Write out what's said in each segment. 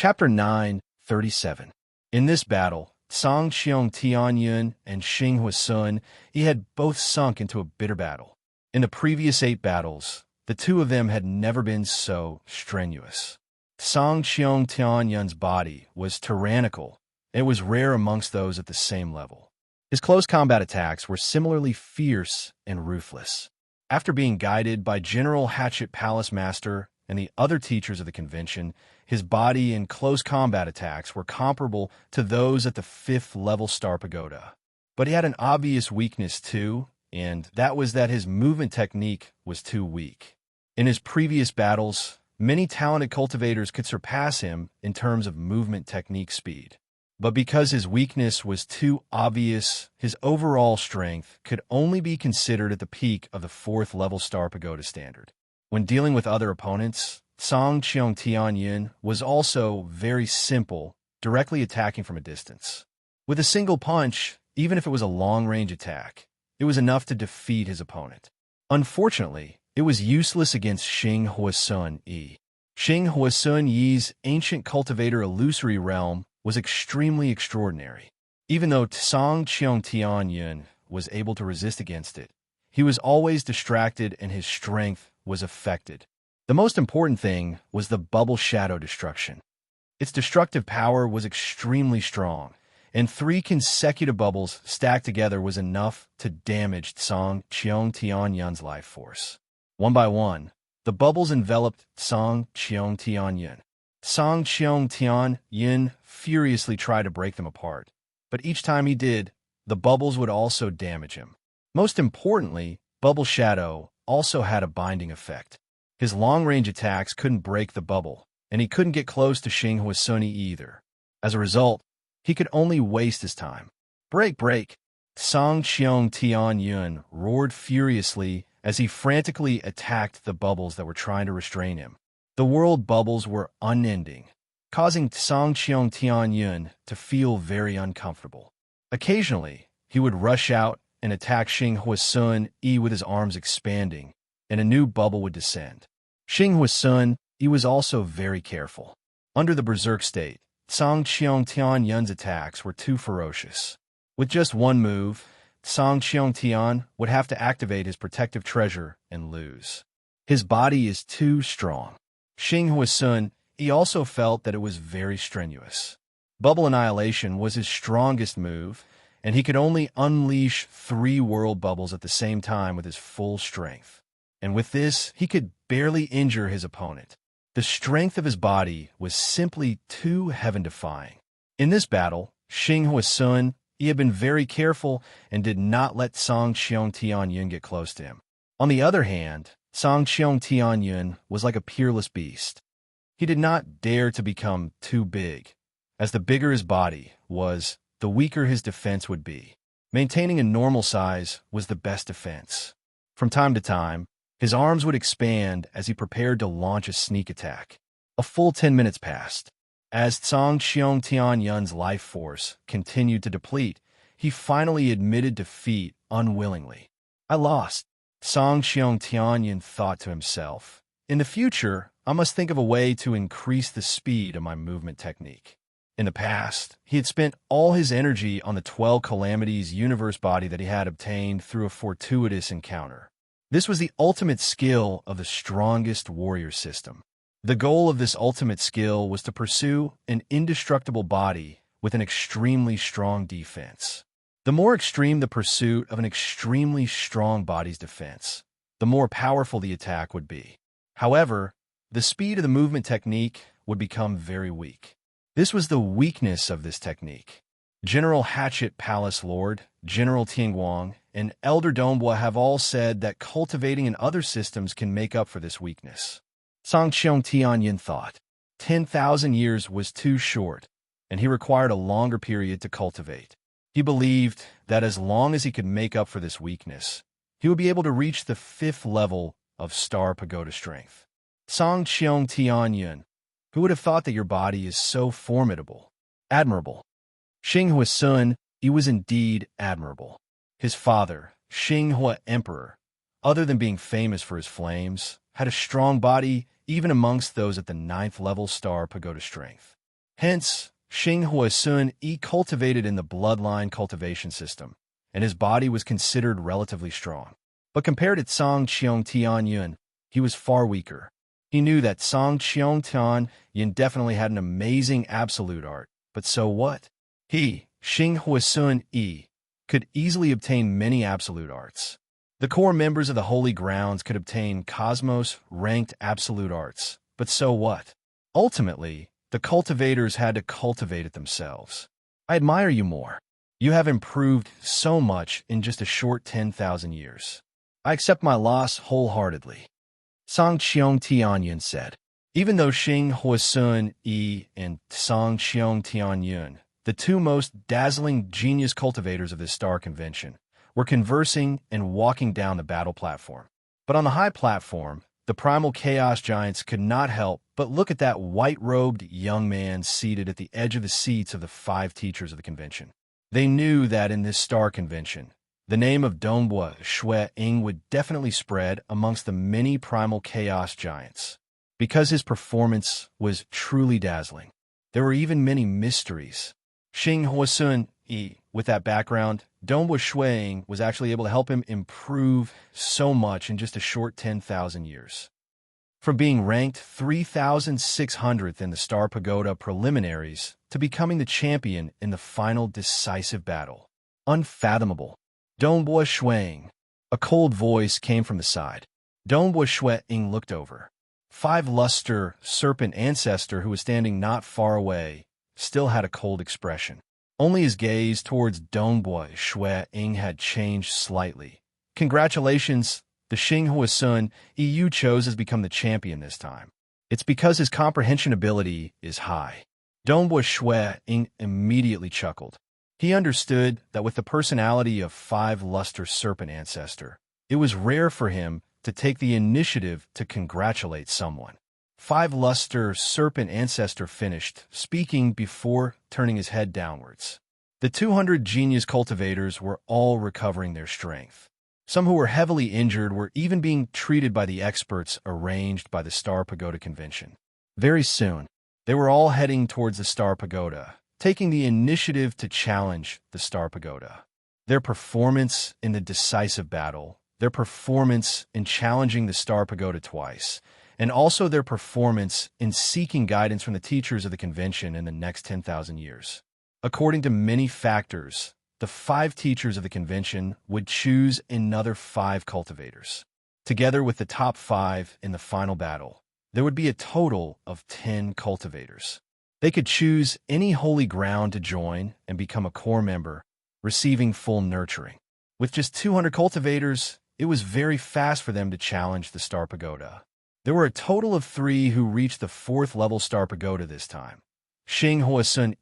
Chapter 9:37. In this battle, Song Qiong Tianyun and Xing Huasun had both sunk into a bitter battle. In the previous 8 battles, the two of them had never been so strenuous. Song Qiong Tianyun's body was tyrannical. It was rare amongst those at the same level. His close combat attacks were similarly fierce and ruthless. After being guided by General Hatchet Palace Master and the other teachers of the convention, his body and close combat attacks were comparable to those at the 5th level Star Pagoda. But he had an obvious weakness too, and that was that his movement technique was too weak. In his previous battles, many talented cultivators could surpass him in terms of movement technique speed. But because his weakness was too obvious, his overall strength could only be considered at the peak of the 4th level Star Pagoda standard. When dealing with other opponents, Song Qiong Tianyun was also very simple, directly attacking from a distance. With a single punch, even if it was a long-range attack, it was enough to defeat his opponent. Unfortunately, it was useless against Xing Huasun Yi. Xing Huasun Yi's ancient cultivator illusory realm was extremely extraordinary. Even though Song Qiong Tianyun was able to resist against it, he was always distracted and his strength was affected. The most important thing was the bubble shadow destruction. Its destructive power was extremely strong, and 3 consecutive bubbles stacked together was enough to damage Song Qiong Tianyun's life force. One by one, the bubbles enveloped Song Qiong Tianyun. Song Qiong Tianyun furiously tried to break them apart, but each time he did, the bubbles would also damage him. Most importantly, Bubble Shadow also had a binding effect. His long-range attacks couldn't break the bubble, and he couldn't get close to Xing Huasun either. As a result, he could only waste his time. Break, break! Song Qiong Tianyun roared furiously as he frantically attacked the bubbles that were trying to restrain him. The world bubbles were unending, causing Song Qiong Tianyun to feel very uncomfortable. Occasionally, he would rush out and attack Xing Huasun with his arms expanding, and a new bubble would descend. Xing Huasun was also very careful. Under the berserk state, Song Qiong Tianyun's attacks were too ferocious. With just one move, Song Qiong Tian would have to activate his protective treasure and lose. His body is too strong. Xing Huasun also felt that it was very strenuous. Bubble Annihilation was his strongest move, and he could only unleash 3 world bubbles at the same time with his full strength. And with this, he could barely injure his opponent. The strength of his body was simply too heaven-defying. In this battle, Xing Huasun had been very careful and did not let Song Qiong Tianyun get close to him. On the other hand, Song Qiong Tianyun was like a peerless beast. He did not dare to become too big. As the bigger his body was, the weaker his defense would be. Maintaining a normal size was the best defense. From time to time, his arms would expand as he prepared to launch a sneak attack. A full 10 minutes passed. As Song Qiong Tianyun's life force continued to deplete, he finally admitted defeat unwillingly. I lost. Song Qiong Tianyun thought to himself. In the future, I must think of a way to increase the speed of my movement technique. In the past, he had spent all his energy on the 12 Calamities universe body that he had obtained through a fortuitous encounter. This was the ultimate skill of the strongest warrior system. The goal of this ultimate skill was to pursue an indestructible body with an extremely strong defense. The more extreme the pursuit of an extremely strong body's defense, the more powerful the attack would be. However, the speed of the movement technique would become very weak. This was the weakness of this technique. General Hatchet Palace Lord, General Tianguang, and Elder Donghua have all said that cultivating in other systems can make up for this weakness. Song Qiong Tianyun thought 10,000 years was too short, and he required a longer period to cultivate. He believed that as long as he could make up for this weakness, he would be able to reach the 5th level of Star Pagoda strength. Song Qiong Tianyun, who would have thought that your body is so formidable, admirable? Xing Huasun, he was indeed admirable. His father, Xing Hua Emperor, other than being famous for his flames, had a strong body even amongst those at the 9th level Star Pagoda strength. Hence, Xing Huasun cultivated in the bloodline cultivation system, and his body was considered relatively strong. But compared to Song Qiong Tianyun, he was far weaker. He knew that Song Qiong Tianyun definitely had an amazing absolute art, but so what? He, Xing Huasun could easily obtain many absolute arts. The core members of the Holy Grounds could obtain Cosmos-ranked absolute arts, but so what? Ultimately, the cultivators had to cultivate it themselves. I admire you more. You have improved so much in just a short 10,000 years. I accept my loss wholeheartedly. Song Qiong Tianyun said. Even though Xing Huasun and Song Qiong Tianyun, the two most dazzling genius cultivators of this star convention, were conversing and walking down the battle platform. But on the high platform, the primal chaos giants could not help but look at that white-robed young man seated at the edge of the seats of the 5 teachers of the convention. They knew that in this star convention, the name of Dongbua Shui Ying would definitely spread amongst the many primal chaos giants, because his performance was truly dazzling. There were even many mysteries. Xing Huasun with that background, Dongbua Shui Ying was actually able to help him improve so much in just a short 10,000 years. From being ranked 3,600th in the Star Pagoda preliminaries to becoming the champion in the final decisive battle. Unfathomable. Dongbua Shui Ying. A cold voice came from the side. Dongbua Shui Ying looked over. 5-luster serpent ancestor who was standing not far away still had a cold expression. Only his gaze towards Dongbua Shui Ying had changed slightly. Congratulations, the Xing Huasun you chose has become the champion this time. It's because his comprehension ability is high. Dongbua Shui Ying immediately chuckled. He understood that with the personality of 5-luster serpent ancestor, it was rare for him to take the initiative to congratulate someone. 5-luster serpent ancestor finished speaking before turning his head downwards. The 200 genius cultivators were all recovering their strength. Some who were heavily injured were even being treated by the experts arranged by the Star Pagoda Convention. Very soon, they were all heading towards the Star Pagoda, taking the initiative to challenge the Star Pagoda. Their performance in the decisive battle, their performance in challenging the Star Pagoda twice, and also their performance in seeking guidance from the teachers of the convention in the next 10,000 years. According to many factors, the 5 teachers of the convention would choose another 5 cultivators. Together with the top 5 in the final battle, there would be a total of 10 cultivators. They could choose any holy ground to join and become a core member, receiving full nurturing. With just 200 cultivators, it was very fast for them to challenge the Star Pagoda. There were a total of 3 who reached the 4th level Star Pagoda this time. Xing Huasun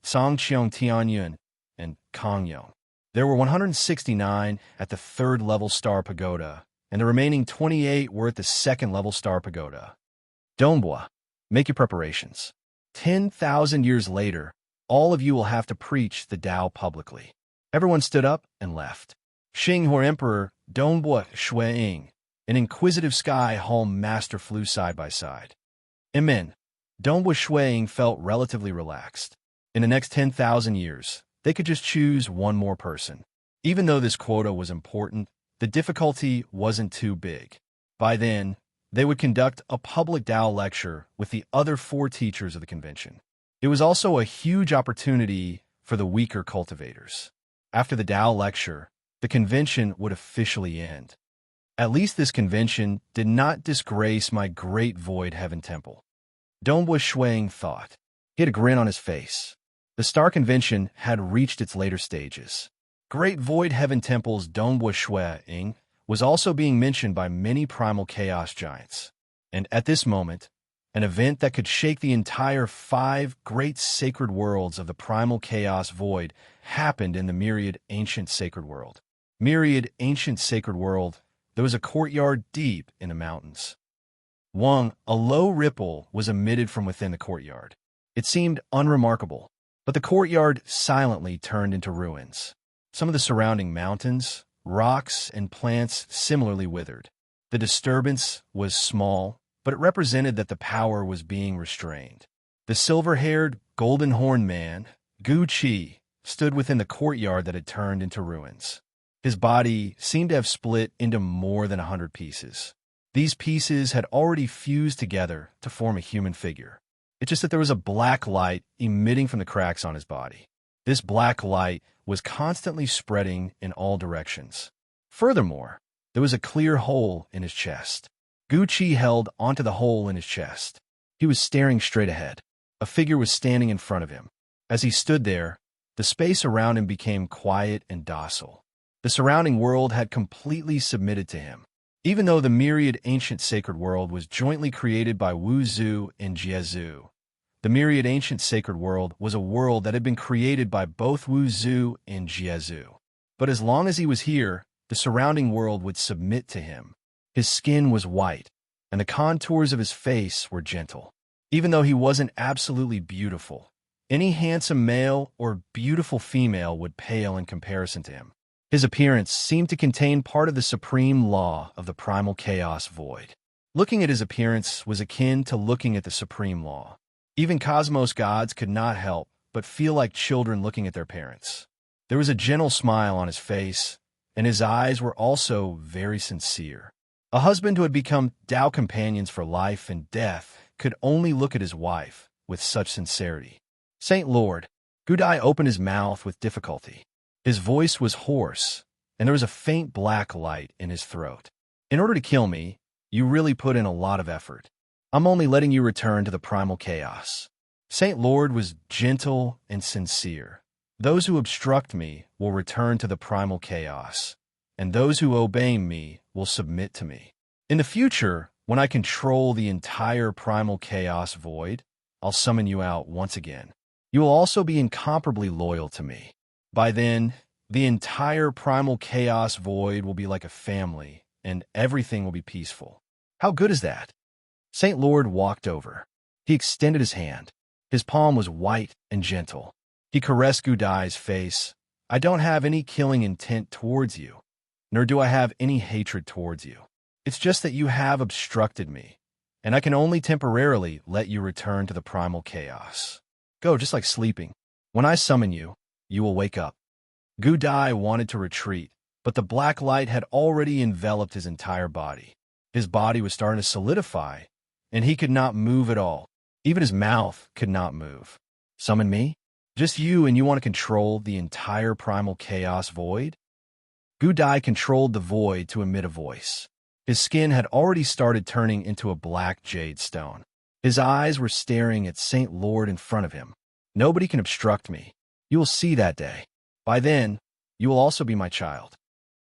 Song Qiong Tianyun, and Kang Yong. There were 169 at the 3rd level Star Pagoda, and the remaining 28 were at the 2nd level Star Pagoda. Dongbua, make your preparations. 10,000 years later, all of you will have to preach the Tao publicly. Everyone stood up and left. Xing Hua Emperor, Dongbua Shui Ying, an inquisitive Sky Hall master flew side by side. Amen. Dongbua Shui Ying felt relatively relaxed. In the next 10,000 years, they could just choose one more person. Even though this quota was important, the difficulty wasn't too big. By then, they would conduct a public Tao lecture with the other 4 teachers of the convention. It was also a huge opportunity for the weaker cultivators. After the Tao lecture, the convention would officially end. At least this convention did not disgrace my great Void Heaven Temple. Dongbua Shui Ying thought. He had a grin on his face. The Star Convention had reached its later stages. Great Void Heaven Temple's Dongbua Shui Ying was also being mentioned by many primal chaos giants. And at this moment, an event that could shake the entire 5 great sacred worlds of the primal chaos void happened in the Myriad Ancient Sacred World. Myriad Ancient Sacred World, there was a courtyard deep in the mountains. A low ripple was emitted from within the courtyard. It seemed unremarkable, but the courtyard silently turned into ruins. Some of the surrounding mountains, rocks, and plants similarly withered. The disturbance was small, but it represented that the power was being restrained. The silver-haired, golden-horned man, Gu Qi, stood within the courtyard that had turned into ruins. His body seemed to have split into more than 100 pieces. These pieces had already fused together to form a human figure. It's just that there was a black light emitting from the cracks on his body. This black light was constantly spreading in all directions. Furthermore, there was a clear hole in his chest. Gu Qi held onto the hole in his chest. He was staring straight ahead. A figure was standing in front of him. As he stood there, the space around him became quiet and docile. The surrounding world had completely submitted to him. Even though the myriad ancient sacred world was jointly created by Wu Zhu and Jie Zhu, the myriad ancient sacred world was a world that had been created by both Wu Zhu and Jie Zhu. But as long as he was here, the surrounding world would submit to him. His skin was white, and the contours of his face were gentle. Even though he wasn't absolutely beautiful, any handsome male or beautiful female would pale in comparison to him. His appearance seemed to contain part of the supreme law of the primal chaos void. Looking at his appearance was akin to looking at the supreme law. Even cosmos gods could not help but feel like children looking at their parents. There was a gentle smile on his face, and his eyes were also very sincere. A husband who had become Tao companions for life and death could only look at his wife with such sincerity. Saint Lord, Gu Dai opened his mouth with difficulty. His voice was hoarse, and there was a faint black light in his throat. In order to kill me, you really put in a lot of effort. I'm only letting you return to the primal chaos. Saint Lord was gentle and sincere. Those who obstruct me will return to the primal chaos, and those who obey me will submit to me. In the future, when I control the entire primal chaos void, I'll summon you out once again. You will also be incomparably loyal to me. By then, the entire primal chaos void will be like a family, and everything will be peaceful. How good is that? Saint Lord walked over. He extended his hand. His palm was white and gentle. He caressed Gu Dai's face. I don't have any killing intent towards you, nor do I have any hatred towards you. It's just that you have obstructed me, and I can only temporarily let you return to the primal chaos. Go, just like sleeping. When I summon you, you will wake up. Gu Dai wanted to retreat, but the black light had already enveloped his entire body. His body was starting to solidify, and he could not move at all. Even his mouth could not move. Summon me? Just you, and you want to control the entire primal chaos void? Gu Dai controlled the void to emit a voice. His skin had already started turning into a black jade stone. His eyes were staring at Saint Lord in front of him. Nobody can obstruct me. You will see that day. By then, you will also be my child.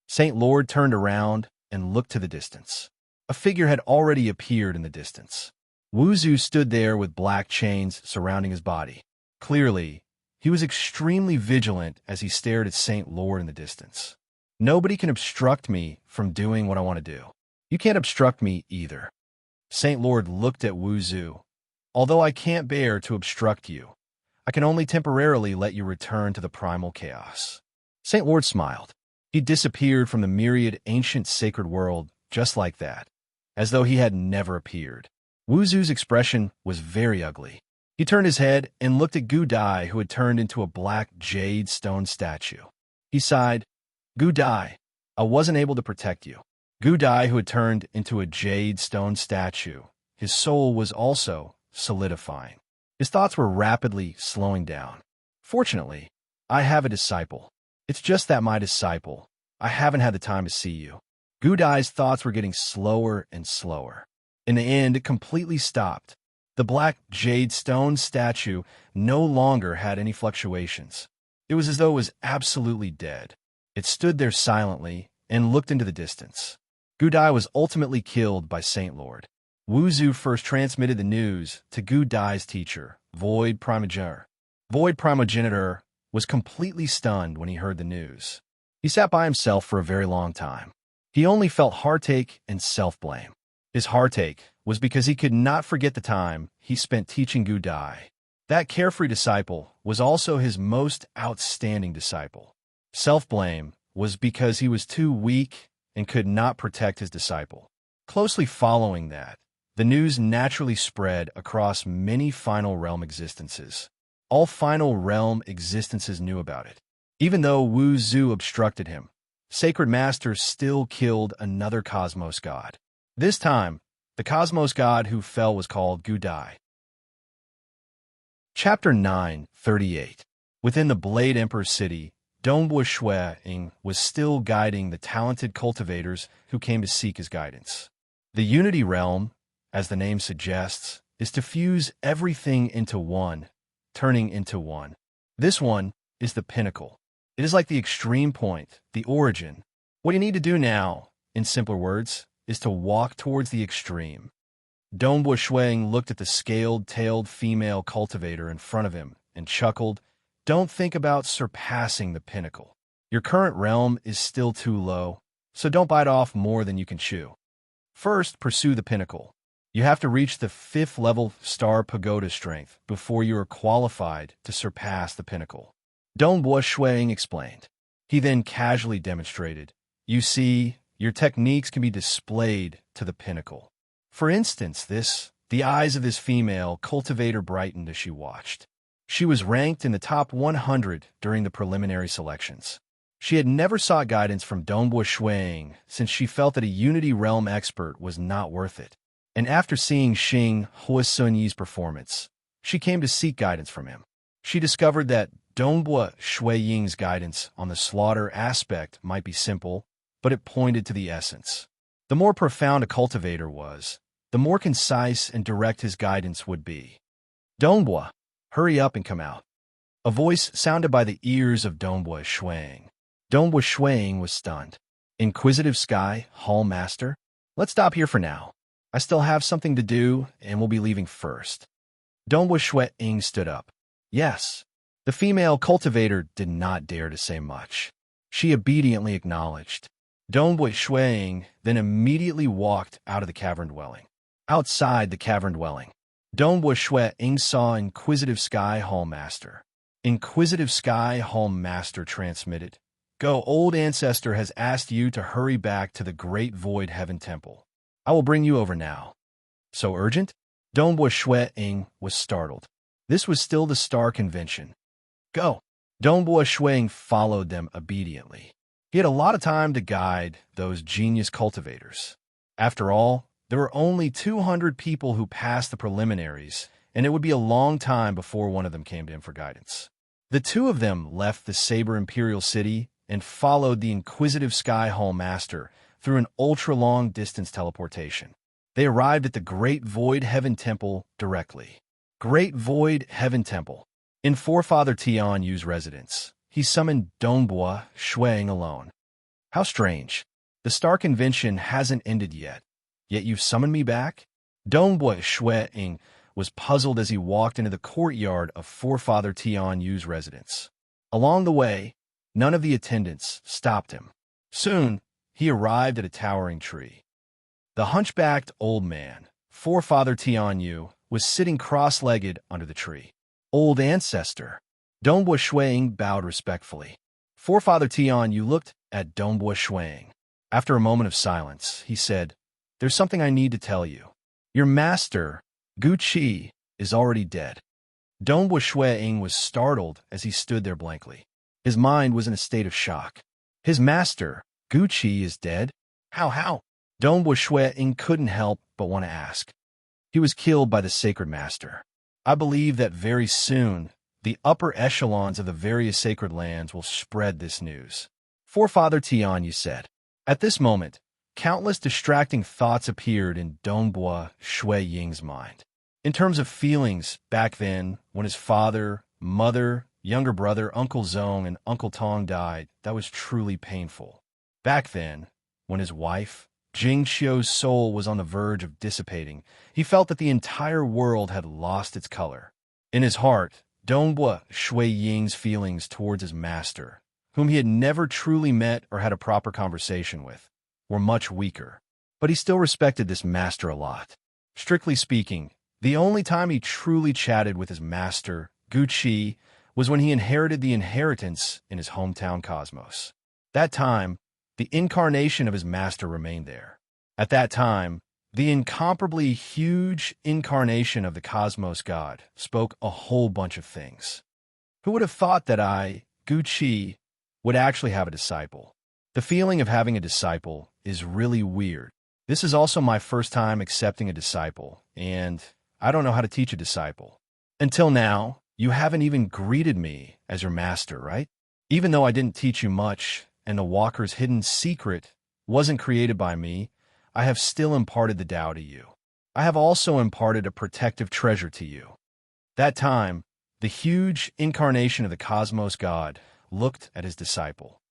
Saint Lord turned around and looked to the distance. A figure had already appeared in the distance. Wu Zhu stood there with black chains surrounding his body. Clearly, he was extremely vigilant as he stared at Saint Lord in the distance. Nobody can obstruct me from doing what I want to do. You can't obstruct me either. Saint Lord looked at Wu Zhu. Although I can't bear to obstruct you, I can only temporarily let you return to the primal chaos. Saint Lord smiled. He disappeared from the myriad ancient sacred world just like that, as though he had never appeared. Wu Zhu's expression was very ugly. He turned his head and looked at Gu Dai, who had turned into a black jade stone statue. He sighed, Gu Dai, I wasn't able to protect you. Gu Dai, who had turned into a jade stone statue, his soul was also solidifying. His thoughts were rapidly slowing down. Fortunately, I have a disciple. It's just that my disciple, I haven't had the time to see you. Gu Dai's thoughts were getting slower and slower. In the end, it completely stopped. The black jade stone statue no longer had any fluctuations. It was as though it was absolutely dead. It stood there silently and looked into the distance. Gu Dai was ultimately killed by Saint Lord. Wu Zhu first transmitted the news to Gu Dai's teacher, Void Primogenitor. Void Primogenitor was completely stunned when he heard the news. He sat by himself for a very long time. He only felt heartache and self-blame. His heartache was because he could not forget the time he spent teaching Gu Dai. That carefree disciple was also his most outstanding disciple. Self-blame was because he was too weak and could not protect his disciple. Closely following that, The news naturally spread across many Final Realm existences. All Final Realm existences knew about it. Even though Wu Zhu obstructed him, Sacred Master still killed another Cosmos God. This time, the Cosmos God who fell was called Gu Dai. Chapter 9:38. Within the Blade Emperor city, Dongbua Shui Ying was still guiding the talented cultivators who came to seek his guidance. The Unity Realm, as the name suggests, is to fuse everything into one, turning into one. This one is the pinnacle. It is like the extreme point, the origin. What you need to do now, in simpler words, is to walk towards the extreme. Dongbua Shuang looked at the scaled-tailed female cultivator in front of him and chuckled. Don't think about surpassing the pinnacle. Your current realm is still too low, so don't bite off more than you can chew. First, pursue the pinnacle. You have to reach the 5th level Star Pagoda strength before you are qualified to surpass the pinnacle. Dongbua Shuang explained. He then casually demonstrated. You see, your techniques can be displayed to the pinnacle. For instance, the eyes of this female cultivator brightened as she watched. She was ranked in the top 100 during the preliminary selections. She had never sought guidance from Dongbua Shuang since she felt that a Unity Realm expert was not worth it. And after seeing Xing Huasunyi's performance, she came to seek guidance from him. She discovered that Dongbua Shui Ying's guidance on the slaughter aspect might be simple, but it pointed to the essence. The more profound a cultivator was, the more concise and direct his guidance would be. Dongbua, hurry up and come out. A voice sounded by the ears of Dongbua Shuang. Dongbua Shuang was stunned. Inquisitive Sky, Hall Master? Let's stop here for now. I still have something to do, and we'll be leaving first. Dongbua Shuang stood up. Yes. The female cultivator did not dare to say much. She obediently acknowledged. Dongbua Shuang then immediately walked out of the cavern dwelling. Outside the cavern dwelling, Dongbua Shuang saw Inquisitive Sky Hall Master. Inquisitive Sky Hall Master transmitted. Go, old ancestor has asked you to hurry back to the Great Void Heaven Temple. I will bring you over now. So urgent? Dongbua Shuang was startled. This was still the Star Convention. Go. Dongbua Shuang followed them obediently. He had a lot of time to guide those genius cultivators. After all, there were only 200 people who passed the preliminaries, and it would be a long time before one of them came to him for guidance. The two of them left the Saber Imperial City and followed the Inquisitive Sky Hall Master through an ultra-long distance teleportation. They arrived at the Great Void Heaven Temple directly. Great Void Heaven Temple. In Forefather Tian Yu's residence, he summoned Dongbua Shuang alone. How strange. The Star Convention hasn't ended yet you've summoned me back? Dongbua Shuang was puzzled as he walked into the courtyard of Forefather Tian Yu's residence. Along the way, none of the attendants stopped him. Soon, he arrived at a towering tree. The hunchbacked old man, Forefather Tian Yu, was sitting cross-legged under the tree. Old ancestor. Dongbua Shuang bowed respectfully. Forefather Tian Yu looked at Dongbua Shuang. After a moment of silence, he said, There's something I need to tell you. Your master, Gu Qi, is already dead. Dongbua Shuang was startled as he stood there blankly. His mind was in a state of shock. His master, Gu Qi, is dead? How? Dongbua Shuang couldn't help but want to ask. He was killed by the Sacred Master. I believe that very soon, the upper echelons of the various sacred lands will spread this news. Forefather Tian Yu said. At this moment, countless distracting thoughts appeared in Dongbua Shui Ying's mind. In terms of feelings, back then, when his father, mother, younger brother, Uncle Zong, and Uncle Tong died, that was truly painful. Back then, when his wife, Jing Qiu's soul was on the verge of dissipating, he felt that the entire world had lost its color. In his heart, Dongbua Shui Ying's feelings towards his master, whom he had never truly met or had a proper conversation with, were much weaker. But he still respected this master a lot. Strictly speaking, the only time he truly chatted with his master, Gu Qi, was when he inherited the inheritance in his hometown Cosmos. That time, the incarnation of his master remained there. At that time, The incomparably huge incarnation of the cosmos god spoke a whole bunch of things. Who would have thought that I, Guqi, would actually have a disciple? The feeling of having a disciple is really weird. This is also my first time accepting a disciple, and I don't know how to teach a disciple. Until now, you haven't even greeted me as your master, right? Even though I didn't teach you much, and the walker's hidden secret wasn't created by me, I have still imparted the Tao to you. I have also imparted a protective treasure to you. That time, the huge incarnation of the cosmos god looked at his disciple.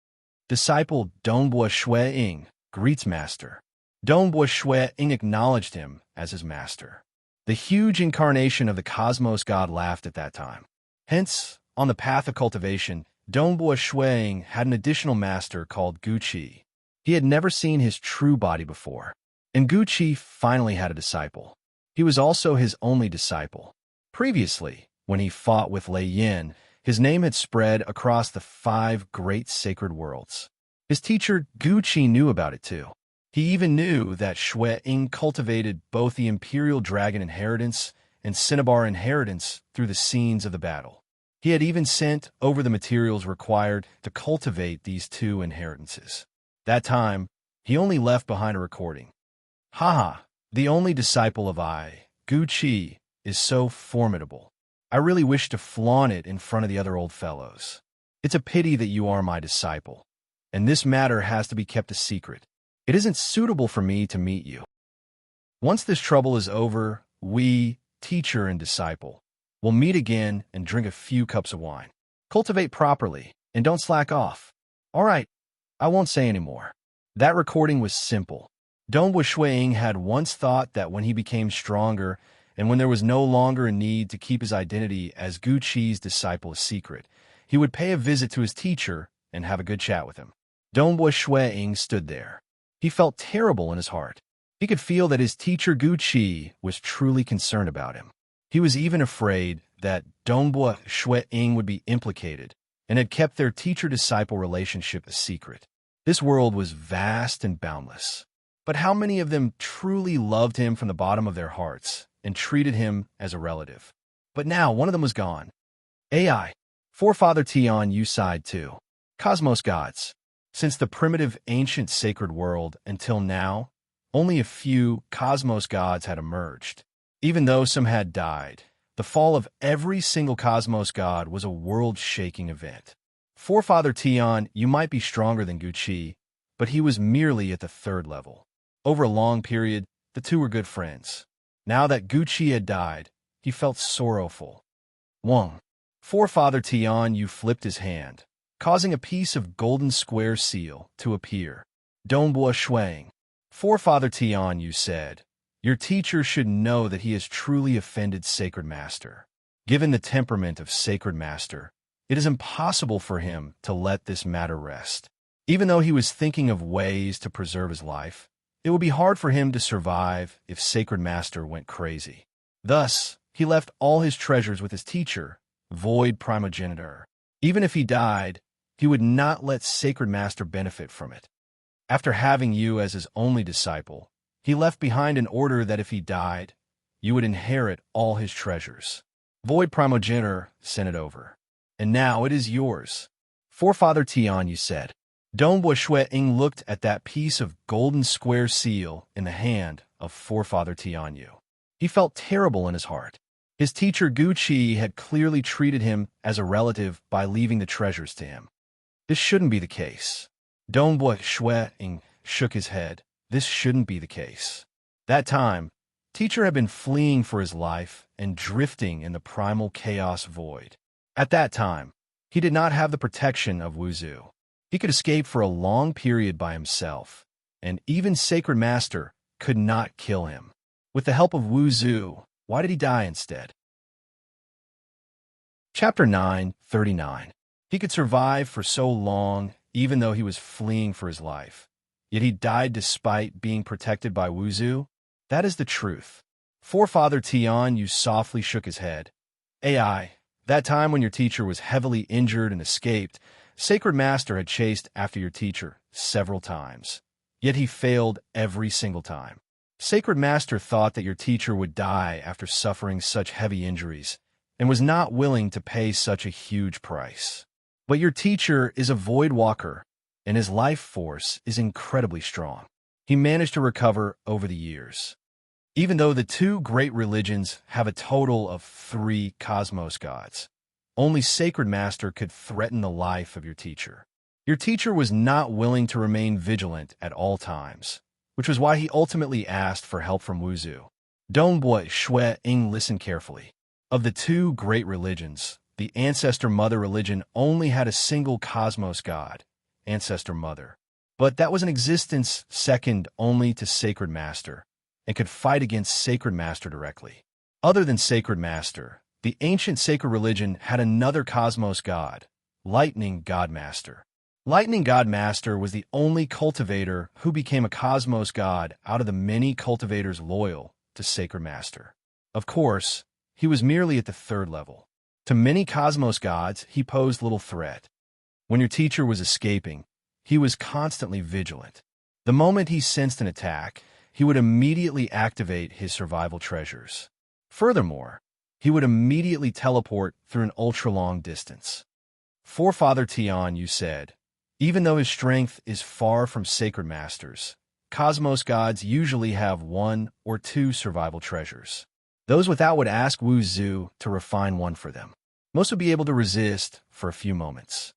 Disciple Dongbua Shui Ying greets master. Dongbua Shui Ying acknowledged him as his master. The huge incarnation of the cosmos god laughed at that time. Hence, on the path of cultivation, Dongbua Shui Ying had an additional master called Guqi. He had never seen his true body before, and Guqi finally had a disciple. He was also his only disciple. Previously, when he fought with Lei Yin, his name had spread across the 5 great sacred worlds. His teacher Guqi knew about it too. He even knew that Shui Ying cultivated both the Imperial Dragon Inheritance and Cinnabar Inheritance through the scenes of the battle. He had even sent over the materials required to cultivate these 2 inheritances. That time, he only left behind a recording. Haha, the only disciple of I, Guqi, is so formidable. I really wish to flaunt it in front of the other old fellows. It's a pity that you are my disciple, and this matter has to be kept a secret. It isn't suitable for me to meet you. Once this trouble is over, we, teacher and disciple, will meet again and drink a few cups of wine. Cultivate properly, and don't slack off. All right, I won't say any more. That recording was simple. Dongbua Shui Ying had once thought that when he became stronger, and when there was no longer a need to keep his identity as Guqi's disciple a secret, he would pay a visit to his teacher and have a good chat with him. Dongbua Shui Ying stood there. He felt terrible in his heart. He could feel that his teacher Guqi was truly concerned about him. He was even afraid that Dongbua Shui Ying would be implicated and had kept their teacher-disciple relationship a secret. This world was vast and boundless. But how many of them truly loved him from the bottom of their hearts and treated him as a relative? But now one of them was gone. AI, Forefather Tian Yu sighed too. Cosmos gods. Since the primitive ancient sacred world until now, only a few cosmos gods had emerged. Even though some had died, the fall of every single cosmos god was a world-shaking event. Forefather Tian, you might be stronger than Guqi, but he was merely at the 3rd level. Over a long period, the 2 were good friends. Now that Guqi had died, he felt sorrowful. Wang. Forefather Tian Yu flipped his hand, causing a piece of golden square seal to appear. Dongbua Shui Ying. Forefather Tian Yu said, your teacher should know that he has truly offended Sacred Master. Given the temperament of Sacred Master, it is impossible for him to let this matter rest. Even though he was thinking of ways to preserve his life, it would be hard for him to survive if Sacred Master went crazy. Thus, he left all his treasures with his teacher, Void Primogenitor. Even if he died, he would not let Sacred Master benefit from it. After having you as his only disciple, he left behind an order that if he died, you would inherit all his treasures. Void Primogenitor sent it over. And now it is yours. Forefather Tian, you said. Dongbua Shui Ying looked at that piece of golden square seal in the hand of Forefather Tian Yu. He felt terrible in his heart. His teacher Guqi had clearly treated him as a relative by leaving the treasures to him. This shouldn't be the case. Dongbua Shui Ying shook his head. This shouldn't be the case. That time, teacher had been fleeing for his life and drifting in the primal chaos void. At that time, he did not have the protection of Wuzu. He could escape for a long period by himself, and even Sacred Master could not kill him. With the help of Wuzu, why did he die instead? Chapter 9:39. He could survive for so long, even though he was fleeing for his life. Yet he died despite being protected by Wuzu? That is the truth. Forefather Tian Yu softly shook his head. AI, that time when your teacher was heavily injured and escaped, Sacred Master had chased after your teacher several times. Yet he failed every single time. Sacred Master thought that your teacher would die after suffering such heavy injuries and was not willing to pay such a huge price. But your teacher is a void walker, and his life force is incredibly strong. He managed to recover over the years. Even though the two great religions have a total of 3 cosmos gods, only Sacred Master could threaten the life of your teacher. Your teacher was not willing to remain vigilant at all times, which was why he ultimately asked for help from Wuzu. Dongboi Shui Ying, listen carefully. Of the two great religions, the Ancestor Mother religion only had a single cosmos god, Ancestor Mother. But that was an existence second only to Sacred Master, and could fight against Sacred Master directly. Other than Sacred Master, the ancient sacred religion had another cosmos god, Lightning God Master. Lightning God Master was the only cultivator who became a cosmos god out of the many cultivators loyal to Sacred Master. Of course, he was merely at the 3rd level. To many cosmos gods, he posed little threat. When your teacher was escaping, he was constantly vigilant. The moment he sensed an attack, he would immediately activate his survival treasures. Furthermore, he would immediately teleport through an ultra-long distance. Forefather Tian, you said, even though his strength is far from Sacred Master's, cosmos gods usually have 1 or 2 survival treasures. Those without would ask Wu Zhu to refine one for them. Most would be able to resist for a few moments.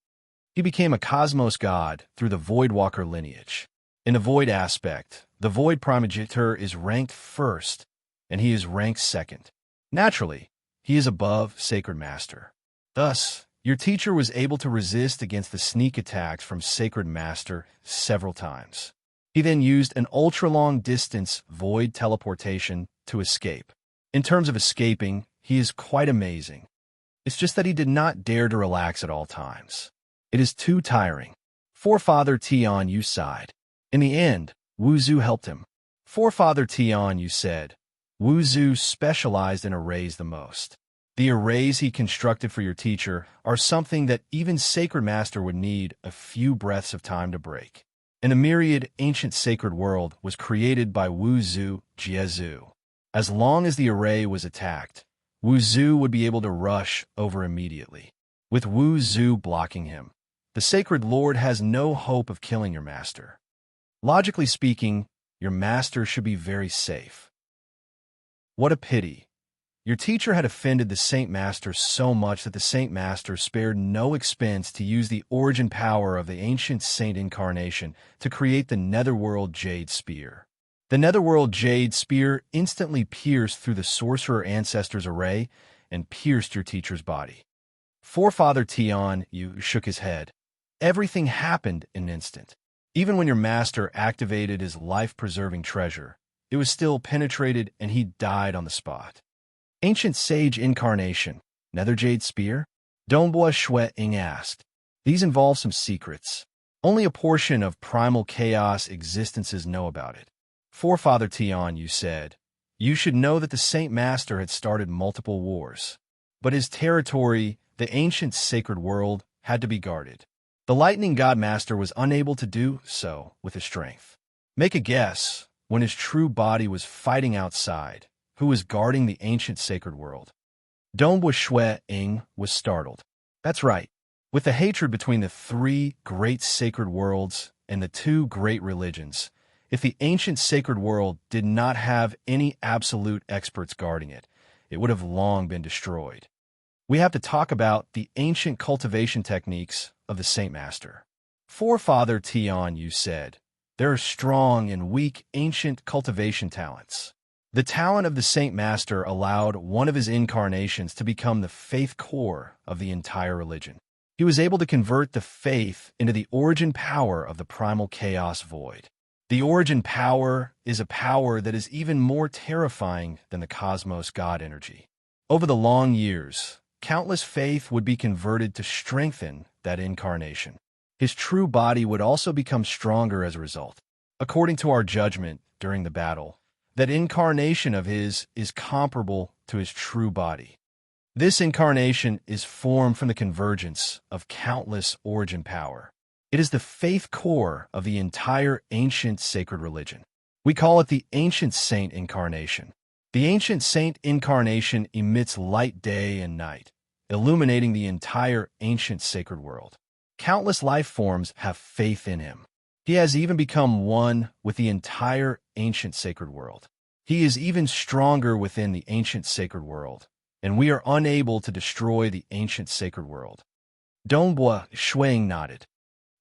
He became a cosmos god through the Voidwalker lineage. In the Void aspect, the Void Primogenitor is ranked 1st, and he is ranked 2nd. Naturally, he is above Sacred Master. Thus, your teacher was able to resist against the sneak attacks from Sacred Master several times. He then used an ultra-long distance void teleportation to escape. In terms of escaping, he is quite amazing. It's just that he did not dare to relax at all times. It is too tiring. Forefather Tian, you sighed. In the end, Wu Zhu helped him. Forefather Tian, you said, Wu Zhu specialized in arrays the most. The arrays he constructed for your teacher are something that even Sacred Master would need a few breaths of time to break. And a myriad ancient sacred world was created by Wu Zhu Jiezu. As long as the array was attacked, Wu Zhu would be able to rush over immediately. With Wu Zhu blocking him, the Sacred Lord has no hope of killing your master. Logically speaking, your master should be very safe. What a pity. Your teacher had offended the Saint Master so much that the Saint Master spared no expense to use the origin power of the ancient saint incarnation to create the Netherworld Jade Spear. The Netherworld Jade Spear instantly pierced through the Sorcerer Ancestor's array and pierced your teacher's body. Forefather Tian, you shook his head. Everything happened in an instant. Even when your master activated his life-preserving treasure, it was still penetrated and he died on the spot. Ancient Sage Incarnation, Nether Jade Spear? Dongboi Shui Ying asked. These involve some secrets. Only a portion of primal chaos existences know about it. Forefather Tian, you said, you should know that the Saint Master had started multiple wars. But his territory, the ancient sacred world, had to be guarded. The Lightning God Master was unable to do so with his strength. Make a guess, when his true body was fighting outside, who was guarding the ancient sacred world? Dongboi Shui Ying was startled. That's right. With the hatred between the 3 great sacred worlds and the 2 great religions, if the ancient sacred world did not have any absolute experts guarding it, it would have long been destroyed. We have to talk about the ancient cultivation techniques of the Saint Master. Forefather Tian, you said, there are strong and weak ancient cultivation talents. The talent of the Saint Master allowed one of his incarnations to become the faith core of the entire religion. He was able to convert the faith into the origin power of the primal chaos void. The origin power is a power that is even more terrifying than the cosmos god energy. Over the long years, countless faith would be converted to strengthen that incarnation. His true body would also become stronger as a result. According to our judgment during the battle, that incarnation of his is comparable to his true body. This incarnation is formed from the convergence of countless origin power. It is the faith core of the entire ancient sacred religion. We call it the Ancient Saint Incarnation. The Ancient Saint Incarnation emits light day and night, illuminating the entire ancient sacred world. Countless life forms have faith in him. He has even become one with the entire ancient sacred world. He is even stronger within the ancient sacred world, and we are unable to destroy the ancient sacred world. Dongbua Shuang nodded.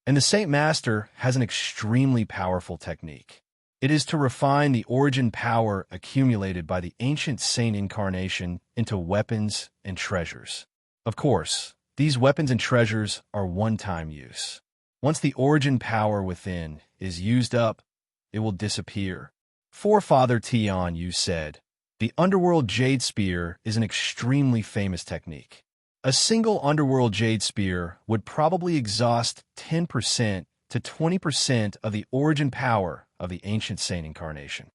And the Saint Master has an extremely powerful technique. It is to refine the origin power accumulated by the ancient saint incarnation into weapons and treasures. Of course, these weapons and treasures are one-time use. Once the origin power within is used up, it will disappear. Forefather Tian Yu said, the Underworld Jade Spear is an extremely famous technique. A single Underworld Jade Spear would probably exhaust 10% to 20% of the origin power of the Ancient Saint Incarnation.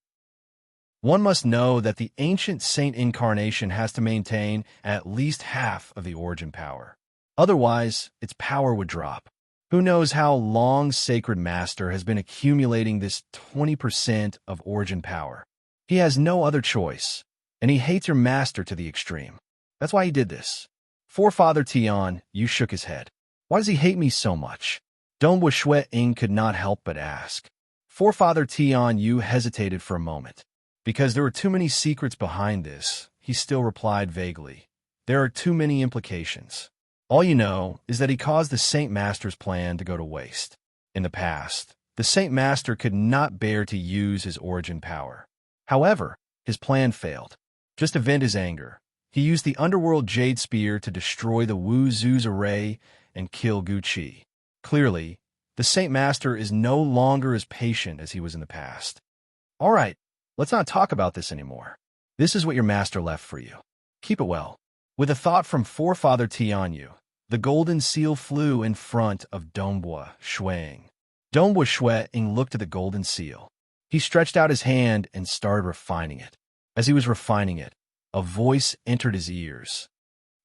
One must know that the Ancient Saint Incarnation has to maintain at least half of the origin power. Otherwise, its power would drop. Who knows how long Sacred Master has been accumulating this 20% of origin power? He has no other choice, and he hates your master to the extreme. That's why he did this. Forefather Tian Yu shook his head. Why does he hate me so much? Dongbua Shui Ying could not help but ask. Forefather Tian Yu hesitated for a moment. Because there were too many secrets behind this, he still replied vaguely. There are too many implications. All you know is that he caused the Saint Master's plan to go to waste. In the past, the Saint Master could not bear to use his origin power. However, his plan failed. Just to vent his anger, he used the Underworld Jade Spear to destroy the Wu Zu's array and kill Gu Qi. Clearly, the Saint Master is no longer as patient as he was in the past. All right, let's not talk about this anymore. This is what your master left for you. Keep it well. With a thought from Forefather Tian Yu, the golden seal flew in front of Dongbua Shuang. Dongbua Shuang looked at the golden seal. He stretched out his hand and started refining it. As he was refining it, a voice entered his ears.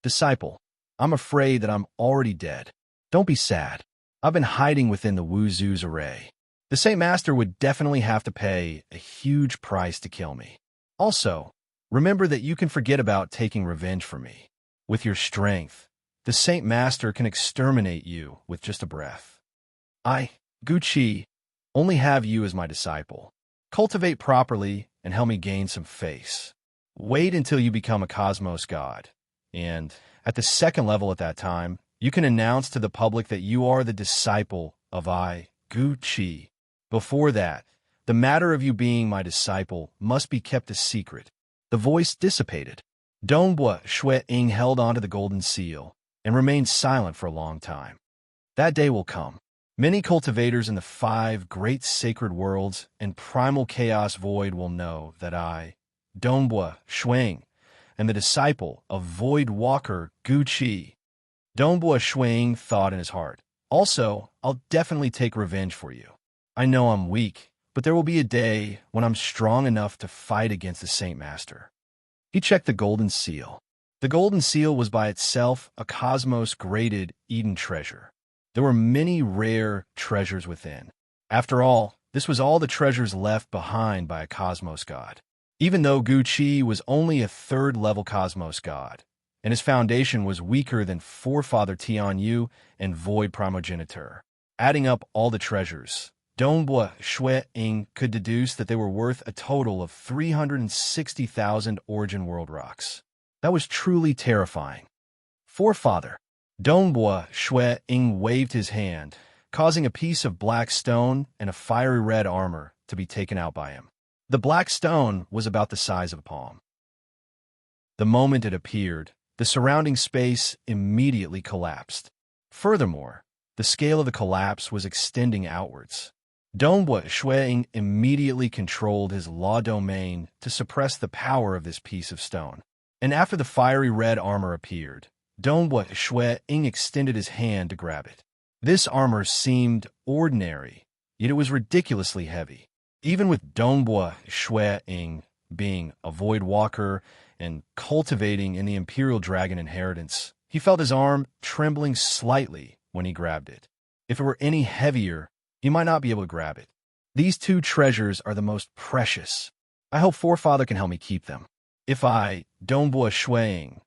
Disciple, I'm afraid that I'm already dead. Don't be sad. I've been hiding within the Wu Zu's array. The Saint Master would definitely have to pay a huge price to kill me. Also, remember that you can forget about taking revenge for me. With your strength, the Saint Master can exterminate you with just a breath. I, Gu Qi, only have you as my disciple. Cultivate properly and help me gain some faith. Wait until you become a cosmos god. And at the second level at that time, you can announce to the public that you are the disciple of I, Gu Qi. Before that, the matter of you being my disciple must be kept a secret. The voice dissipated. Dongbua Shui Ying held onto the golden seal and remained silent for a long time. That day will come. Many cultivators in the 5 great sacred worlds and primal chaos void will know that I, Dongbua Shuang, am the disciple of Void Walker Gu Qi. Dongbua Shuang thought in his heart, also, I'll definitely take revenge for you. I know I'm weak, but there will be a day when I'm strong enough to fight against the Saint Master. He checked the golden seal. The golden seal was by itself a cosmos-graded Eden treasure. There were many rare treasures within. After all, this was all the treasures left behind by a cosmos god. Even though Gu Qi was only a 3rd-level cosmos god, and his foundation was weaker than Forefather Tian Yu and Void Primogenitor. Adding up all the treasures, Dongbua Shui Ying could deduce that they were worth a total of 360,000 Origin World rocks. That was truly terrifying. Forefather, Dongbua Shui Ying waved his hand, causing a piece of black stone and a fiery red armor to be taken out by him. The black stone was about the size of a palm. The moment it appeared, the surrounding space immediately collapsed. Furthermore, the scale of the collapse was extending outwards. Dongbua Shui Ying immediately controlled his law domain to suppress the power of this piece of stone. And after the fiery red armor appeared, Dongbua Shui Ying extended his hand to grab it. This armor seemed ordinary, yet it was ridiculously heavy. Even with Dongbua Shui Ying being a Void Walker and cultivating in the Imperial Dragon inheritance, he felt his arm trembling slightly when he grabbed it. If it were any heavier, he might not be able to grab it. These two treasures are the most precious. I hope Forefather can help me keep them. If I, Dongbua Shuang,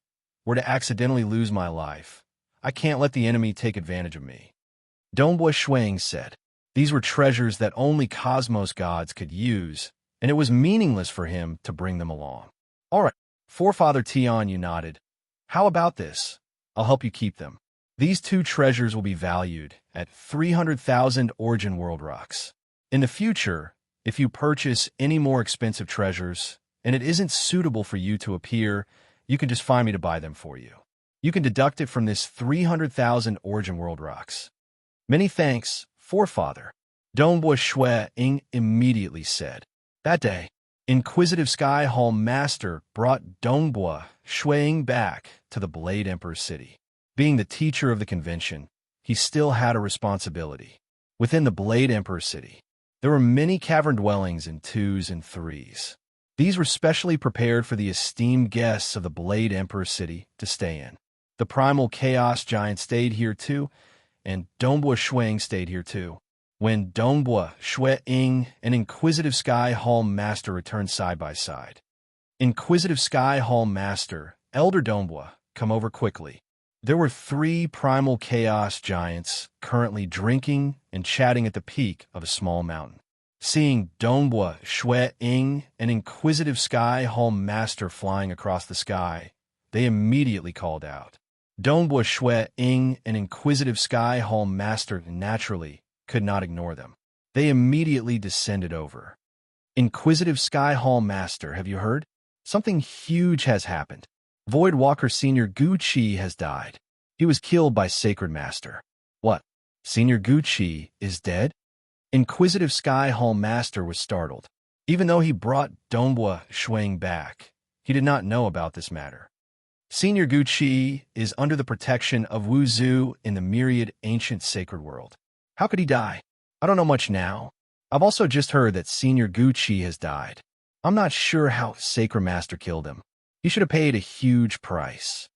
were to accidentally lose my life, I can't let the enemy take advantage of me. Dongbua Shuang said. These were treasures that only cosmos gods could use, and it was meaningless for him to bring them along. All right, Forefather Tianyu nodded. How about this? I'll help you keep them. These two treasures will be valued at 300,000 Origin World Rocks. In the future, if you purchase any more expensive treasures, and it isn't suitable for you to appear, you can just find me to buy them for you. You can deduct it from this 300,000 Origin World Rocks. Many thanks, Forefather. Dongbua Shuang immediately said. That day, Inquisitive Sky Hall Master brought Dongbua Shuang back to the Blade Emperor's city. Being the teacher of the convention, he still had a responsibility. Within the Blade Emperor's city, there were many cavern dwellings in 2s and 3s. These were specially prepared for the esteemed guests of the Blade Emperor's city to stay in. The primal chaos giant stayed here too, and Dongbua Shuang stayed here too. When Dongbua Shuang and Inquisitive Sky Hall Master returned side by side. Inquisitive Sky Hall Master, Elder Dongbua, come over quickly. There were 3 primal chaos giants currently drinking and chatting at the peak of a small mountain. Seeing Dongbua Shuang and Inquisitive Sky Hall Master flying across the sky, they immediately called out. Dongbua Shuang and Inquisitive Sky Hall Master naturally could not ignore them. They immediately descended over. Inquisitive Sky Hall Master, have you heard? Something huge has happened. Void Walker Senior Gucci has died. He was killed by Sacred Master. What? Senior Gucci is dead? Inquisitive Sky Hall Master was startled. Even though he brought Dongbua Shuang back, he did not know about this matter. Senior Gucci is under the protection of Wu Zhu in the myriad ancient sacred world. How could he die? I don't know much now. I've also just heard that Senior Gucci has died. I'm not sure how Sacred Master killed him. He should have paid a huge price.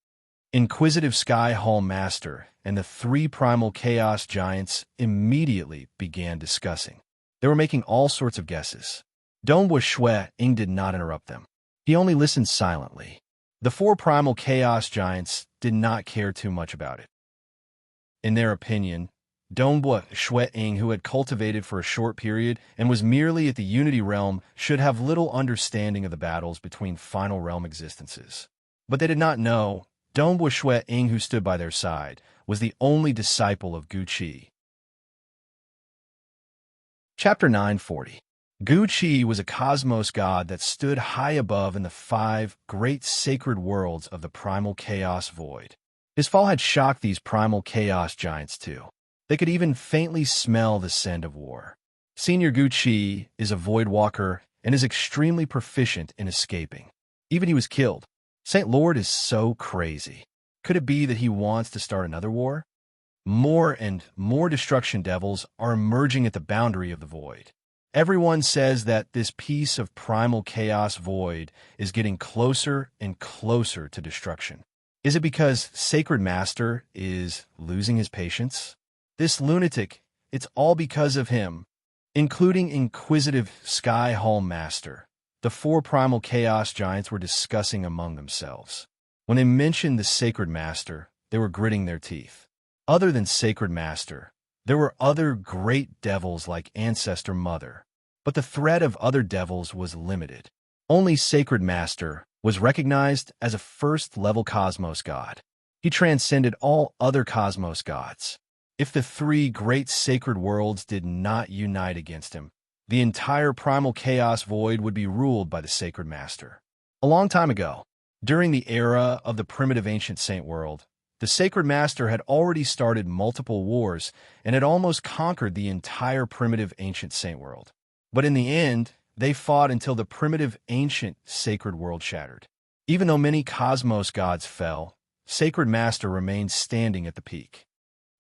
Inquisitive Sky Hall Master and the 3 primal chaos giants immediately began discussing. They were making all sorts of guesses. Dongbua Shuang did not interrupt them. He only listened silently. The 4 primal chaos giants did not care too much about it. In their opinion, Dongbua Shuang, who had cultivated for a short period and was merely at the Unity Realm, should have little understanding of the battles between Final Realm existences. But they did not know Dongbua Shuang, who stood by their side, was the only disciple of Gucci. Chapter 940. Gucci was a cosmos god that stood high above in the 5 great sacred worlds of the primal chaos void. His fall had shocked these primal chaos giants too. They could even faintly smell the scent of war. Senior Gucci is a void walker and is extremely proficient in escaping. Even he was killed. Saint Lord is so crazy. Could it be that he wants to start another war? More and more destruction devils are emerging at the boundary of the void. Everyone says that this piece of primal chaos void is getting closer and closer to destruction. Is it because Sacred Master is losing his patience? This lunatic, it's all because of him, including Inquisitive Sky Hall Master. The 4 primal chaos giants were discussing among themselves. When they mentioned the Sacred Master, they were gritting their teeth. Other than Sacred Master, there were other great devils like Ancestor Mother, but the threat of other devils was limited. Only Sacred Master was recognized as a first-level cosmos god. He transcended all other cosmos gods. If the 3 great sacred worlds did not unite against him, the entire primal chaos void would be ruled by the Sacred Master. A long time ago, during the era of the primitive ancient saint world, the Sacred Master had already started multiple wars and had almost conquered the entire primitive ancient saint world. But in the end, they fought until the primitive ancient sacred world shattered. Even though many cosmos gods fell, Sacred Master remained standing at the peak.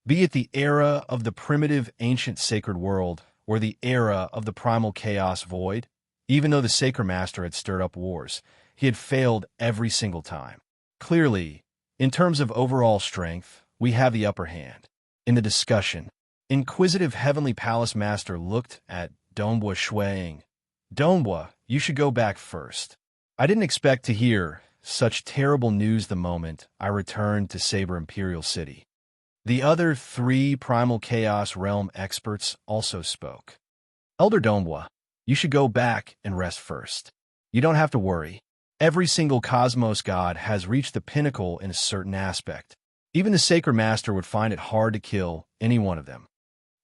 Be it the era of the primitive ancient sacred world or the era of the primal chaos void, even though the Sacred Master had stirred up wars, he had failed every single time. Clearly, in terms of overall strength, we have the upper hand. In the discussion, Inquisitive Heavenly Palace Master looked at Donghua Shuang. Donghua, you should go back first. I didn't expect to hear such terrible news the moment I returned to Saber Imperial City. The other 3 Primal Chaos Realm experts also spoke. Elder Donghua, you should go back and rest first. You don't have to worry. Every single Cosmos God has reached the pinnacle in a certain aspect. Even the Sacred Master would find it hard to kill any one of them.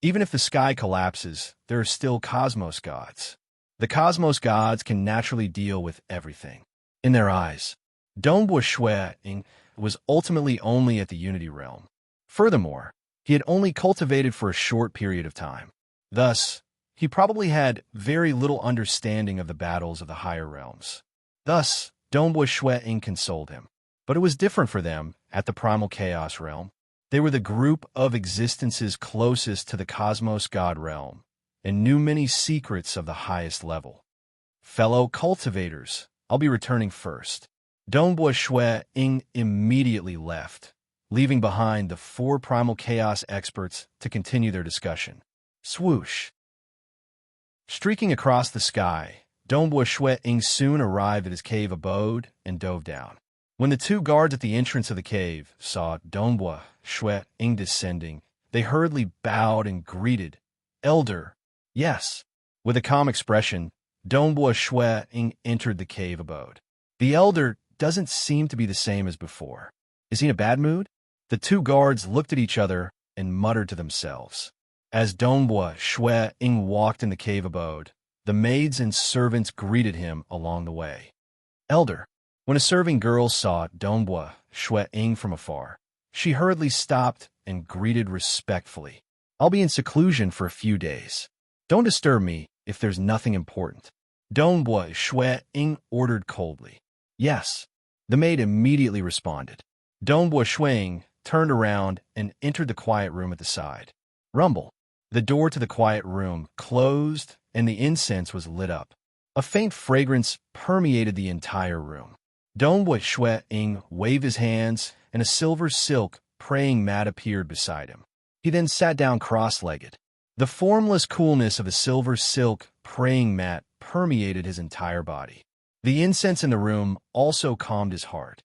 Even if the sky collapses, there are still Cosmos Gods. The Cosmos Gods can naturally deal with everything. In their eyes, Donghua Shuang was ultimately only at the Unity Realm. Furthermore, he had only cultivated for a short period of time. Thus, he probably had very little understanding of the battles of the higher realms. Thus, Donghua Shuang consoled him. But it was different for them at the Primal Chaos Realm. They were the group of existences closest to the Cosmos God Realm and knew many secrets of the highest level. Fellow cultivators, I'll be returning first. Donghua Shuang immediately left, leaving behind the 4 Primal Chaos experts to continue their discussion. Swoosh! Streaking across the sky, Donghua Shuang soon arrived at his cave abode and dove down. When the 2 guards at the entrance of the cave saw Donghua Shuang descending, they hurriedly bowed and greeted, "Elder." "Yes." With a calm expression, Donghua Shuang entered the cave abode. The elder doesn't seem to be the same as before. Is he in a bad mood? The 2 guards looked at each other and muttered to themselves. As Donghua Shuang walked in the cave abode, the maids and servants greeted him along the way. "Elder." When a serving girl saw Donghua Shuang from afar, she hurriedly stopped and greeted respectfully. "I'll be in seclusion for a few days. Don't disturb me if there's nothing important." Donghua Shuang ordered coldly. "Yes." The maid immediately responded. Donghua Shuang turned around and entered the quiet room at the side. Rumble. The door to the quiet room closed and the incense was lit up. A faint fragrance permeated the entire room. Donghua Shuang waved his hands and a silver silk praying mat appeared beside him. He then sat down cross-legged. The formless coolness of the silver silk praying mat permeated his entire body. The incense in the room also calmed his heart.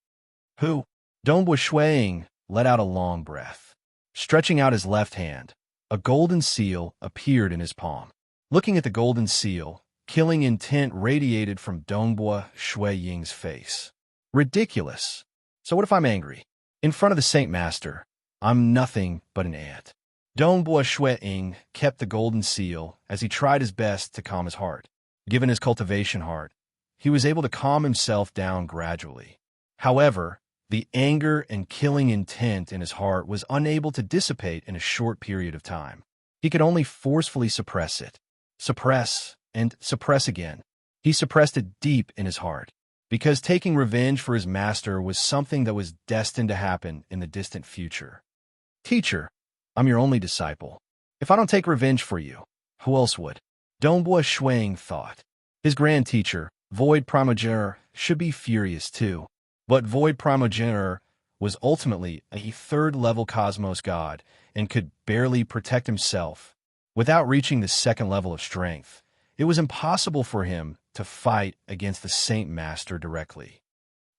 "Who?" Donghua Shuang let out a long breath. Stretching out his left hand, a golden seal appeared in his palm. Looking at the golden seal, killing intent radiated from Donghua Shuang's face. Ridiculous. So what if I'm angry? In front of the Saint Master, I'm nothing but an ant. Donghua Shuang kept the golden seal as he tried his best to calm his heart. Given his cultivation heart, he was able to calm himself down gradually. However, the anger and killing intent in his heart was unable to dissipate in a short period of time. He could only forcefully suppress it. Suppress and suppress again. He suppressed it deep in his heart, because taking revenge for his master was something that was destined to happen in the distant future. "Teacher, I'm your only disciple. If I don't take revenge for you, who else would?" Donghua Shuang thought. His grand teacher, Void Primogenitor, should be furious too. But Void Primogenitor was ultimately a 3rd-level Cosmos God and could barely protect himself. Without reaching the 2nd level of strength, it was impossible for him to fight against the Saint Master directly.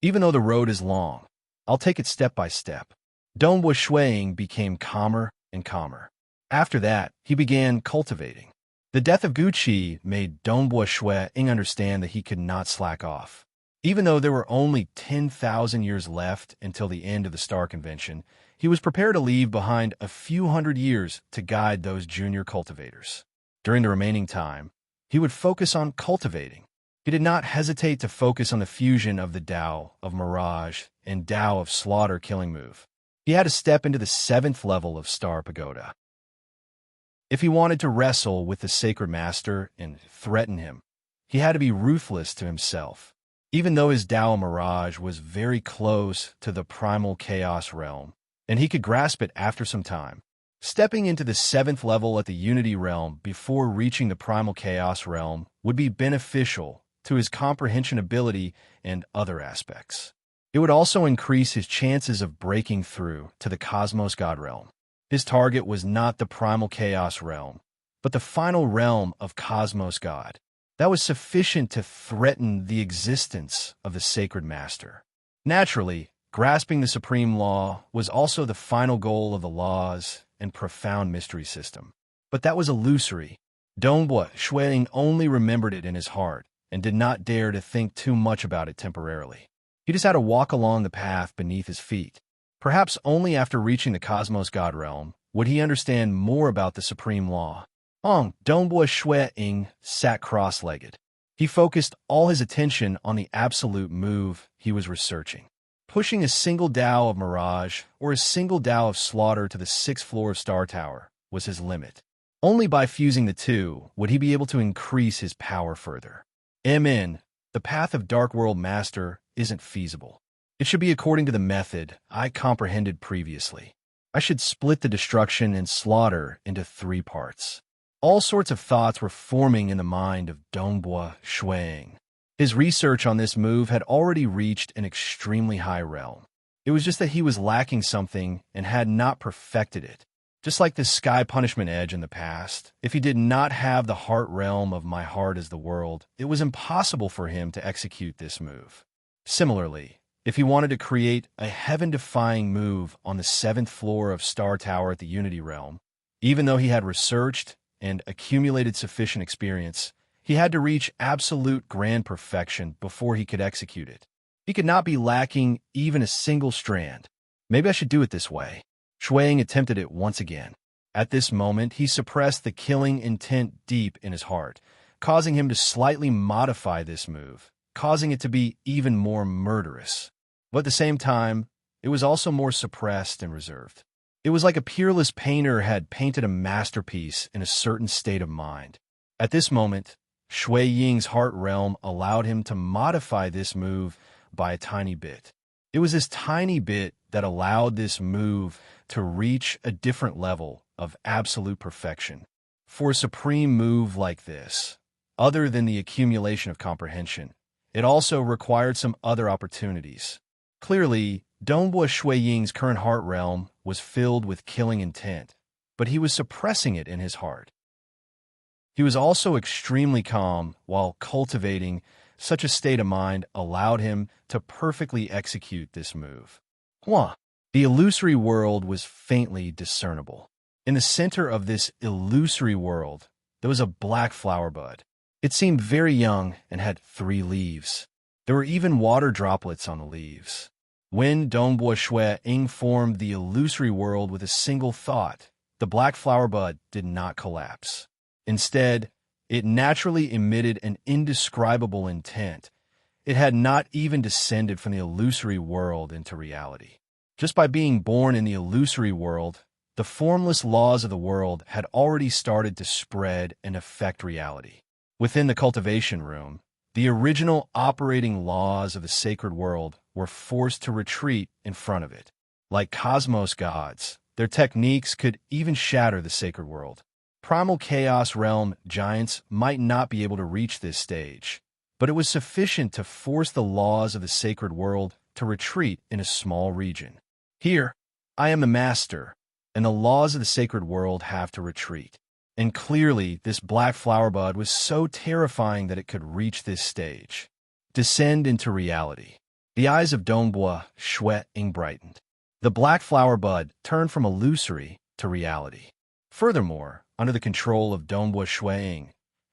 "Even though the road is long, I'll take it step by step." Donghua Shuang became calmer and calmer. After that, he began cultivating. The death of Guqi made Donghua Shuang understand that he could not slack off. Even though there were only 10,000 years left until the end of the Star Convention, he was prepared to leave behind a few hundred years to guide those junior cultivators. During the remaining time, he would focus on cultivating. He did not hesitate to focus on the fusion of the Tao of Mirage and Tao of Slaughter Killing Move. He had to step into the 7th level of Star Pagoda. If he wanted to wrestle with the Sacred Master and threaten him, he had to be ruthless to himself. Even though his Tao Mirage was very close to the Primal Chaos Realm, and he could grasp it after some time, stepping into the 7th level at the Unity Realm before reaching the Primal Chaos Realm would be beneficial to his comprehension ability and other aspects. It would also increase his chances of breaking through to the Cosmos God Realm. His target was not the Primal Chaos Realm, but the final realm of Cosmos God. That was sufficient to threaten the existence of the sacred master. Naturally, grasping the supreme law was also the final goal of the laws and profound mystery system. But that was illusory. Dongbua Xueying only remembered it in his heart and did not dare to think too much about it temporarily. He just had to walk along the path beneath his feet. Perhaps only after reaching the Cosmos God realm would he understand more about the supreme law. Dongbua Xueying sat cross-legged. He focused all his attention on the absolute move he was researching. Pushing a single Tao of Mirage or a single Tao of Slaughter to the 6th floor of Star Tower was his limit. Only by fusing the two would he be able to increase his power further. The path of Dark World Master isn't feasible. It should be according to the method I comprehended previously. I should split the destruction and slaughter into 3 parts. All sorts of thoughts were forming in the mind of Dongbua Xueying. His research on this move had already reached an extremely high realm. It was just that he was lacking something and had not perfected it. Just like the Sky Punishment Edge in the past, if he did not have the heart realm of my heart as the world, it was impossible for him to execute this move. Similarly, if he wanted to create a heaven-defying move on the 7th floor of Star Tower at the Unity realm, even though he had researched and accumulated sufficient experience, he had to reach absolute grand perfection before he could execute it. He could not be lacking even a single strand. Maybe I should do it this way. Xueying attempted it once again. At this moment, he suppressed the killing intent deep in his heart, causing him to slightly modify this move, causing it to be even more murderous. But at the same time, it was also more suppressed and reserved. It was like a peerless painter had painted a masterpiece in a certain state of mind. At this moment, Xueying's heart realm allowed him to modify this move by a tiny bit. It was this tiny bit that allowed this move to reach a different level of absolute perfection. For a supreme move like this, other than the accumulation of comprehension, it also required some other opportunities. Clearly, Dongbua Xueying's current heart realm was filled with killing intent, but he was suppressing it in his heart. He was also extremely calm while cultivating such a state of mind allowed him to perfectly execute this move. The illusory world was faintly discernible. In the center of this illusory world, there was a black flower bud. It seemed very young and had 3 leaves. There were even water droplets on the leaves. When Dongbua Xueying formed the illusory world with a single thought, the black flower bud did not collapse. Instead, it naturally emitted an indescribable intent. It had not even descended from the illusory world into reality. Just by being born in the illusory world, the formless laws of the world had already started to spread and affect reality. Within the cultivation room, the original operating laws of the sacred world were forced to retreat in front of it. Like cosmos gods, their techniques could even shatter the sacred world. Primal Chaos Realm giants might not be able to reach this stage, but it was sufficient to force the laws of the sacred world to retreat in a small region. Here, I am the master, and the laws of the sacred world have to retreat. And clearly, this black flower bud was so terrifying that it could reach this stage. Descend into reality. The eyes of Dongbua Xueying brightened. The black flower bud turned from illusory to reality. Furthermore, under the control of Dongbua Xueying,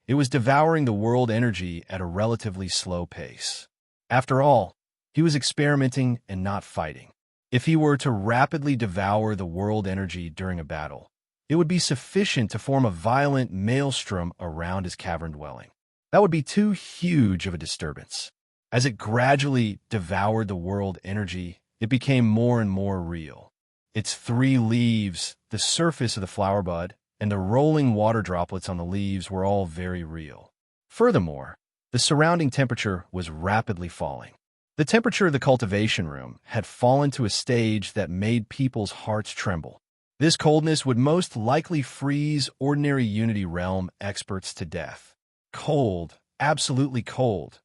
it was devouring the world energy at a relatively slow pace. After all, he was experimenting and not fighting. If he were to rapidly devour the world energy during a battle, it would be sufficient to form a violent maelstrom around his cavern dwelling. That would be too huge of a disturbance. As it gradually devoured the world energy, it became more and more real. Its 3 leaves, the surface of the flower bud, and the rolling water droplets on the leaves were all very real. Furthermore, the surrounding temperature was rapidly falling. The temperature of the cultivation room had fallen to a stage that made people's hearts tremble. This coldness would most likely freeze ordinary Unity Realm experts to death. Cold, absolutely cold.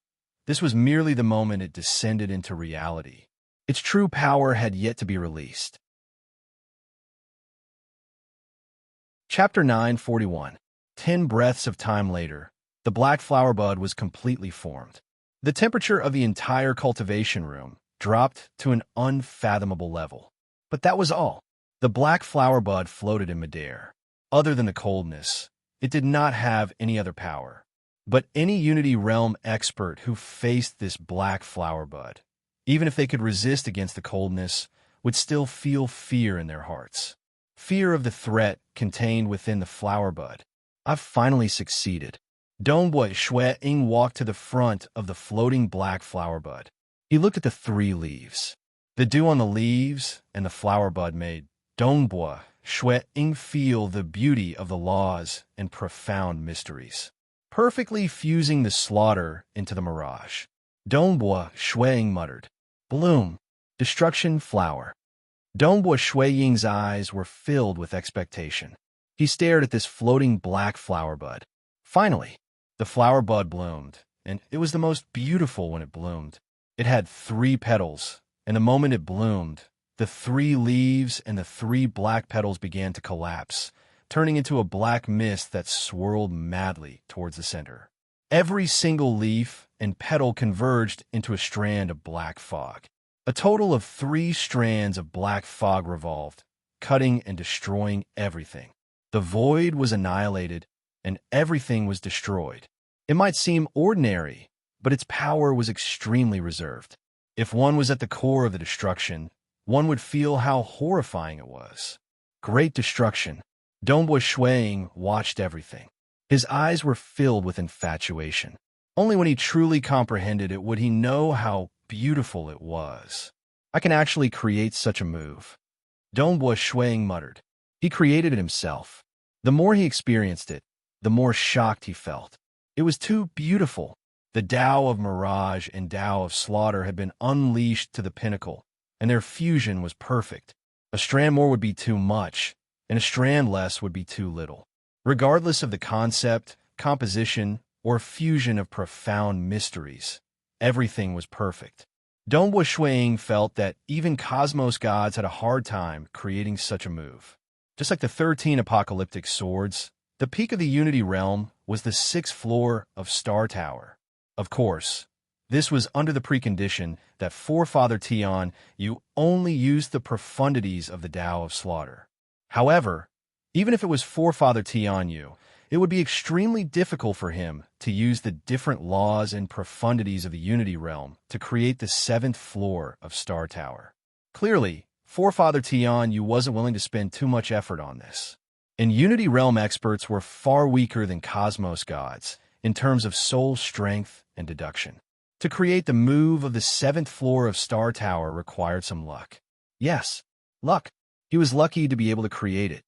This was merely the moment it descended into reality. Its true power had yet to be released. Chapter 941. 10 breaths of time later, the black flower bud was completely formed. The temperature of the entire cultivation room dropped to an unfathomable level. But that was all. The black flower bud floated in midair. Other than the coldness, it did not have any other power. But any Unity Realm expert who faced this black flower bud, even if they could resist against the coldness, would still feel fear in their hearts. Fear of the threat contained within the flower bud. I've finally succeeded. Dongboi Shui Ying walked to the front of the floating black flower bud. He looked at the 3 leaves. The dew on the leaves and the flower bud made Dongboi Shui Ying feel the beauty of the laws and profound mysteries, perfectly fusing the slaughter into the mirage. Dongboi Shui Ying muttered, "Bloom, destruction flower." Dongboi Shui Ying's eyes were filled with expectation. He stared at this floating black flower bud. Finally, the flower bud bloomed, and it was the most beautiful when it bloomed. It had 3 petals, and the moment it bloomed, the 3 leaves and the 3 black petals began to collapse, turning into a black mist that swirled madly towards the center. Every single leaf and petal converged into a strand of black fog. A total of 3 strands of black fog revolved, cutting and destroying everything. The void was annihilated, and everything was destroyed. It might seem ordinary, but its power was extremely reserved. If one was at the core of the destruction, one would feel how horrifying it was. Great destruction. Dongboi Shui Ying watched everything. His eyes were filled with infatuation. Only when he truly comprehended it would he know how beautiful it was. I can actually create such a move. Dongboi Shui Ying muttered. He created it himself. The more he experienced it, the more shocked he felt. It was too beautiful. The Tao of Mirage and Tao of Slaughter had been unleashed to the pinnacle, and their fusion was perfect. A strand more would be too much, and a strand less would be too little. Regardless of the concept, composition, or fusion of profound mysteries, everything was perfect. Dongboi Shui Ying felt that even Cosmos gods had a hard time creating such a move. Just like the 13 apocalyptic swords, the peak of the Unity Realm was the 6th floor of Star Tower. Of course, this was under the precondition that Forefather Tian Yu only used the profundities of the Tao of Slaughter. However, even if it was Forefather Tian Yu, it would be extremely difficult for him to use the different laws and profundities of the Unity Realm to create the 7th floor of Star Tower. Clearly, Forefather Tian Yu wasn't willing to spend too much effort on this. And Unity Realm experts were far weaker than Cosmos gods in terms of soul strength and deduction. To create the move of the 7th floor of Star Tower required some luck. Yes, luck. He was lucky to be able to create it.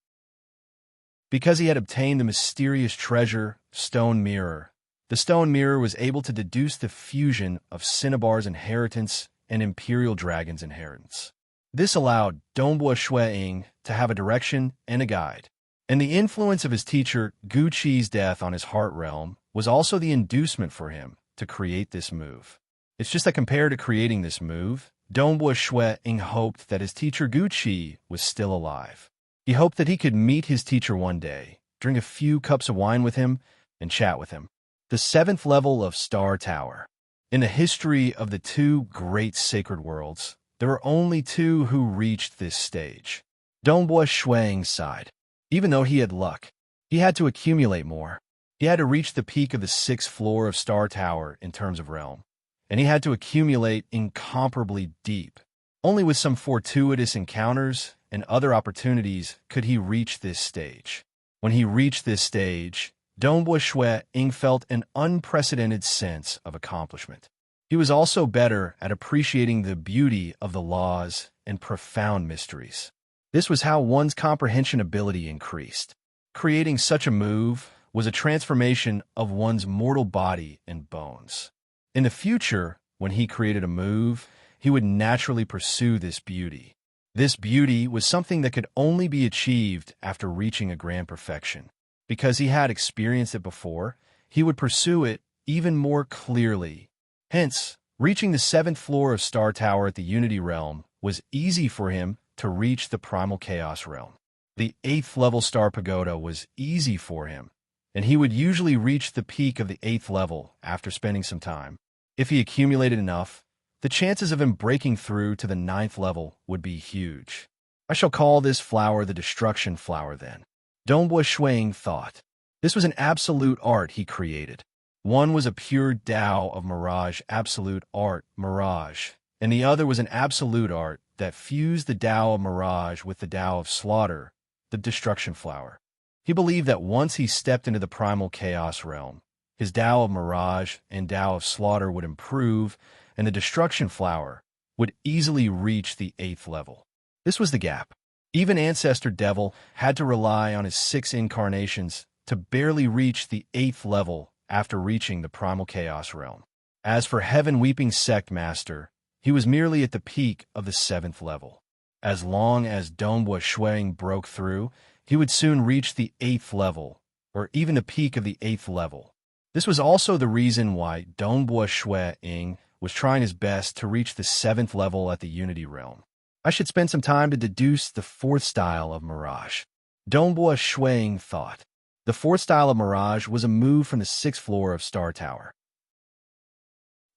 Because he had obtained the mysterious treasure, Stone Mirror, the Stone Mirror was able to deduce the fusion of Cinnabar's inheritance and Imperial Dragon's inheritance. This allowed Dongboi Shui Ying to have a direction and a guide. And the influence of his teacher Gu Qi's death on his heart realm was also the inducement for him to create this move. It's just that compared to creating this move, Dongboi Shui Ying hoped that his teacher Gu Qi was still alive. He hoped that he could meet his teacher one day, drink a few cups of wine with him, and chat with him. The 7th level of Star Tower. In the history of the 2 great sacred worlds, there were only 2 who reached this stage. Dongboi Shui Ying sighed. Even though he had luck, he had to accumulate more. He had to reach the peak of the 6th floor of Star Tower in terms of realm, and he had to accumulate incomparably deep. Only with some fortuitous encounters and other opportunities could he reach this stage. When he reached this stage, Dongboi Shui Ying felt an unprecedented sense of accomplishment. He was also better at appreciating the beauty of the laws and profound mysteries. This was how one's comprehension ability increased. Creating such a move was a transformation of one's mortal body and bones. In the future, when he created a move, he would naturally pursue this beauty. This beauty was something that could only be achieved after reaching a grand perfection. Because he had experienced it before, he would pursue it even more clearly. Hence, reaching the 7th floor of Star Tower at the Unity Realm was easy for him to reach the Primal Chaos Realm. The 8th level Star Pagoda was easy for him, and he would usually reach the peak of the 8th level after spending some time. If he accumulated enough, the chances of him breaking through to the 9th level would be huge. I shall call this flower the destruction flower then. Dongbua Shuang thought. This was an absolute art he created. One was a pure Tao of mirage, absolute art, mirage, and the other was an absolute art that fused the Tao of mirage with the Tao of slaughter, the destruction flower. He believed that once he stepped into the primal chaos realm, his Tao of mirage and Tao of slaughter would improve, and the destruction flower would easily reach the 8th level. This was the gap. Even Ancestor Devil had to rely on his 6 incarnations to barely reach the 8th level after reaching the primal chaos realm. As for Heaven Weeping Sect Master, he was merely at the peak of the 7th level. As long as Dongbua Shuang broke through, he would soon reach the 8th level, or even the peak of the 8th level. This was also the reason why Dongbua Shuang was trying his best to reach the 7th level at the Unity Realm. I should spend some time to deduce the 4th style of Mirage. Dongbua Shuang thought. The 4th style of Mirage was a move from the 6th floor of Star Tower.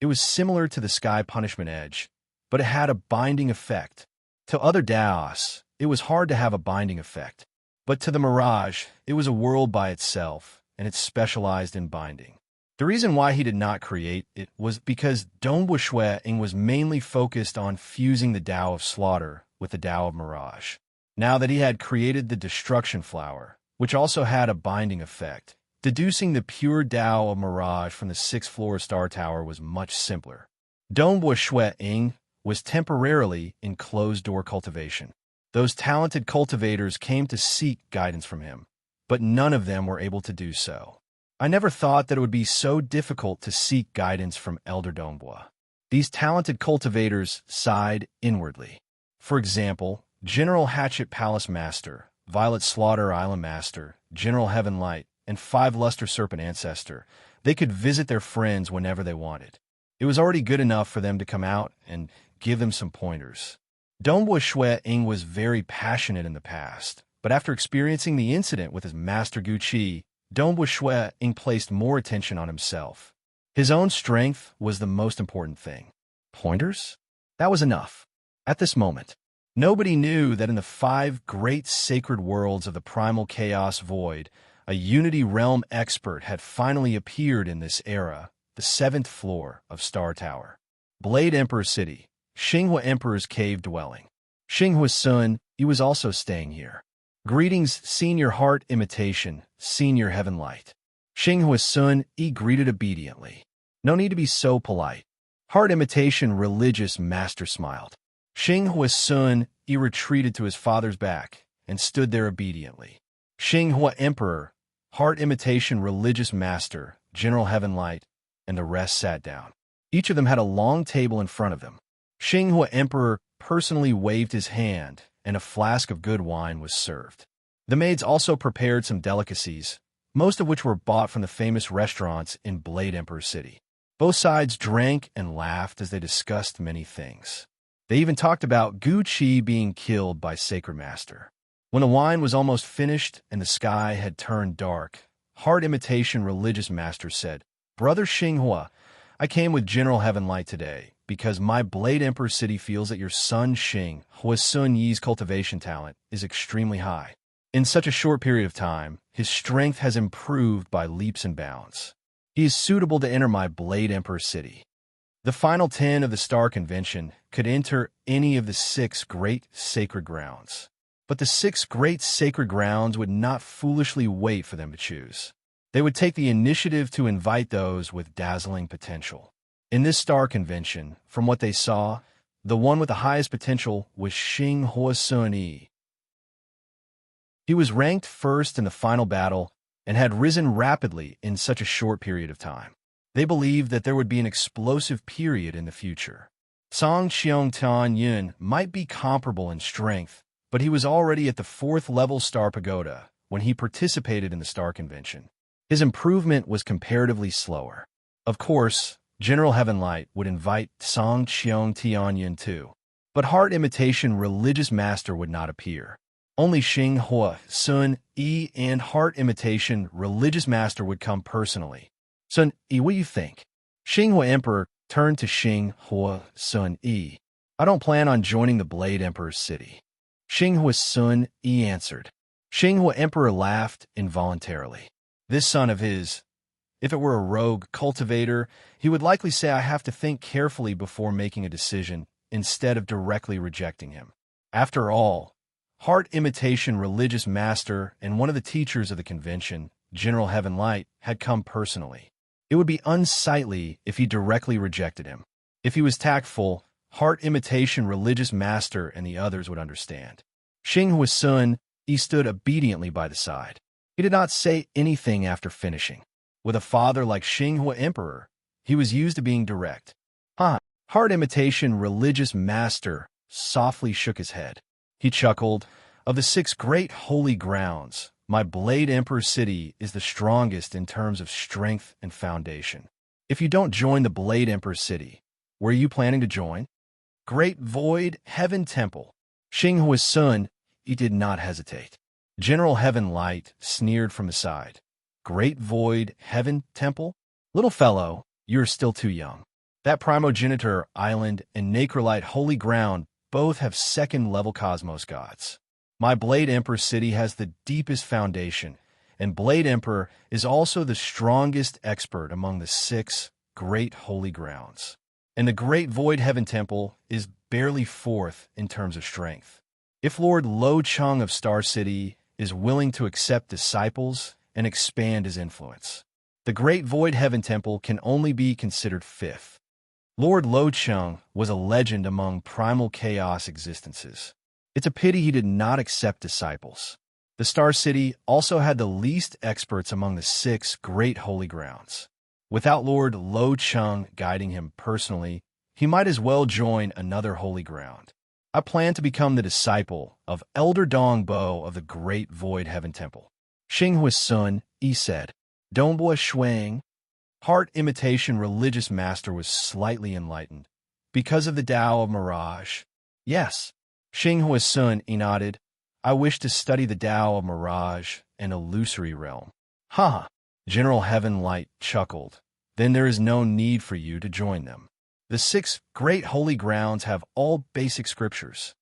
It was similar to the Sky Punishment Edge, but it had a binding effect. To other Daos, it was hard to have a binding effect. But to the Mirage, it was a world by itself, and it specialized in binding. The reason why he did not create it was because Dongbua Shuang was mainly focused on fusing the Tao of Slaughter with the Tao of Mirage. Now that he had created the Destruction Flower, which also had a binding effect, deducing the pure Tao of Mirage from the 6th floor Star Tower was much simpler. Dongbua Shuang was temporarily in closed-door cultivation. Those talented cultivators came to seek guidance from him, but none of them were able to do so. I never thought that it would be so difficult to seek guidance from Elder Dongbua. These talented cultivators sighed inwardly. For example, General Hatchet Palace Master, Violet Slaughter Island Master, General Heaven Light, and 5 Luster Serpent Ancestor, they could visit their friends whenever they wanted. It was already good enough for them to come out and give them some pointers. Dongbua Shuang was very passionate in the past, but after experiencing the incident with his Master Guqi, Dongbua Shuang placed more attention on himself. His own strength was the most important thing. Pointers? That was enough. At this moment, nobody knew that in the 5 great sacred worlds of the primal chaos void, a Unity Realm expert had finally appeared in this era, the 7th floor of Star Tower. Blade Emperor City, Xinghua Emperor's cave dwelling. Xinghua's son, he was also staying here. Greetings, Senior Heart Imitation, Senior Heaven Light. Xinghua's son, he greeted obediently. No need to be so polite. Heart Imitation Religious Master smiled. Xinghua's son, he retreated to his father's back and stood there obediently. Xinghua Emperor, Heart Imitation Religious Master, General Heaven Light, and the rest sat down. Each of them had a long table in front of them. Xinghua Emperor personally waved his hand, and a flask of good wine was served. The maids also prepared some delicacies, most of which were bought from the famous restaurants in Blade Emperor City. Both sides drank and laughed as they discussed many things. They even talked about Guqi being killed by Sacred Master. When the wine was almost finished and the sky had turned dark, Heart Imitation Religious Master said, "Brother Xinghua, I came with General Heaven Light today because my Blade Emperor City feels that your son Xing, Sun Yi's cultivation talent, is extremely high. In such a short period of time, his strength has improved by leaps and bounds. He is suitable to enter my Blade Emperor City. The final 10 of the Star Convention could enter any of the 6 great sacred grounds. But the 6 great sacred grounds would not foolishly wait for them to choose. They would take the initiative to invite those with dazzling potential. In this Star Convention, from what they saw, the one with the highest potential was Xing Sun Yi. He was ranked first in the final battle and had risen rapidly in such a short period of time. They believed that there would be an explosive period in the future. Song Xiong Tian Yun might be comparable in strength, but he was already at the 4th level Star Pagoda when he participated in the Star Convention. His improvement was comparatively slower. Of course, General Heaven Light would invite Song Xiong Tianyun too, but Heart Imitation Religious Master would not appear. Only Xing Hua, Sun Yi, and heart imitation religious master would come personally. Sun Yi, what do you think? Xing Hua Emperor turned to Xing Hua Sun Yi. I don't plan on joining the Blade Emperor's city. Xing Hua Sun Yi answered. Xing Hua Emperor laughed involuntarily. This son of his, if it were a rogue cultivator, he would likely say I have to think carefully before making a decision instead of directly rejecting him. After all, heart imitation religious master and one of the teachers of the convention, General Heaven Light, had come personally. It would be unsightly if he directly rejected him. If he was tactful, heart imitation religious master and the others would understand. Xing Hua Sun Yi stood obediently by the side. He did not say anything after finishing. With a father like Xing Hua Emperor, he was used to being direct. Heart imitation religious master softly shook his head. He chuckled. Of the 6 great holy grounds, my Blade Emperor city is the strongest in terms of strength and foundation. If you don't join the Blade Emperor city, where are you planning to join? Great Void Heaven Temple. Xing Hua Sun Yi did not hesitate. General Heaven Light sneered from the side. Great Void Heaven Temple? Little fellow, you're still too young. That Primogenitor Island and Nacrolite Holy Ground both have second-level cosmos gods. My Blade Emperor city has the deepest foundation, and Blade Emperor is also the strongest expert among the 6 great holy grounds. And the Great Void Heaven Temple is barely 4th in terms of strength. If Lord Lo Chung of Star City is willing to accept disciples and expand his influence, the Great Void Heaven Temple can only be considered 5th. Lord Lo Chung was a legend among primal chaos existences. It's a pity he did not accept disciples. The Star City also had the least experts among the 6 great holy grounds. Without Lord Lo Chung guiding him personally, he might as well join another holy ground. I plan to become the disciple of Elder Dong Bo of the Great Void Heaven Temple. Xing Hua Sun Yi said. Dongbua Shuang, heart imitation religious master, was slightly enlightened. Because of the Tao of Mirage? Yes. Xing Hua Sun Yi nodded. I wish to study the Tao of Mirage, an illusory realm. General Heaven Light chuckled. Then there is no need for you to join them. The 6 great holy grounds have all basic scriptures.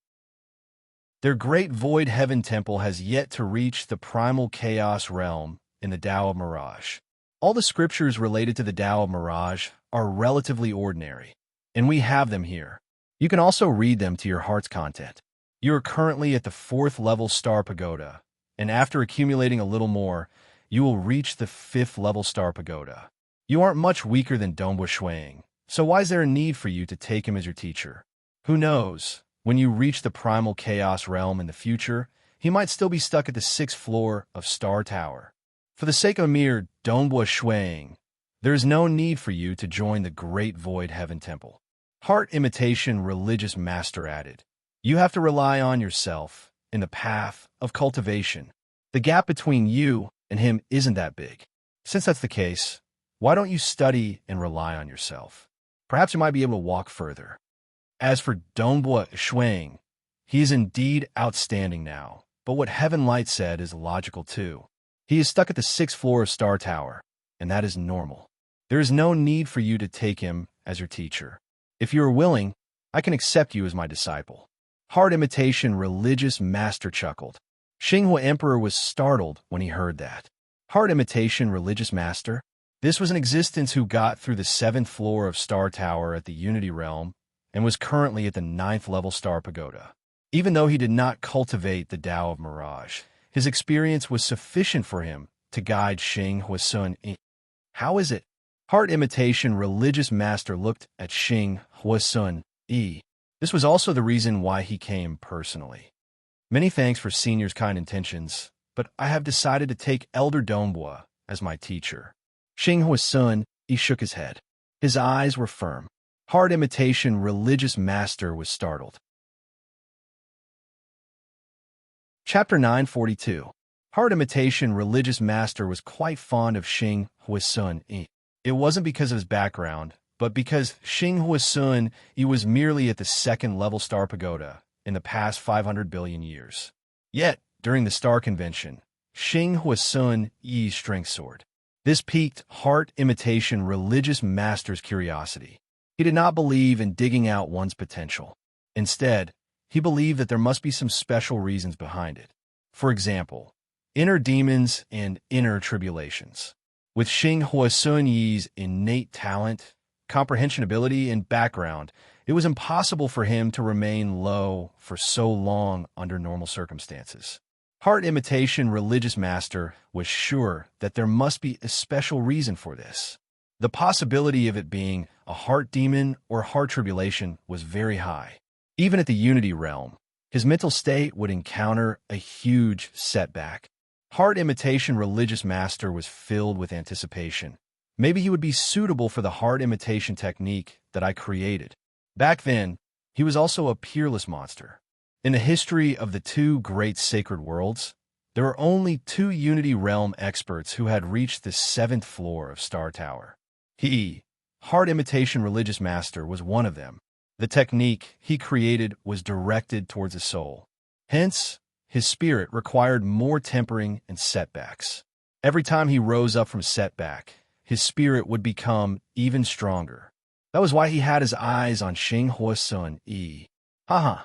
Their Great Void Heaven Temple has yet to reach the primal chaos realm in the Tao of Mirage. All the scriptures related to the Tao of Mirage are relatively ordinary, and we have them here. You can also read them to your heart's content. You are currently at the 4th level Star Pagoda, and after accumulating a little more, you will reach the 5th level Star Pagoda. You aren't much weaker than Dongbua Shuang, so why is there a need for you to take him as your teacher? Who knows, when you reach the primal chaos realm in the future, he might still be stuck at the 6th floor of Star Tower. For the sake of mere Dongbua Shuang, there is no need for you to join the Great Void Heaven Temple. Heart imitation religious master added. You have to rely on yourself in the path of cultivation. The gap between you and him isn't that big. Since that's the case, why don't you study and rely on yourself? Perhaps you might be able to walk further. As for Dongbua Shuang, he is indeed outstanding now, but what Heaven Light said is logical too. He is stuck at the 6th floor of Star Tower, and that is normal. There is no need for you to take him as your teacher. If you are willing, I can accept you as my disciple. Heart imitation religious master chuckled. Xing Hua Emperor was startled when he heard that. Heart imitation religious master? This was an existence who got through the 7th floor of Star Tower at the Unity Realm and was currently at the 9th level Star Pagoda. Even though he did not cultivate the Tao of Mirage, his experience was sufficient for him to guide Xing Hua Sun Yi. How is it? Heart imitation religious master looked at Xing Hua Sun Yi. This was also the reason why he came personally. Many thanks for Senior's kind intentions, but I have decided to take Elder Dongbua as my teacher. Xing Hua Sun Yi shook his head. His eyes were firm. Heart imitation religious master was startled. Chapter 942. Heart imitation religious master was quite fond of Xing Hua Sun Yi. It wasn't because of his background, but because Xing Hua Sun Yi was merely at the 2nd level Star Pagoda in the past 500 billion years. Yet, during the Star Convention, Xing Huasun Yi's strength soared. This piqued heart imitation religious master's curiosity. He did not believe in digging out one's potential. Instead, he believed that there must be some special reasons behind it. For example, inner demons and inner tribulations. With Xing Huasun Yi's innate talent, comprehension ability, and background, it was impossible for him to remain low for so long under normal circumstances. Heart imitation religious master was sure that there must be a special reason for this. The possibility of it being a heart demon or heart tribulation was very high. Even at the Unity realm, his mental state would encounter a huge setback. Heart imitation religious master was filled with anticipation. Maybe he would be suitable for the heart imitation technique that I created. Back then, he was also a peerless monster. In the history of the two great sacred worlds, there were only two Unity realm experts who had reached the 7th floor of Star Tower. He, heart imitation religious master, was one of them. The technique he created was directed towards a soul. Hence, his spirit required more tempering and setbacks. Every time he rose up from setback, his spirit would become even stronger. That was why he had his eyes on Xing Huasun Yi. Haha,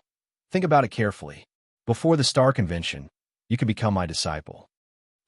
think about it carefully. Before the Star Convention, you could become my disciple.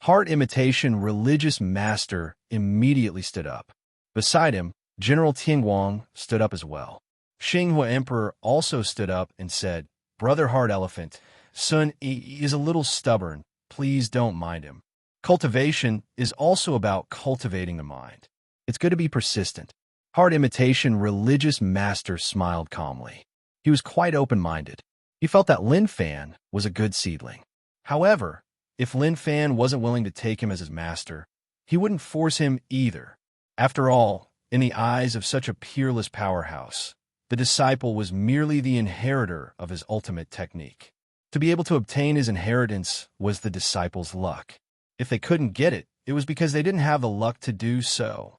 Heart imitation religious master immediately stood up. Beside him, General Tianguang stood up as well. Xinghua Emperor also stood up and said, "Brother Heart Elephant, Sun Yi is a little stubborn. Please don't mind him." Cultivation is also about cultivating the mind. It's good to be persistent. Heart imitation religious master smiled calmly. He was quite open-minded. He felt that Lin Fan was a good seedling. However, if Lin Fan wasn't willing to take him as his master, he wouldn't force him either. After all, in the eyes of such a peerless powerhouse, the disciple was merely the inheritor of his ultimate technique. To be able to obtain his inheritance was the disciple's luck. If they couldn't get it, it was because they didn't have the luck to do so.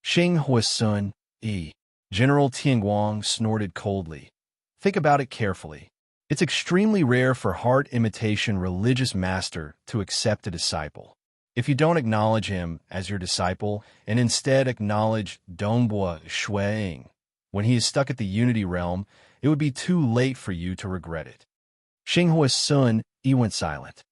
Xing Huasun Yi. General Tianguang snorted coldly. Think about it carefully. It's extremely rare for heart imitation religious master to accept a disciple. If you don't acknowledge him as your disciple and instead acknowledge Dongbua Shuiying when he is stuck at the Unity realm, it would be too late for you to regret it. Xing Huasun Yi went silent.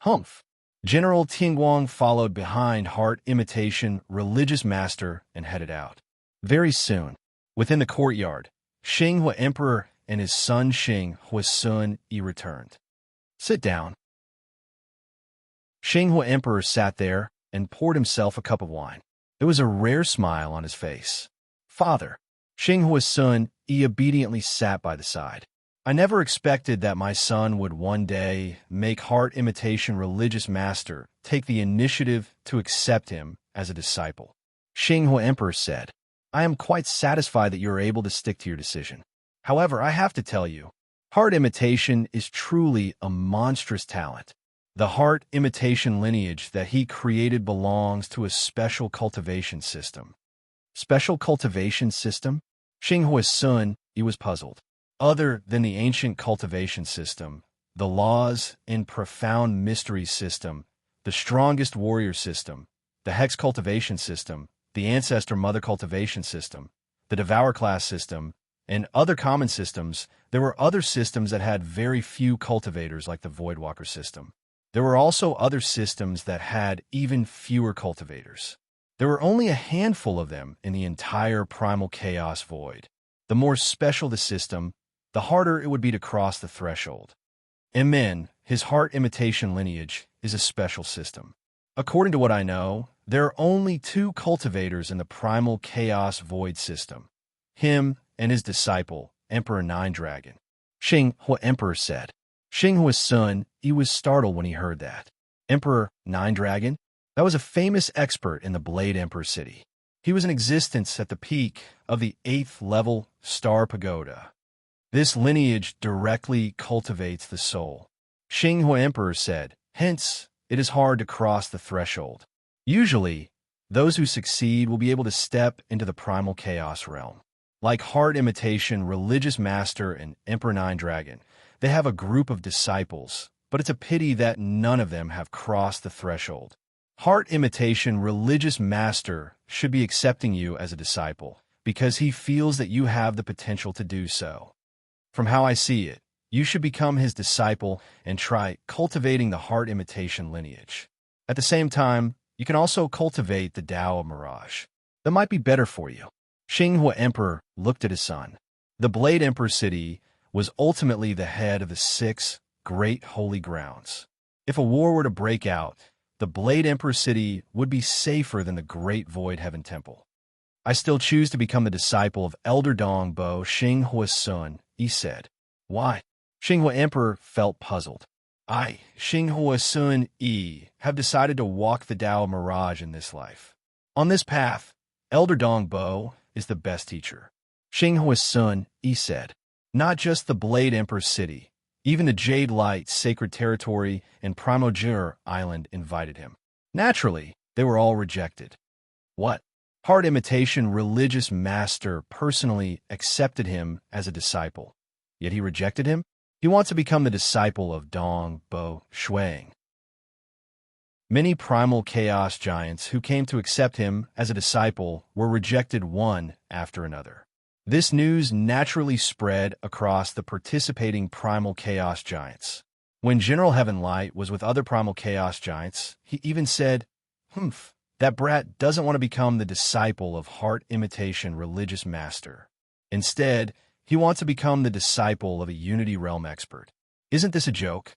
Humph. General Tianguang followed behind heart imitation religious master and headed out. Very soon, within the courtyard, Xinghua Emperor and his son Xing Huasun Yi returned. Sit down. Xinghua Emperor sat there and poured himself a cup of wine. There was a rare smile on his face. Father. Xing Huasun Yi obediently sat by the side. I never expected that my son would one day make heart imitation religious master take the initiative to accept him as a disciple. Xinghua Emperor said, I am quite satisfied that you are able to stick to your decision. However, I have to tell you, heart imitation is truly a monstrous talent. The heart imitation lineage that he created belongs to a special cultivation system. Special cultivation system? Xing Huasun Yi was puzzled. Other than the ancient cultivation system, the laws and profound mystery system, the strongest warrior system, the hex cultivation system, the ancestor mother cultivation system, the devour class system, and other common systems, there were other systems that had very few cultivators like the Voidwalker system. There were also other systems that had even fewer cultivators. There were only a handful of them in the entire primal chaos void. The more special the system, the harder it would be to cross the threshold. And then, his heart imitation lineage is a special system. According to what I know, there are only 2 cultivators in the primal chaos void system. Him and his disciple, Emperor Nine Dragon. Xinghua Emperor said. Xinghua's son, he was startled when he heard that. Emperor Nine Dragon? That was a famous expert in the Blade Emperor city. He was in existence at the peak of the 8th level Star Pagoda. This lineage directly cultivates the soul. Xinghua Emperor said, hence, it is hard to cross the threshold. Usually, those who succeed will be able to step into the primal chaos realm. Like heart imitation, religious master, and Emperor Nine Dragon, they have a group of disciples, but but it's a pity that none of them have crossed the threshold. Heart imitation religious master should be accepting you as a disciple because he feels that you have the potential to do so. From how I see it, you should become his disciple and try cultivating the heart imitation lineage. At the same time, you can also cultivate the Tao of Mirage. That might be better for you. Xinghua Emperor looked at his son. The Blade Emperor city was ultimately the head of the 6 great holy grounds. If a war were to break out, the Blade Emperor city would be safer than the Great Void Heaven Temple. I still choose to become the disciple of Elder Dongbo Xinghua's son, he said. Why? Xinghua Emperor felt puzzled. I, Xinghua's son, have decided to walk the Tao of Mirage in this life. On this path, Elder Dongbo is the best teacher. Xinghua's son, said. Not just the Blade Emperor city, even the Jade Light Sacred Territory and Primojur Island invited him. Naturally, they were all rejected. What? Heart imitation religious master personally accepted him as a disciple. Yet he rejected him? He wants to become the disciple of Dong Bo Shuang. Many primal chaos giants who came to accept him as a disciple were rejected one after another. This news naturally spread across the participating primal chaos giants. When General Heaven Light was with other primal chaos giants, he even said, that brat doesn't want to become the disciple of heart imitation religious master. Instead, he wants to become the disciple of a Unity Realm expert. Isn't this a joke?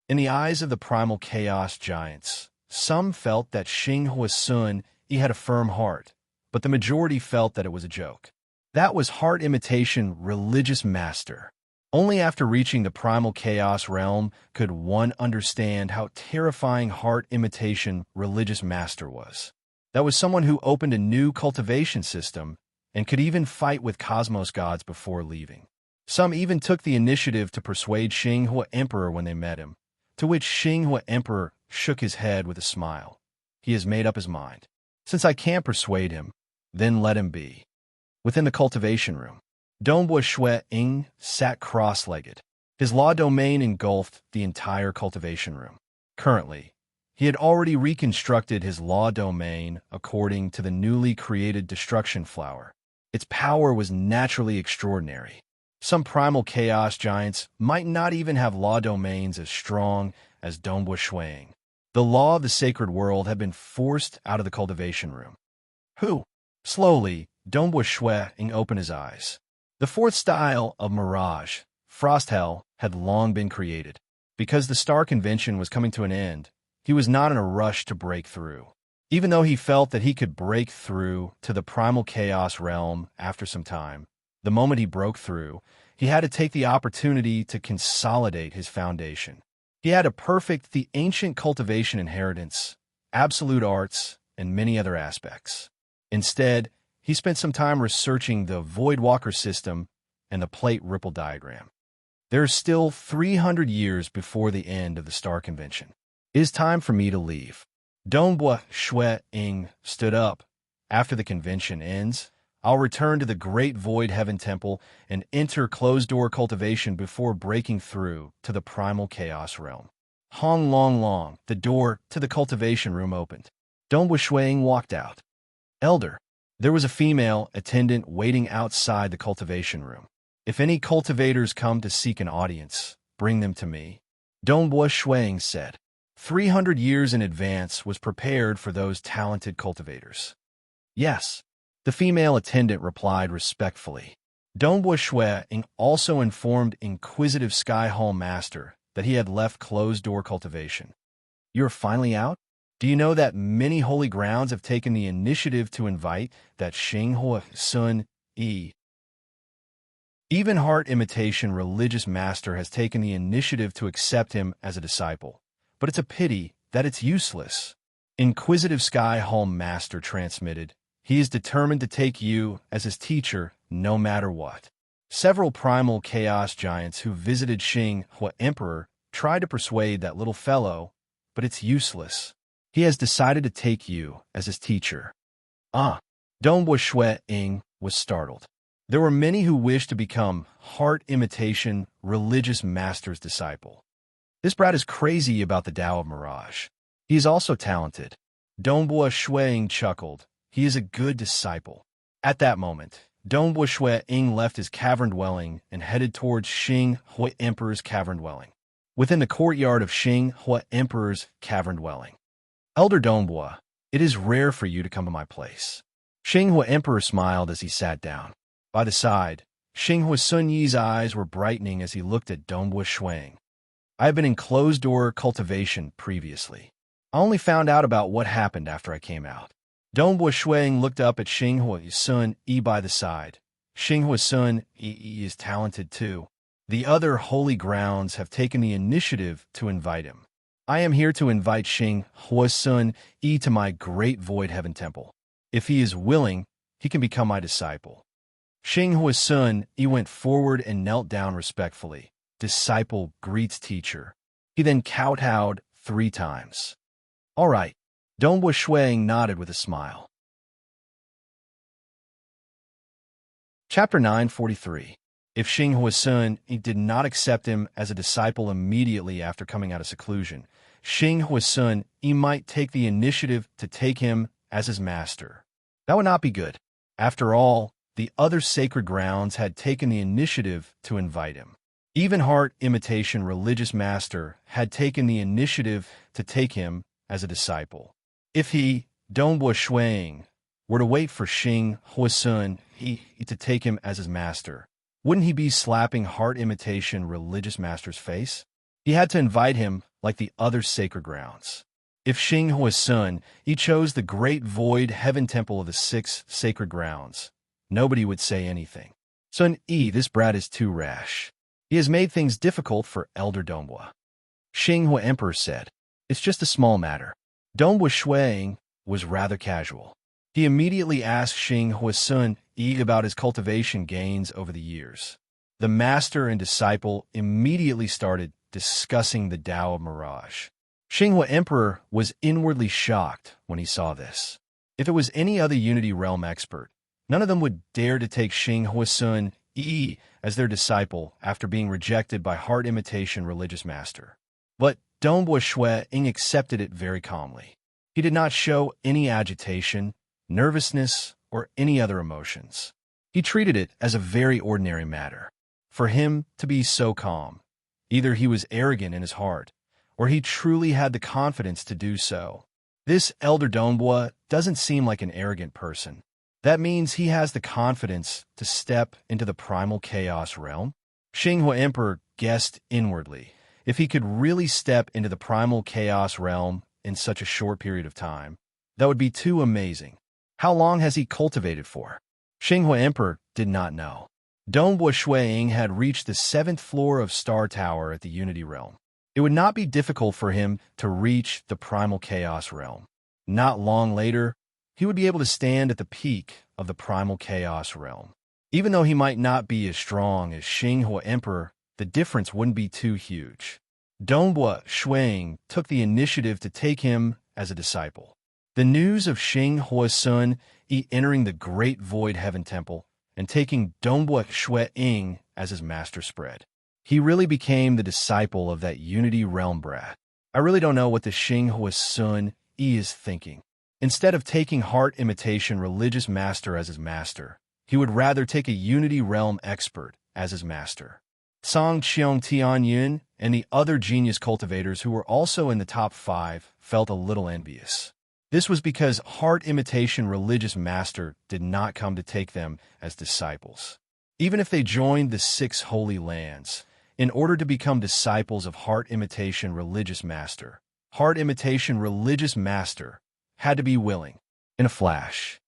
In the eyes of the primal chaos giants, some felt that Xinghua's son had a firm heart, but the majority felt that it was a joke. That was heart imitation religious master. Only after reaching the primal chaos realm could one understand how terrifying heart imitation religious master was. That was someone who opened a new cultivation system and could even fight with cosmos gods before leaving. Some even took the initiative to persuade Xinghua Emperor when they met him, to which Xinghua Emperor shook his head with a smile. He has made up his mind. Since I can't persuade him, then let him be. Within the cultivation room, Dongbua Shui Ying sat cross-legged. His law domain engulfed the entire cultivation room. Currently, he had already reconstructed his law domain according to the newly created destruction flower. Its power was naturally extraordinary. Some primal chaos giants might not even have law domains as strong as Dongbua Shuang. The law of the sacred world had been forced out of the cultivation room. Who? Slowly, Dongbua Shuang opened his eyes. The 4th style of Mirage, Frost Hell, had long been created. Because the Star Convention was coming to an end, he was not in a rush to break through. Even though he felt that he could break through to the primal chaos realm after some time, the moment he broke through, he had to take the opportunity to consolidate his foundation. He had to perfect the ancient cultivation inheritance, absolute arts, and many other aspects. Instead, he spent some time researching the Voidwalker system and the plate ripple diagram. There are still 300 years before the end of the Star Convention. It is time for me to leave. Dongbua Shui Ying stood up. After the convention ends, I'll return to the Great Void Heaven Temple and enter closed-door cultivation before breaking through to the primal chaos realm. Hong Long Long, the door to the cultivation room opened. Dongbua Shui Ying walked out. Elder, there was a female attendant waiting outside the cultivation room. If any cultivators come to seek an audience, bring them to me. Dongbua Shui Ying said. 300 years in advance was prepared for those talented cultivators. Yes, the female attendant replied respectfully. Dongbua Shui Ying also informed inquisitive Sky Hall Master that he had left closed-door cultivation. You're finally out? Do you know that many holy grounds have taken the initiative to invite that Xinghua Sun Yi? Even heart imitation religious master has taken the initiative to accept him as a disciple. But it's a pity that it's useless. Inquisitive Sky Hall Master transmitted, he is determined to take you as his teacher no matter what. Several primal chaos giants who visited Xinghua Emperor tried to persuade that little fellow, but it's useless. He has decided to take you as his teacher. Dongbua Shui Ying was startled. There were many who wished to become heart imitation religious master's disciple. This brat is crazy about the Tao of Mirage. He is also talented. Dongbua Shuang chuckled. He is a good disciple. At that moment, Dongbua Shuang left his cavern dwelling and headed towards Xing Hui Emperor's cavern dwelling. Within the courtyard of Xing Hui Emperor's cavern dwelling. Elder Dongbua, it is rare for you to come to my place. Xing Hui Emperor smiled as he sat down. By the side, Xing Hui Sun Yi's eyes were brightening as he looked at Dongbua Shuang. I have been in closed-door cultivation previously. I only found out about what happened after I came out. Dongbua Shuang looked up at Xing Hui Sun Yi by the side. Xing Hui Sun Yi is talented too. The other holy grounds have taken the initiative to invite him. I am here to invite Xing Hui Sun Yi to my great Void Heaven Temple. If he is willing, he can become my disciple. Xing Hui Sun Yi went forward and knelt down respectfully. Disciple greets teacher. He then kowtowed 3 times. All right. Dongbua Shuang nodded with a smile. Chapter 943. If Xing Hui Sun Yi did not accept him as a disciple immediately after coming out of seclusion, Xing Hui Sun Yi might take the initiative to take him as his master. That would not be good. After all, the other sacred grounds had taken the initiative to invite him. Even Heart Imitation Religious Master had taken the initiative to take him as a disciple. If he, Dongbua Shuang, were to wait for Xing Hui Sun Yi to take him as his master, wouldn't he be slapping Heart Imitation Religious Master's face? He had to invite him like the other sacred grounds. If Xing Hui Sun Yi chose the great Void Heaven Temple of the 6 sacred grounds, nobody would say anything. Sun Yi, this brat is too rash. He has made things difficult for Elder Dongbua. Xing Hui Emperor said, it's just a small matter. Dongbua Shuang was rather casual. He immediately asked Xing Hui Sun Yi about his cultivation gains over the years. The master and disciple immediately started discussing the Tao of Mirage. Xing Hui Emperor was inwardly shocked when he saw this. If it was any other Unity Realm expert, none of them would dare to take Xing Hui Sun Yi as their disciple after being rejected by Heart Imitation Religious Master. But Dongbua Shuang accepted it very calmly. He did not show any agitation, nervousness, or any other emotions. He treated it as a very ordinary matter. For him to be so calm, either he was arrogant in his heart, or he truly had the confidence to do so. This Elder Dongbua doesn't seem like an arrogant person. That means he has the confidence to step into the primal chaos realm. Xing Hui Emperor guessed inwardly. If he could really step into the primal chaos realm in such a short period of time, that would be too amazing. How long has he cultivated for? Xing Hui Emperor did not know. Dongbua Shuang had reached the 7th floor of Star Tower at the Unity Realm. It would not be difficult for him to reach the primal chaos realm. Not long later, he would be able to stand at the peak of the primal chaos realm. Even though he might not be as strong as Xing Hui Emperor, the difference wouldn't be too huge. Dongbua Shuang took the initiative to take him as a disciple. The news of Xing Hui Sun Yi entering the Great Void Heaven Temple and taking Dongbua Shuang as his master spread. He really became the disciple of that Unity Realm brat. I really don't know what the Xing Hui Sun Yi is thinking. Instead of taking Heart Imitation Religious Master as his master, he would rather take a Unity Realm expert as his master. Song Qiong Tianyun and the other genius cultivators who were also in the top 5 felt a little envious. This was because Heart Imitation Religious Master did not come to take them as disciples. Even if they joined the 6 holy lands, in order to become disciples of Heart Imitation Religious Master, Heart Imitation Religious Master had to be willing. In a flash,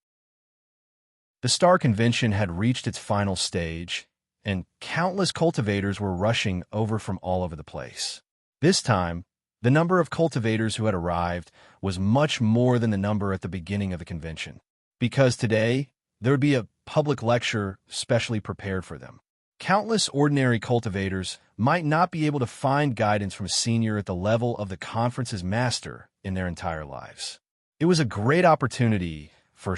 the Star Convention had reached its final stage, and countless cultivators were rushing over from all over the place. This time, the number of cultivators who had arrived was much more than the number at the beginning of the convention, because today there would be a public lecture specially prepared for them. Countless ordinary cultivators might not be able to find guidance from a senior at the level of the conference's master in their entire lives. It was a great opportunity for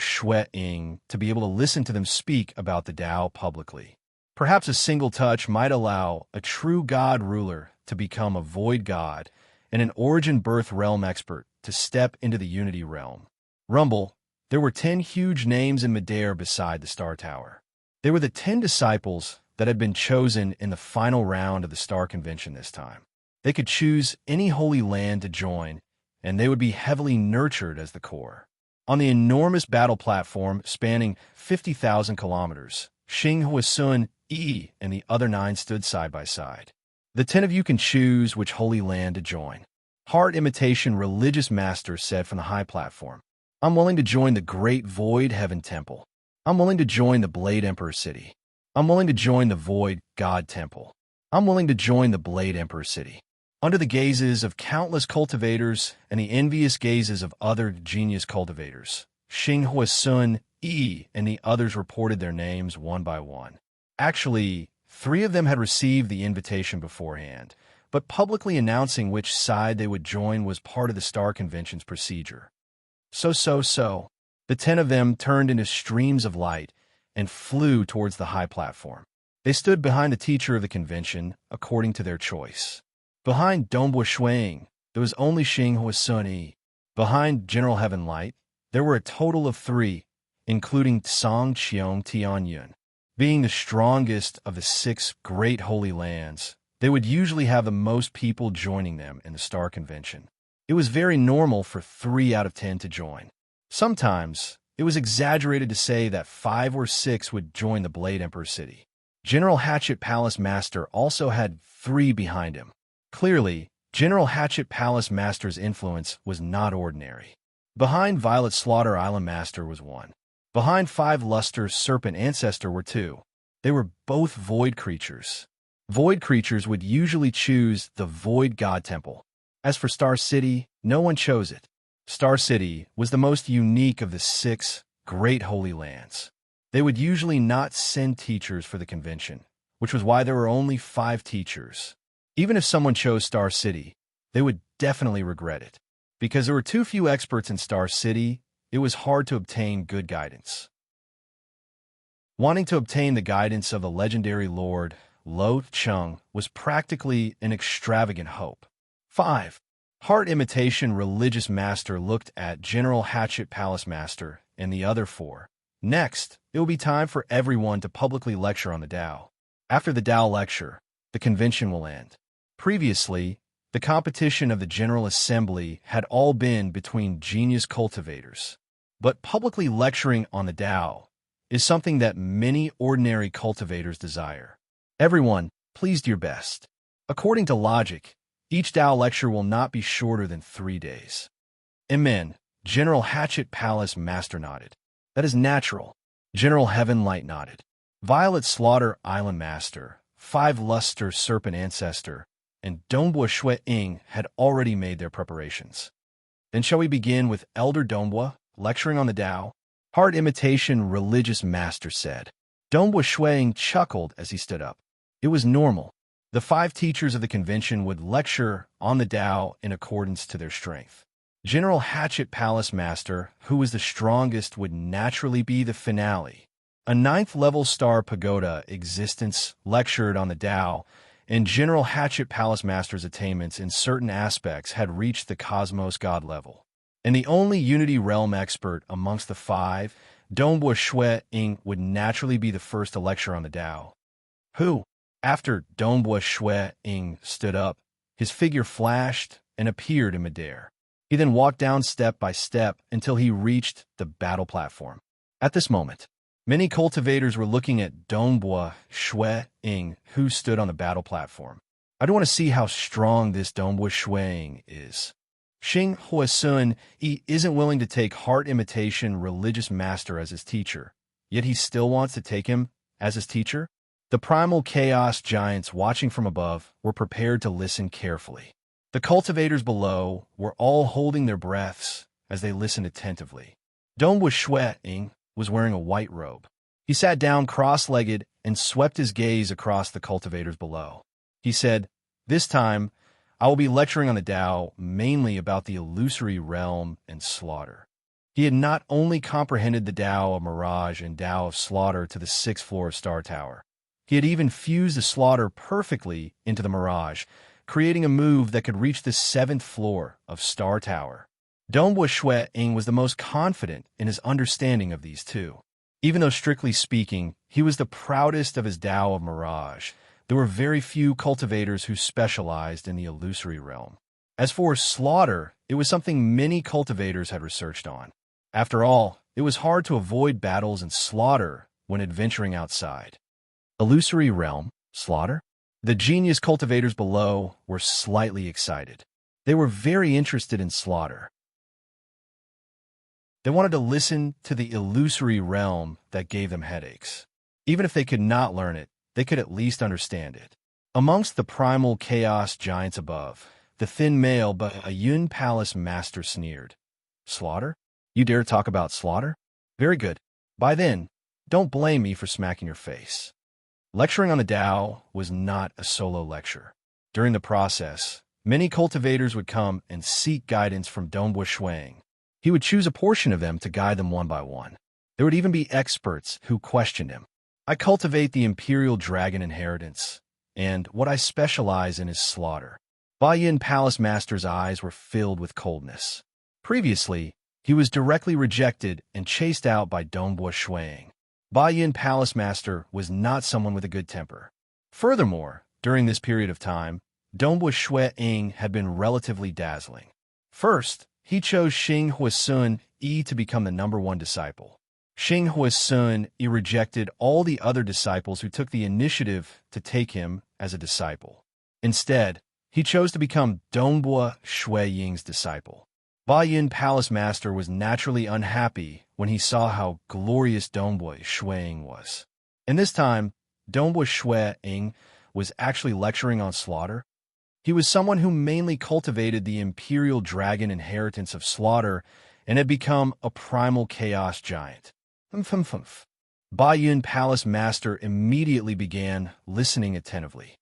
Ying to be able to listen to them speak about the Tao publicly. Perhaps a single touch might allow a true God ruler to become a void god and an origin birth realm expert to step into the unity realm. Rumble, there were 10 huge names in midair beside the Star Tower. They were the 10 disciples that had been chosen in the final round of the Star Convention this time. They could choose any holy land to join, and they would be heavily nurtured as the core. On the enormous battle platform spanning 50,000 kilometers, Xing Huasun, Yi, and the other 9 stood side by side. The 10 of you can choose which holy land to join. Heart Imitation Religious Master said from the high platform, I'm willing to join the Great Void Heaven Temple. I'm willing to join the Blade Emperor City. I'm willing to join the Void God Temple. I'm willing to join the Blade Emperor City. Under the gazes of countless cultivators and the envious gazes of other genius cultivators, Xing Huasun, Yi, and the others reported their names one by one. Actually, 3 of them had received the invitation beforehand, but publicly announcing which side they would join was part of the Star Convention's procedure. So, the 10 of them turned into streams of light and flew towards the high platform. They stood behind the teacher of the convention, according to their choice. Behind Dongbua Shuang, there was only Xing Huasun Yi. Behind General Heaven Light, there were a total of 3, including Tsang Qiong Tianyun. Being the strongest of the 6 great holy lands, they would usually have the most people joining them in the Star Convention. It was very normal for 3 out of 10 to join. Sometimes, it was exaggerated to say that 5 or 6 would join the Blade Emperor City. General Hatchet Palace Master also had 3 behind him. Clearly, General Hatchet Palace Master's influence was not ordinary. Behind Violet Slaughter Island Master was 1. Behind 5 Luster Serpent Ancestor were 2. They were both void creatures. Void creatures would usually choose the Void God Temple. As for Star City, no one chose it. Star City was the most unique of the 6 great holy lands. They would usually not send teachers for the convention, which was why there were only 5 teachers. Even if someone chose Star City, they would definitely regret it. Because there were too few experts in Star City, it was hard to obtain good guidance. Wanting to obtain the guidance of the legendary Lord Lo Chung was practically an extravagant hope. 5. Heart Imitation Religious Master looked at General Hatchet Palace Master and the other 4. Next, it will be time for everyone to publicly lecture on the Tao. After the Tao lecture, the convention will end. Previously, the competition of the General Assembly had all been between genius cultivators. But publicly lecturing on the Tao is something that many ordinary cultivators desire. Everyone, please do your best. According to logic, each Tao lecture will not be shorter than 3 days. Amen. General Hatchet Palace Master nodded. That is natural. General Heaven Light nodded. Violet Slaughter Island Master, 5 Luster Serpent Ancestor, and Dongbua Shui Ying had already made their preparations. Then shall we begin with Elder Dongbua lecturing on the Tao? Heart Imitation Religious Master said. Dongbua Shuang chuckled as he stood up. It was normal. The 5 teachers of the convention would lecture on the Tao in accordance to their strength. General Hatchet Palace Master, who was the strongest, would naturally be the finale. A 9th level Star Pagoda existence lectured on the Tao, and General Hatchet Palace Master's attainments in certain aspects had reached the Cosmos God level. And the only Unity Realm expert amongst the 5, Dongbua Shui Ying, would naturally be the first to lecture on the Tao. Who? After Dongbua Shui Ying stood up, his figure flashed and appeared in midair. He then walked down step by step until he reached the battle platform. At this moment, many cultivators were looking at Dongbua Shui Ying, who stood on the battle platform. I don't want to see how strong this Dongbua Shui Ying is. Xing Huasun Yi isn't willing to take Heart Imitation Religious Master as his teacher, yet he still wants to take him as his teacher? The primal chaos giants watching from above were prepared to listen carefully. The cultivators below were all holding their breaths as they listened attentively. Dongbua Shui Ying was wearing a white robe. He sat down cross-legged and swept his gaze across the cultivators below. He said, "This time, I will be lecturing on the Tao mainly about the illusory realm and slaughter." He had not only comprehended the Tao of Mirage and Tao of Slaughter to the 6th floor of Star Tower, he had even fused the slaughter perfectly into the Mirage, creating a move that could reach the 7th floor of Star Tower. Donghua Shui-ing was the most confident in his understanding of these two. Even though strictly speaking, he was the proudest of his Tao of Mirage, there were very few cultivators who specialized in the illusory realm. As for slaughter, it was something many cultivators had researched on. After all, it was hard to avoid battles and slaughter when adventuring outside. Illusory realm, slaughter? The genius cultivators below were slightly excited. They were very interested in slaughter. They wanted to listen to the illusory realm that gave them headaches. Even if they could not learn it, they could at least understand it. Amongst the primal chaos giants above, the thin male but a Yun Palace master sneered. Slaughter? You dare talk about slaughter? Very good. By then, don't blame me for smacking your face. Lecturing on the Tao was not a solo lecture. During the process, many cultivators would come and seek guidance from Donghua Shui-ing. He would choose a portion of them to guide them one by one. There would even be experts who questioned him. I cultivate the Imperial Dragon inheritance, and what I specialize in is slaughter. Yin Palace Master's eyes were filled with coldness. Previously, he was directly rejected and chased out by Donghua Shui-ing. Yin Palace Master was not someone with a good temper. Furthermore, during this period of time, Donghua Shui-ing had been relatively dazzling. First, he chose Xing Huasun Yi to become the #1 disciple. Xing Huasun Yi rejected all the other disciples who took the initiative to take him as a disciple. Instead, he chose to become Donghua Shui-ying's disciple. Yin Palace Master was naturally unhappy when he saw how glorious Donghua Shui-ying was. And this time, Donghua Shui-ying was actually lecturing on slaughter. He was someone who mainly cultivated the Imperial Dragon inheritance of slaughter and had become a primal chaos giant. Yin Palace Master immediately began listening attentively.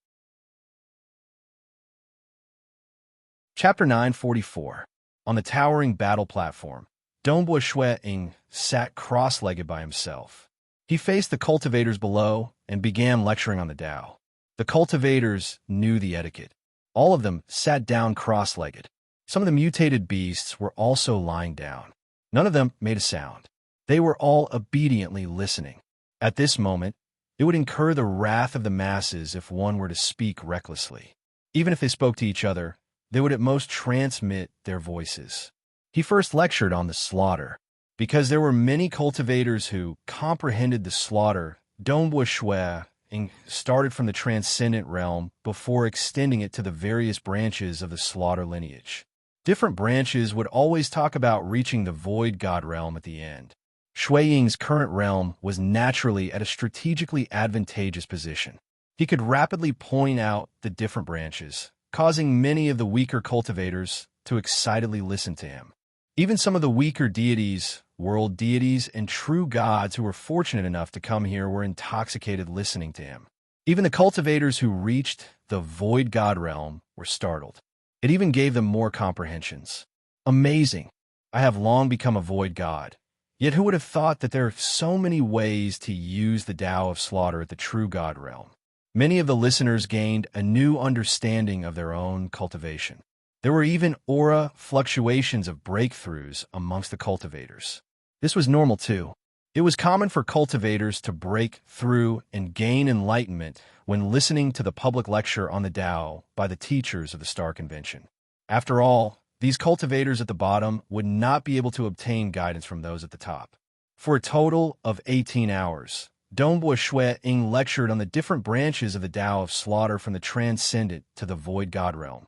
Chapter 944. On the towering battle platform, Donghua Shui-ing sat cross-legged by himself. He faced the cultivators below and began lecturing on the Tao. The cultivators knew the etiquette. All of them sat down cross-legged. Some of the mutated beasts were also lying down. None of them made a sound. They were all obediently listening. At this moment, it would incur the wrath of the masses if one were to speak recklessly. Even if they spoke to each other, they would at most transmit their voices. He first lectured on the slaughter. Because there were many cultivators who comprehended the slaughter, Donghua Shui-ing started from the transcendent realm before extending it to the various branches of the slaughter lineage. Different branches would always talk about reaching the void god realm at the end. Shui-ying's current realm was naturally at a strategically advantageous position. He could rapidly point out the different branches, causing many of the weaker cultivators to excitedly listen to him. Even some of the weaker deities, world deities, and true gods who were fortunate enough to come here were intoxicated listening to him. Even the cultivators who reached the void god realm were startled. It even gave them more comprehensions. Amazing! I have long become a void god. Yet who would have thought that there are so many ways to use the Tao of slaughter at the true god realm? Many of the listeners gained a new understanding of their own cultivation. There were even aura fluctuations of breakthroughs amongst the cultivators. This was normal too. It was common for cultivators to break through and gain enlightenment when listening to the public lecture on the Tao by the teachers of the Star Convention. After all, these cultivators at the bottom would not be able to obtain guidance from those at the top. For a total of 18 hours, Donghua Shui-ing lectured on the different branches of the Tao of slaughter from the transcendent to the void god realm.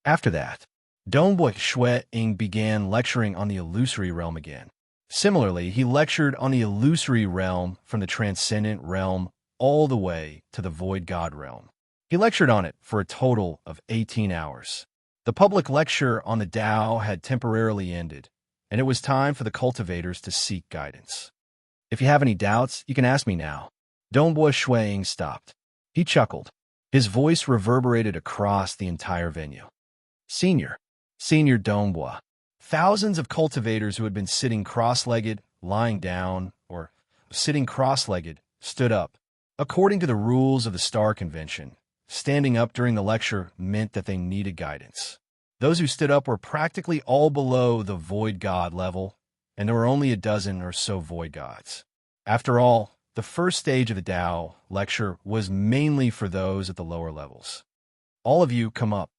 After that, Donghua Shui-ing began lecturing on the illusory realm again. Similarly, he lectured on the illusory realm from the transcendent realm all the way to the void god realm. He lectured on it for a total of 18 hours. The public lecture on the Tao had temporarily ended, and it was time for the cultivators to seek guidance. If you have any doubts, you can ask me now. Donghua Shui-ing stopped. He chuckled. His voice reverberated across the entire venue. Senior Donghua. Thousands of cultivators who had been sitting cross-legged, lying down, or sitting cross-legged, stood up. According to the rules of the Star Convention, standing up during the lecture meant that they needed guidance. Those who stood up were practically all below the void god level, and there were only a dozen or so void gods. After all, the first stage of the Tao lecture was mainly for those at the lower levels. All of you come up.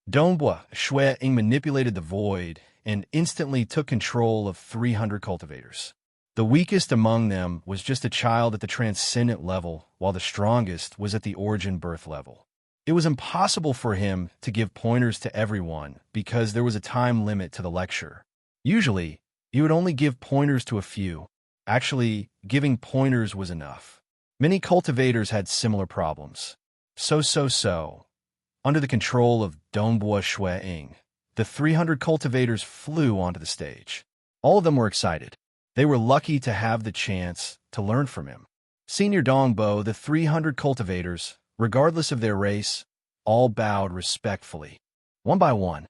Dongbua Shui Ying manipulated the void and instantly took control of 300 cultivators. The weakest among them was just a child at the transcendent level, while the strongest was at the origin birth level. It was impossible for him to give pointers to everyone because there was a time limit to the lecture. Usually, he would only give pointers to a few. Actually, giving pointers was enough. Many cultivators had similar problems. Under the control of Dongbua Shui Ying, the 300 cultivators flew onto the stage. All of them were excited. They were lucky to have the chance to learn from him. Senior Dongbo, the 300 cultivators, regardless of their race, all bowed respectfully. One by one,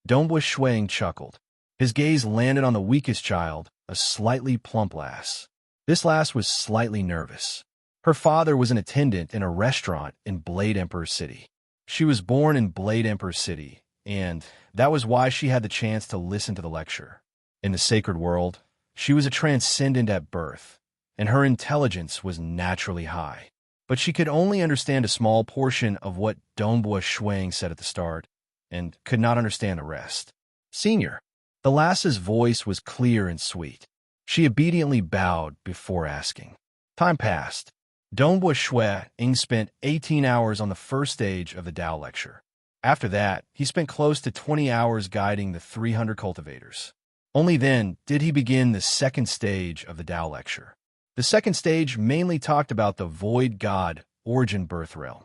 Dongbua Shui Ying chuckled. His gaze landed on the weakest child, a slightly plump lass. This lass was slightly nervous. Her father was an attendant in a restaurant in Blade Emperor City. She was born in Blade Emperor City, and that was why she had the chance to listen to the lecture. In the sacred world, she was a transcendent at birth, and her intelligence was naturally high. But she could only understand a small portion of what Dongbua Shui Ying said at the start, and could not understand the rest. Senior. The lass's voice was clear and sweet. She obediently bowed before asking. Time passed. Dongbua Shui Ying spent 18 hours on the first stage of the Tao lecture. After that, he spent close to 20 hours guiding the 300 cultivators. Only then did he begin the second stage of the Tao lecture. The second stage mainly talked about the void god origin birth realm.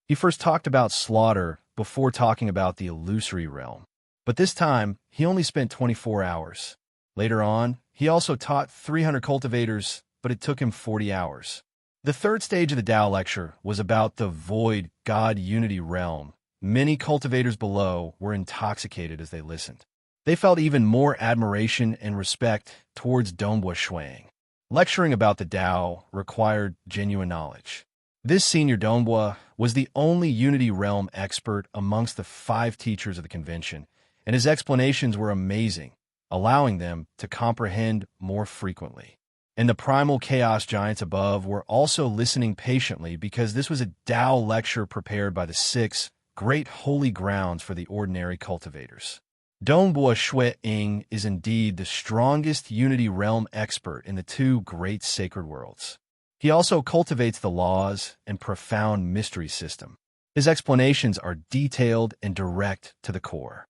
He first talked about slaughter before talking about the illusory realm. But this time, he only spent 24 hours. Later on, he also taught 300 cultivators, but it took him 40 hours. The third stage of the Tao lecture was about the void god unity realm. Many cultivators below were intoxicated as they listened. They felt even more admiration and respect towards Dongbua Shui Ying. Lecturing about the Tao required genuine knowledge. This senior Dongbua was the only unity realm expert amongst the 5 teachers of the convention, and his explanations were amazing, allowing them to comprehend more frequently. And the primal chaos giants above were also listening patiently because this was a Tao lecture prepared by the 6 great holy grounds for the ordinary cultivators. Dongbua Shui Ying is indeed the strongest unity realm expert in the 2 great sacred worlds. He also cultivates the laws and profound mystery system. His explanations are detailed and direct to the core.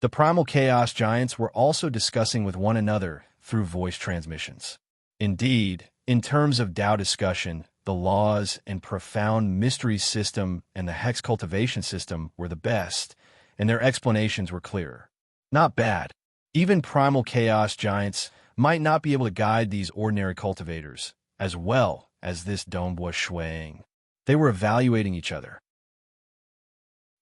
The primal chaos giants were also discussing with one another through voice transmissions. Indeed, in terms of Tao discussion, the laws and profound mystery system and the hex cultivation system were the best, and their explanations were clearer. Not bad. Even primal chaos giants might not be able to guide these ordinary cultivators as well as this Dongbua Shui Ying. They were evaluating each other.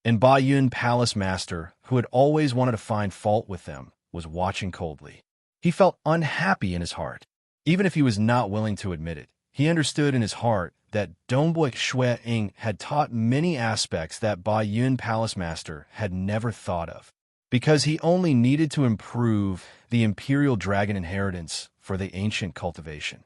And Ba Yun Palace Master, who had always wanted to find fault with them, was watching coldly. He felt unhappy in his heart. Even if he was not willing to admit it, he understood in his heart that Dongbua Shui Ying had taught many aspects that Ba Yun Palace Master had never thought of, because he only needed to improve the Imperial Dragon inheritance for the ancient cultivation.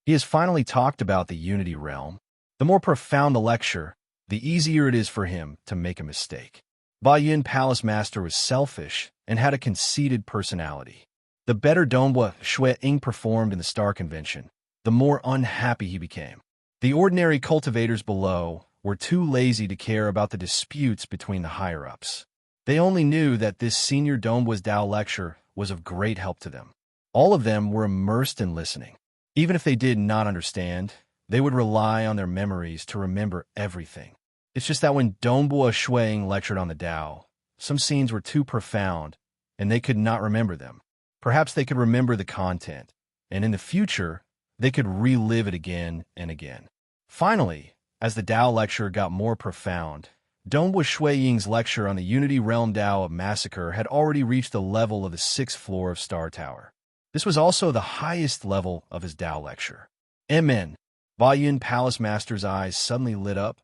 He has finally talked about the Unity Realm. The more profound the lecture, the easier it is for him to make a mistake. Ba Yun Palace Master was selfish and had a conceited personality. The better Dongbua Shui Ying performed in the Star Convention, the more unhappy he became. The ordinary cultivators below were too lazy to care about the disputes between the higher-ups. They only knew that this senior Dongbua's Tao lecture was of great help to them. All of them were immersed in listening. Even if they did not understand, they would rely on their memories to remember everything. It's just that when Dongbua Shui Ying lectured on the Tao, some scenes were too profound, and they could not remember them. Perhaps they could remember the content, and in the future, they could relive it again and again. Finally, as the Tao lecture got more profound, Dongbua Shui Ying's lecture on the Unity Realm Tao of Massacre had already reached the level of the 6th floor of Star Tower. This was also the highest level of his Tao lecture. Amen. Ba Yun Palace Master's eyes suddenly lit up.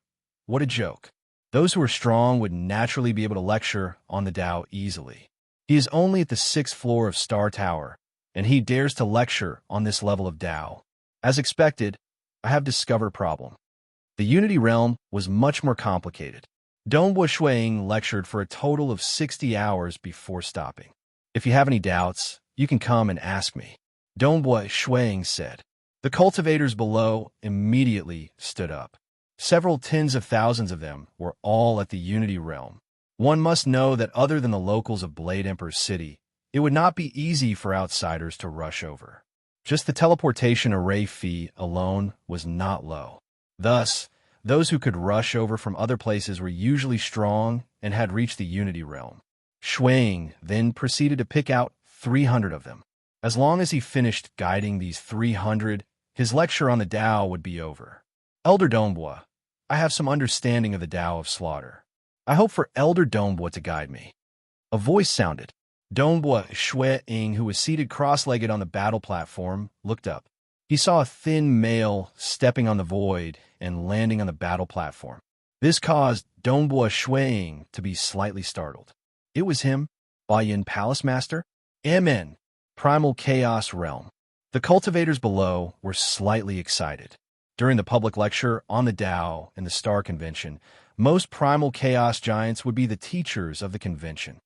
What a joke. Those who are strong would naturally be able to lecture on the Tao easily. He is only at the 6th floor of Star Tower, and he dares to lecture on this level of Tao. As expected, I have discovered a problem. The Unity Realm was much more complicated. Donghua Shuiying lectured for a total of 60 hours before stopping. If you have any doubts, you can come and ask me, Donghua Shuiying said. The cultivators below immediately stood up. Several tens of thousands of them were all at the Unity Realm. One must know that other than the locals of Blade Emperor's city, it would not be easy for outsiders to rush over. Just the teleportation array fee alone was not low. Thus, those who could rush over from other places were usually strong and had reached the Unity Realm. Shuiying then proceeded to pick out 300 of them. As long as he finished guiding these 300, his lecture on the Tao would be over. Elder Donghua, I have some understanding of the Tao of slaughter. I hope for Elder Donghua to guide me. A voice sounded. Donghua Shuiying, who was seated cross-legged on the battle platform, looked up. He saw a thin male stepping on the void and landing on the battle platform. This caused Donghua Shuiying to be slightly startled. It was him, Ba Yun Palace Master? Amen. Primal Chaos Realm. The cultivators below were slightly excited. During the public lecture on the Tao and the Star Convention, most Primal Chaos Giants would be the teachers of the convention.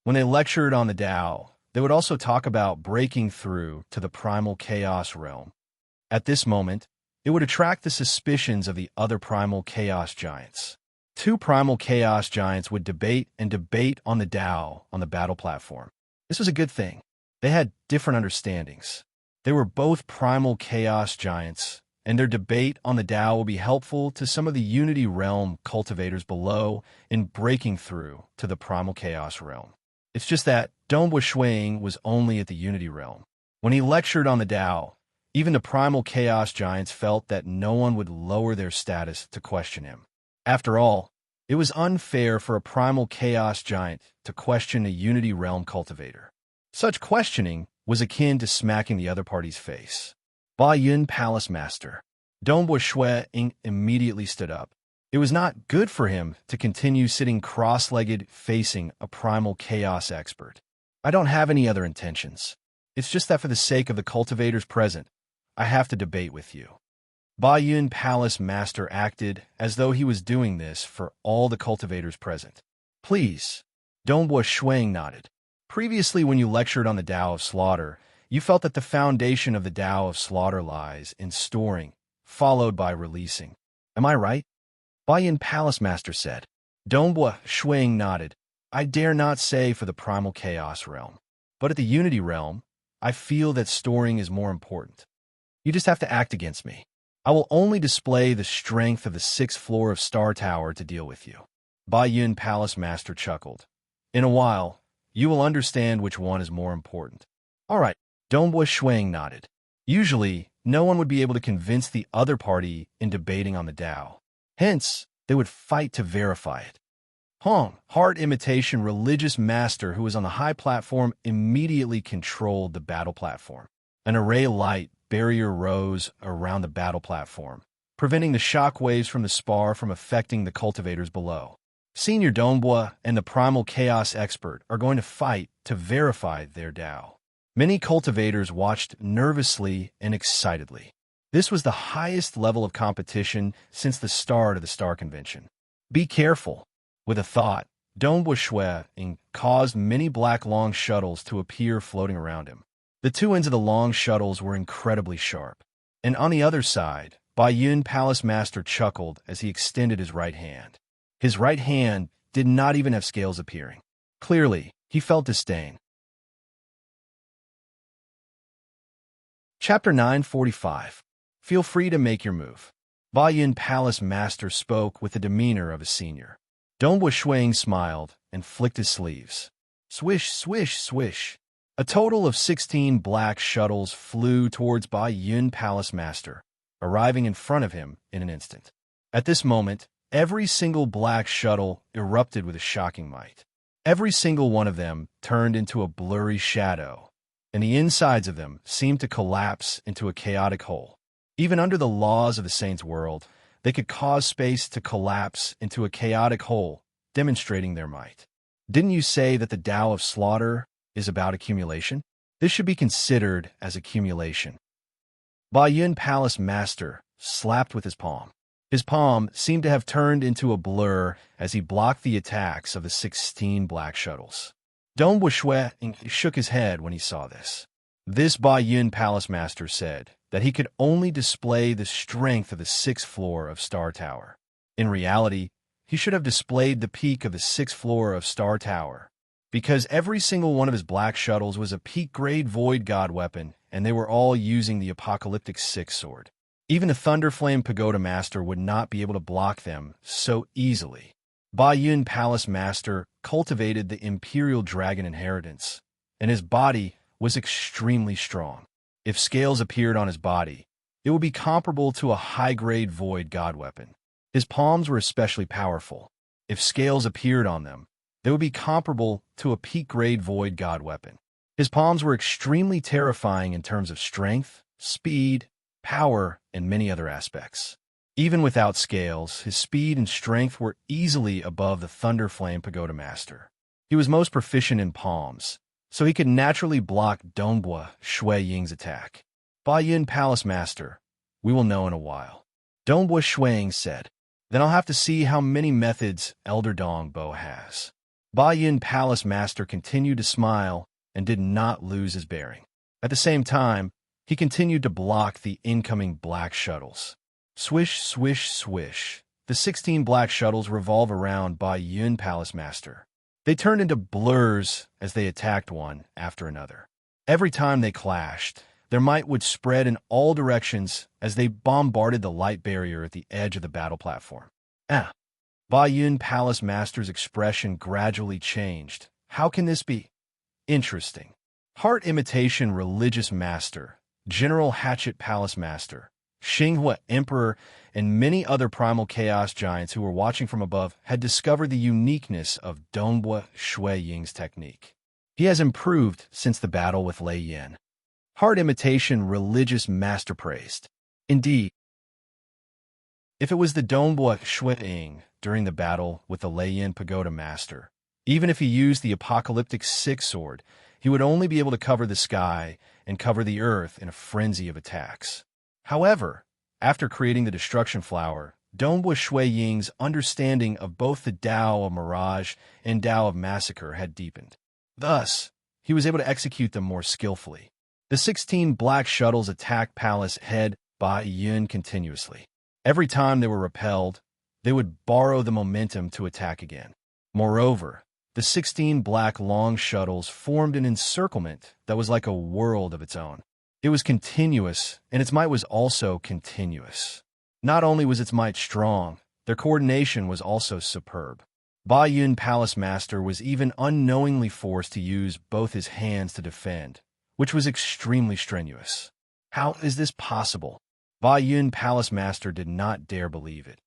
When they lectured on the Tao, they would also talk about breaking through to the Primal Chaos Realm. At this moment, it would attract the suspicions of the other Primal Chaos Giants. 2 Primal Chaos Giants would debate on the Tao on the battle platform. This was a good thing. They had different understandings. They were both Primal Chaos Giants, and their debate on the Tao will be helpful to some of the Unity Realm cultivators below in breaking through to the Primal Chaos Realm. It's just that Donghua Shuiying was only at the Unity Realm. When he lectured on the Tao, even the Primal Chaos Giants felt that no one would lower their status to question him. After all, it was unfair for a Primal Chaos Giant to question a Unity Realm cultivator. Such questioning was akin to smacking the other party's face. Ba Yun Palace Master. Donghua Shuiying immediately stood up. It was not good for him to continue sitting cross-legged facing a Primal Chaos expert. I don't have any other intentions. It's just that for the sake of the cultivators present, I have to debate with you. Ba Yun Palace Master acted as though he was doing this for all the cultivators present. Please. Donghua Shuiying nodded. Previously, when you lectured on the Tao of Slaughter, you felt that the foundation of the Tao of Slaughter lies in storing, followed by releasing. Am I right? Ba Yun Palace Master said. Donghua Shuiying nodded. I dare not say for the Primal Chaos Realm, but at the Unity Realm, I feel that storing is more important. You just have to act against me. I will only display the strength of the 6th floor of Star Tower to deal with you. Ba Yun Palace Master chuckled. In a while, you will understand which one is more important. All right, Donghua Shuiying nodded. Usually, no one would be able to convince the other party in debating on the Tao. Hence, they would fight to verify it. Heart Imitation Religious Master, who was on the high platform, immediately controlled the battle platform. An array light barrier rose around the battle platform, preventing the shock waves from the spar from affecting the cultivators below. Senior Donghua and the Primal Chaos Expert are going to fight to verify their Tao. Many cultivators watched nervously and excitedly. This was the highest level of competition since the start of the Star Convention. Be careful. With a thought, Donghua Shuiying caused many black long shuttles to appear floating around him. The 2 ends of the long shuttles were incredibly sharp. And on the other side, Ba Yun Palace Master chuckled as he extended his right hand. His right hand did not even have scales appearing. Clearly, he felt disdain. Chapter 945. Feel free to make your move. Ba Yun Palace Master spoke with the demeanor of a senior. Donghua Shuiying smiled and flicked his sleeves. Swish, swish, swish. A total of 16 black shuttles flew towards Ba Yun Palace Master, arriving in front of him in an instant. At this moment, every single black shuttle erupted with a shocking might. Every single one of them turned into a blurry shadow, and the insides of them seemed to collapse into a chaotic whole. Even under the laws of the Saints' world, they could cause space to collapse into a chaotic whole, demonstrating their might. Didn't you say that the Tao of Slaughter is about accumulation? This should be considered as accumulation. Ba Yun Palace Master slapped with his palm. His palm seemed to have turned into a blur as he blocked the attacks of the 16 black shuttles. Dong Buishui shook his head when he saw this. This Ba Yun Palace Master said that he could only display the strength of the 6th floor of Star Tower. In reality, he should have displayed the peak of the 6th floor of Star Tower, because every single one of his black shuttles was a peak-grade Void God weapon, and they were all using the apocalyptic 6th sword. Even the Thunderflame Pagoda Master would not be able to block them so easily. Ba Yun Palace Master cultivated the Imperial Dragon inheritance, and his body was extremely strong. If scales appeared on his body, it would be comparable to a high-grade Void God weapon. His palms were especially powerful. If scales appeared on them, they would be comparable to a peak-grade Void God weapon. His palms were extremely terrifying in terms of strength, speed, power, and many other aspects. Even without scales, his speed and strength were easily above the Thunderflame Pagoda Master. He was most proficient in palms, so he could naturally block Dong Buishui Ying's attack. Ba Yun Palace Master, we will know in a while. Dong Buishui Ying said. Then I'll have to see how many methods Elder Dong Bo has. Ba Yun Palace Master continued to smile and did not lose his bearing. At the same time, he continued to block the incoming black shuttles. Swish, swish, swish. The 16 black shuttles revolve around Ba Yun Palace Master. They turned into blurs as they attacked one after another. Every time they clashed, their might would spread in all directions as they bombarded the light barrier at the edge of the battle platform. Ba Yun Palace Master's expression gradually changed. How can this be? Interesting. Heart Imitation Religious Master, General Hatchet Palace Master, Xinghua Emperor, and many other primal chaos giants who were watching from above had discovered the uniqueness of Dong Buishui Ying's technique. He has improved since the battle with Lei Yan. Heart Imitation Religious Master praised. Indeed, if it was the Dong Buishui Ying during the battle with the Lei Yan Pagoda Master, even if he used the apocalyptic 6th sword, he would only be able to cover the sky and cover the earth in a frenzy of attacks. However, after creating the Destruction Flower, Dong Buishui Ying's understanding of both the Tao of Mirage and Tao of Massacre had deepened. Thus, he was able to execute them more skillfully. The 16 black shuttles attacked Palace Head Ba Yun continuously. Every time they were repelled, they would borrow the momentum to attack again. Moreover, the 16 black long shuttles formed an encirclement that was like a world of its own. It was continuous, and its might was also continuous. Not only was its might strong, their coordination was also superb. Ba Yun Palace Master was even unknowingly forced to use both his hands to defend, which was extremely strenuous. How is this possible? Ba Yun Palace Master did not dare believe it.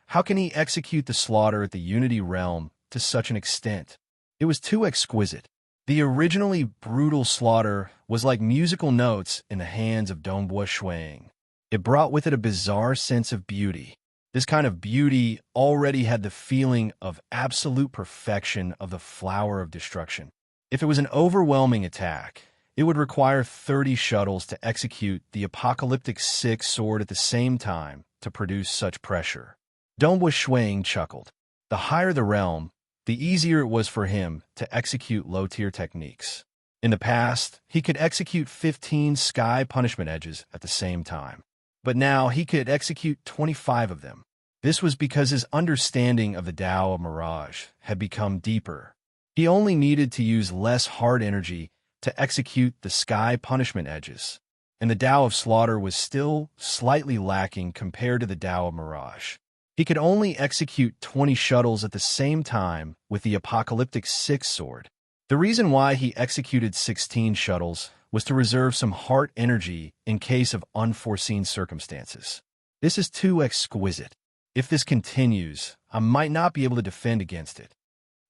How can he execute the slaughter at the Unity Realm to such an extent? It was too exquisite. The originally brutal slaughter was like musical notes in the hands of Dong Buishui Ying. It brought with it a bizarre sense of beauty. This kind of beauty already had the feeling of absolute perfection of the flower of destruction. If it was an overwhelming attack, it would require 30 shuttles to execute the apocalyptic 6th sword at the same time to produce such pressure. Dong Buishui Ying chuckled. The higher the realm, the easier it was for him to execute low-tier techniques. In the past, he could execute 15 sky punishment edges at the same time. But now he could execute 25 of them. This was because his understanding of the Tao of Mirage had become deeper. He only needed to use less hard energy to execute the sky punishment edges, and the Tao of Slaughter was still slightly lacking compared to the Tao of Mirage. He could only execute 20 shuttles at the same time with the apocalyptic 6th sword. The reason why he executed 16 shuttles was to reserve some heart energy in case of unforeseen circumstances. This is too exquisite. If this continues, I might not be able to defend against it.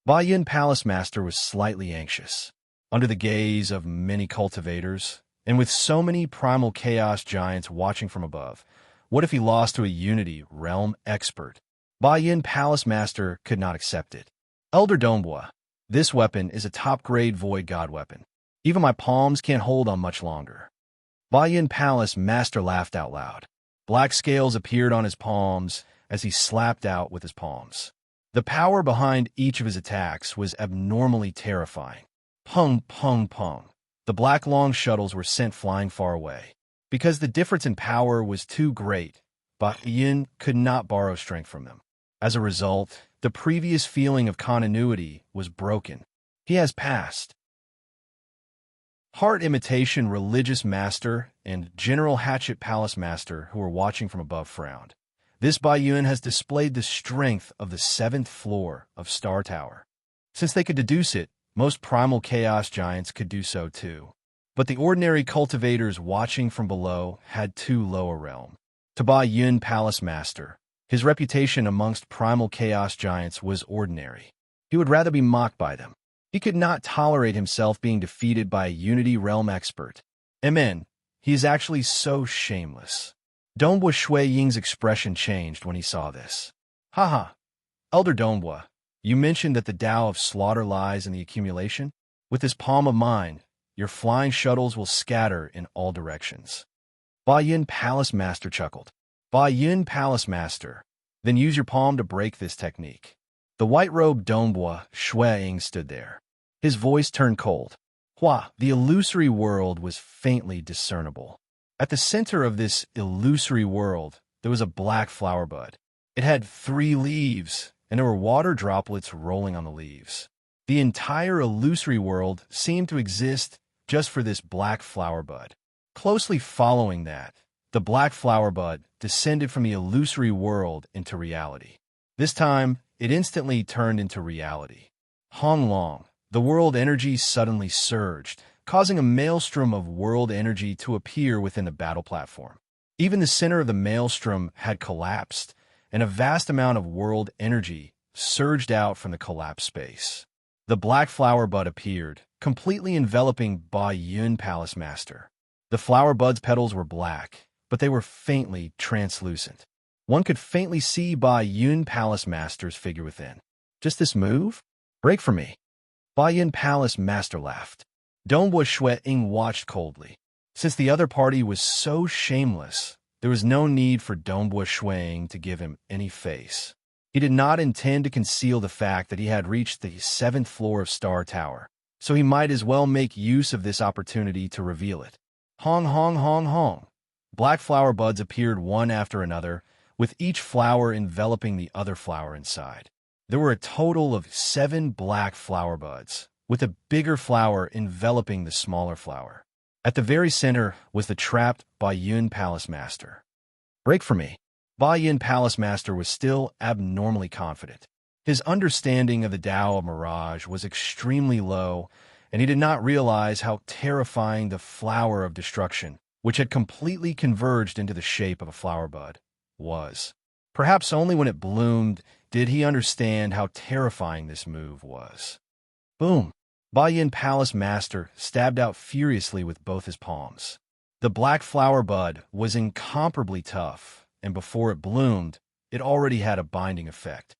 Ba Yun Palace Master was slightly anxious. Under the gaze of many cultivators, And with so many primal chaos giants watching from above, what if he lost to a Unity realm expert? Ba Yin Palace Master could not accept it. Elder Donghua, this weapon is a top-grade void god weapon. Even my palms can't hold on much longer. Ba Yin Palace Master laughed out loud. Black scales appeared on his palms as he slapped out with his palms. The power behind each of his attacks was abnormally terrifying. Pung, pung, pung. The black long shuttles were sent flying far away. Because the difference in power was too great, Ba Yin could not borrow strength from them. As a result, the previous feeling of continuity was broken. He has passed. Heart Imitation Religious Master and General Hatchet Palace Master, who were watching from above, frowned. This Ba Yun has displayed the strength of the 7th floor of Star Tower. Since they could deduce it, most primal chaos giants could do so too. But the ordinary cultivators watching from below had too low a realm. To Ba Yun Palace Master, his reputation amongst primal chaos giants was ordinary. He would rather be mocked by them. He could not tolerate himself being defeated by a Unity realm expert. Amen. He is actually so shameless. Donghua Shui Ying's expression changed when he saw this. Haha. Elder Donghua, you mentioned that the Tao of slaughter lies in the accumulation? With this palm of mine, your flying shuttles will scatter in all directions. Ba Yin Palace Master chuckled. Ba Yin Palace Master, then use your palm to break this technique. The white-robed Donghua Shui Ying stood there. His voice turned cold. Hua, the illusory world was faintly discernible. At the center of this illusory world, there was a black flower bud. It had 3 leaves, and there were water droplets rolling on the leaves. The entire illusory world seemed to exist just for this black flower bud. Closely following that, the black flower bud descended from the illusory world into reality. This time, it instantly turned into reality. Hong Long, the world energy suddenly surged, causing a maelstrom of world energy to appear within the battle platform. Even the center of the maelstrom had collapsed, and a vast amount of world energy surged out from the collapsed space. The black flower bud appeared, completely enveloping Ba Yun Palace Master. The flower bud's petals were black, but they were faintly translucent. One could faintly see Ba Yun Palace Master's figure within. Just this move? Break for me. Ba Yun Palace Master laughed. Donghua Shui Ying watched coldly. Since the other party was so shameless, there was no need for Donghua Shui Ying to give him any face. He did not intend to conceal the fact that he had reached the 7th floor of Star Tower, so he might as well make use of this opportunity to reveal it. Hong, hong, hong, hong. Black flower buds appeared one after another, with each flower enveloping the other flower inside. There were a total of 7 black flower buds, with a bigger flower enveloping the smaller flower. At the very center was the trapped Ba Yun Palace Master. Break for me. Ba Yun Palace Master was still abnormally confident. His understanding of the Tao of Mirage was extremely low, and he did not realize how terrifying the flower of destruction, which had completely converged into the shape of a flower bud, was. Perhaps only when it bloomed did he understand how terrifying this move was. Boom! Ba Yin Palace Master stabbed out furiously with both his palms. The black flower bud was incomparably tough, and before it bloomed, it already had a binding effect.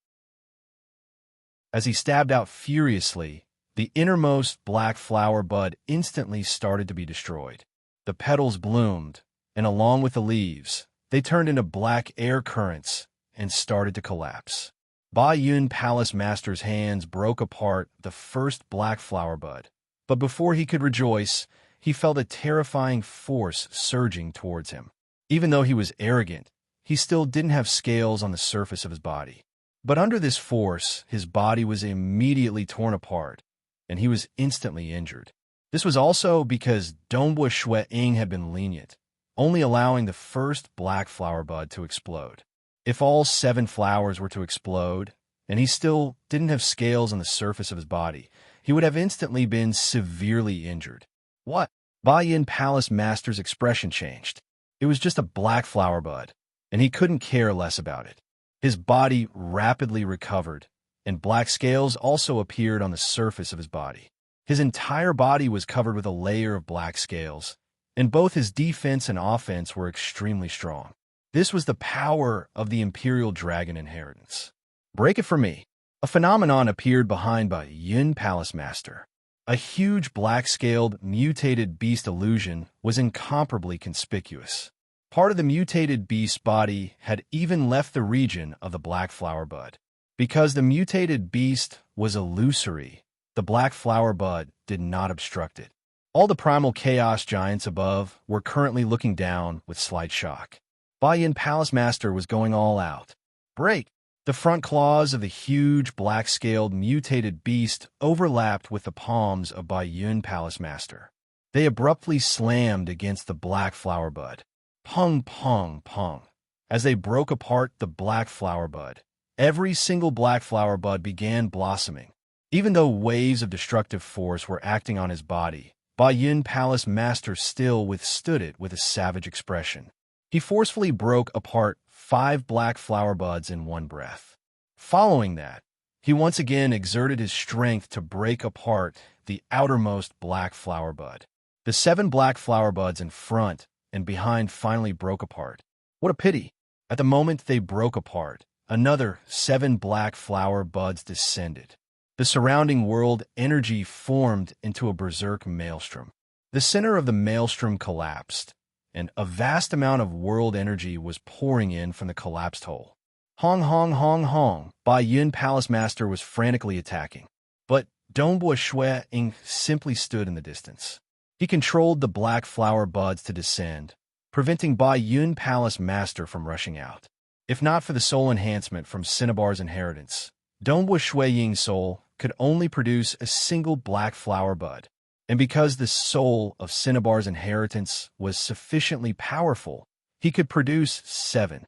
As he stabbed out furiously, the innermost black flower bud instantly started to be destroyed. The petals bloomed, and along with the leaves, they turned into black air currents and started to collapse. Ba Yun Palace Master's hands broke apart the first black flower bud, but before he could rejoice, he felt a terrifying force surging towards him. Even though he was arrogant, he still didn't have scales on the surface of his body. But under this force, his body was immediately torn apart, and he was instantly injured. This was also because Donghua Shui Ying had been lenient, only allowing the first black flower bud to explode. If all 7 flowers were to explode, and he still didn't have scales on the surface of his body, he would have instantly been severely injured. What? Ba Yin Palace Master's expression changed. It was just a black flower bud, and he couldn't care less about it. His body rapidly recovered, and black scales also appeared on the surface of his body. His entire body was covered with a layer of black scales, and both his defense and offense were extremely strong. This was the power of the Imperial Dragon inheritance. Break it for me. A phenomenon appeared behind Bai Yun Palace Master. A huge black-scaled, mutated beast illusion was incomparably conspicuous. Part of the mutated beast's body had even left the region of the black flower bud. Because the mutated beast was illusory, the black flower bud did not obstruct it. All the primal chaos giants above were currently looking down with slight shock. Bai Yin Palace Master was going all out. Break! The front claws of the huge black-scaled mutated beast overlapped with the palms of Bai Yun Palace Master. They abruptly slammed against the black flower bud. Pung, pung, pung. As they broke apart the black flower bud, every single black flower bud began blossoming. Even though waves of destructive force were acting on his body, Bai Yun Palace Master still withstood it with a savage expression. He forcefully broke apart 5 black flower buds in one breath. Following that, he once again exerted his strength to break apart the outermost black flower bud. The 7 black flower buds in front and behind finally broke apart. What a pity! At the moment they broke apart, another 7 black flower buds descended. The surrounding world energy formed into a berserk maelstrom. The center of the maelstrom collapsed, and a vast amount of world energy was pouring in from the collapsed hole. Hong, hong, hong, hong, Bai Yun Palace Master was frantically attacking. But Dongbua Shui Ying simply stood in the distance. He controlled the black flower buds to descend, preventing Bai Yun Palace Master from rushing out. If not for the soul enhancement from Cinnabar's inheritance, Dongbua Shui Ying's soul could only produce a single black flower bud. And because the soul of Cinnabar's inheritance was sufficiently powerful, he could produce 7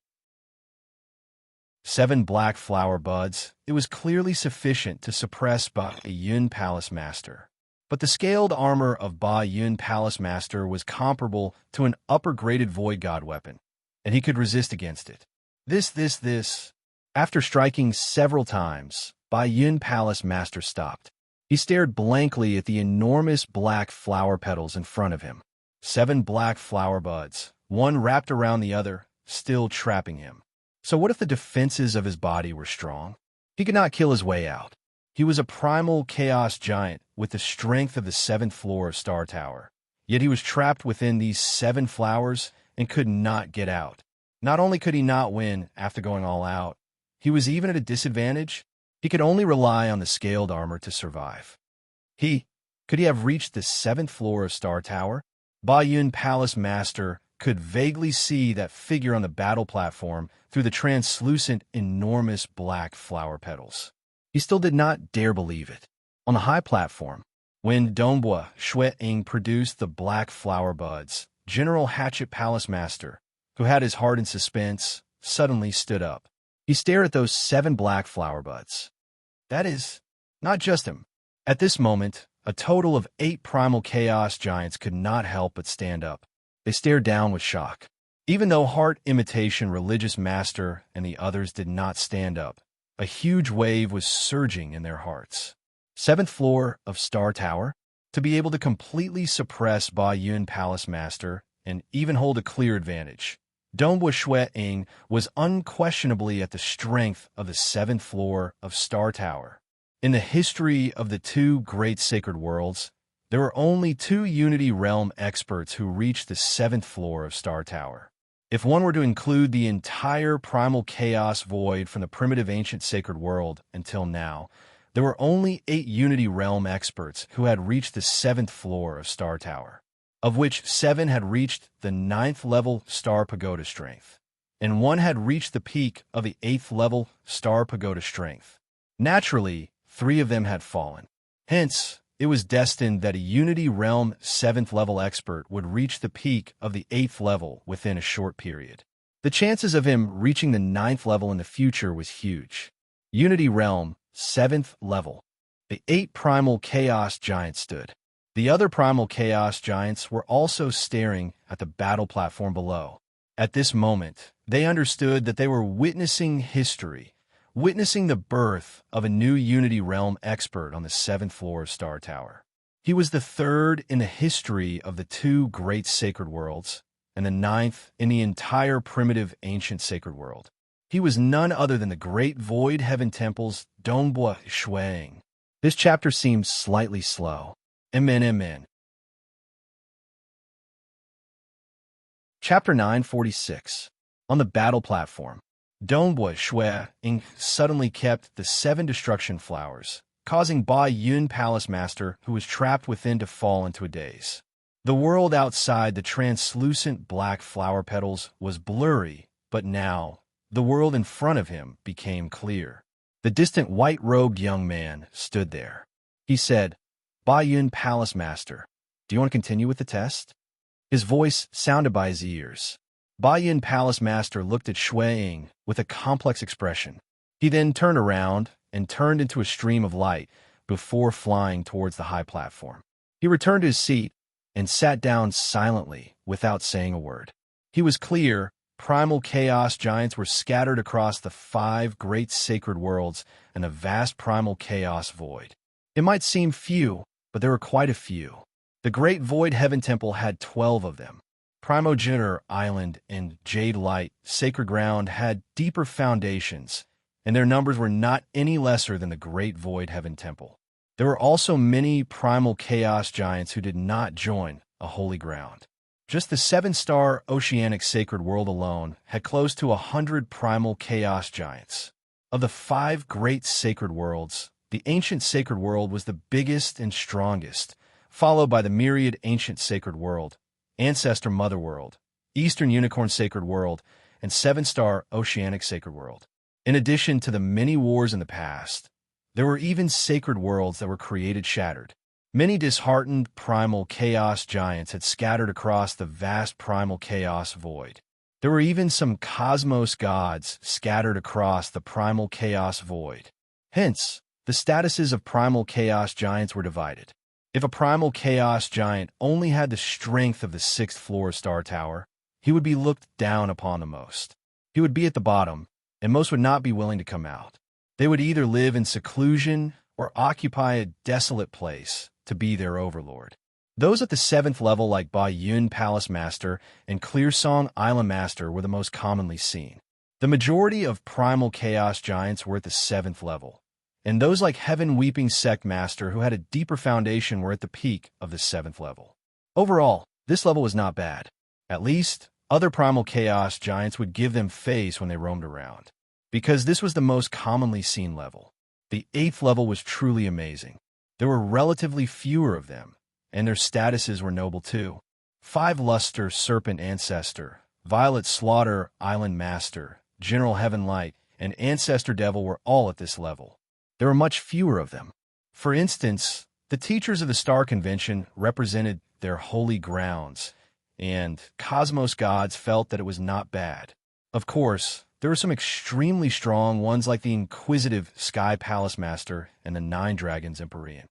black flower buds. It was clearly sufficient to suppress Bai Yun Palace Master. But the scaled armor of Bai Yun Palace Master was comparable to an upper-graded Void God weapon, and he could resist against it. This. After striking several times, Bai Yun Palace Master stopped. He stared blankly at the enormous black flower petals in front of him. 7 black flower buds, one wrapped around the other, still trapping him. So what if the defenses of his body were strong? He could not kill his way out. He was a primal chaos giant with the strength of the 7th floor of Star Tower. Yet he was trapped within these 7 flowers and could not get out. Not only could he not win after going all out, he was even at a disadvantage. He could only rely on the scaled armor to survive. Could he have reached the 7th floor of Star Tower? Bai Yun Palace Master could vaguely see that figure on the battle platform through the translucent, enormous black flower petals. He still did not dare believe it. On the high platform, when Dongbua Shui Ying produced the black flower buds, General Hatchet Palace Master, who had his heart in suspense, suddenly stood up. He stared at those 7 black flower buds. That is, not just him. At this moment, a total of 8 primal chaos giants could not help but stand up. They stared down with shock. Even though Heart Imitation Religious Master and the others did not stand up, a huge wave was surging in their hearts. 7th floor of Star Tower? To be able to completely suppress Bai Yun Palace Master and even hold a clear advantage, Dongbua Shui Ying was unquestionably at the strength of the 7th floor of Star Tower. In the history of the 2 great sacred worlds, there were only 2 Unity Realm experts who reached the 7th floor of Star Tower. If one were to include the entire primal chaos void from the primitive ancient sacred world until now, there were only 8 Unity Realm experts who had reached the 7th floor of Star Tower, of which 7 had reached the 9th level Star Pagoda strength, and 1 had reached the peak of the 8th level Star Pagoda strength. Naturally, 3 of them had fallen. Hence, it was destined that a Unity Realm 7th level expert would reach the peak of the 8th level within a short period. The chances of him reaching the 9th level in the future was huge. Unity Realm 7th level. The 8 primal chaos giants stood. The other primal chaos giants were also staring at the battle platform below. At this moment, they understood that they were witnessing history, witnessing the birth of a new Unity Realm expert on the 7th floor of Star Tower. He was the third in the history of the two great sacred worlds, and the ninth in the entire primitive ancient sacred world. He was none other than the great void heaven temple's Dongbua Shuang. This chapter seems slightly slow. Amen. Chapter 946. On the battle platform, Dongbua Shuang suddenly kept the 7 destruction flowers, causing Ba Yun Palace Master, who was trapped within, to fall into a daze. The world outside the translucent black flower petals was blurry, but now the world in front of him became clear. The distant white-robed young man stood there. He said, "Ba Yun Palace Master, do you want to continue with the test?" His voice sounded by his ears. Ba Yun Palace Master looked at Shui Ying with a complex expression. He then turned around and turned into a stream of light before flying towards the high platform. He returned to his seat and sat down silently without saying a word. He was clear. Primal chaos giants were scattered across the 5 great sacred worlds and a vast primal chaos void. It might seem few, but there were quite a few. The great void heaven temple had 12 of them. Primogenitor Island and Jade Light Sacred Ground had deeper foundations, and their numbers were not any lesser than the great void heaven temple. There were also many primal chaos giants who did not join a holy ground. Just the 7-star oceanic sacred world alone had close to 100 primal chaos giants. Of the 5 great sacred worlds, the ancient sacred world was the biggest and strongest, followed by the myriad ancient sacred world, ancestor mother world, eastern unicorn sacred world, and 7-star oceanic sacred world. In addition to the many wars in the past, there were even sacred worlds that were created shattered. Many disheartened primal chaos giants had scattered across the vast primal chaos void. There were even some cosmos gods scattered across the primal chaos void. Hence, the statuses of primal chaos giants were divided. If a primal chaos giant only had the strength of the 6th floor Star Tower, he would be looked down upon the most. He would be at the bottom, and most would not be willing to come out. They would either live in seclusion or occupy a desolate place to be their overlord. Those at the 7th level, like Ba Yun Palace Master and Clearsong Island Master, were the most commonly seen. The majority of primal chaos giants were at the 7th level, and those like Heaven Weeping Sect Master, who had a deeper foundation, were at the peak of the 7th level. Overall, this level was not bad. At least, other primal chaos giants would give them face when they roamed around, because this was the most commonly seen level. The 8th level was truly amazing. There were relatively fewer of them, and their statuses were noble too. 5 Luster Serpent Ancestor, Violet Slaughter Island Master, General Heaven Light, and Ancestor Devil were all at this level. There were much fewer of them. For instance, the teachers of the Star Convention represented their holy grounds, and cosmos gods felt that it was not bad. Of course, there were some extremely strong ones like the Inquisitive Sky Palace Master and the 9 Dragons Empyrean.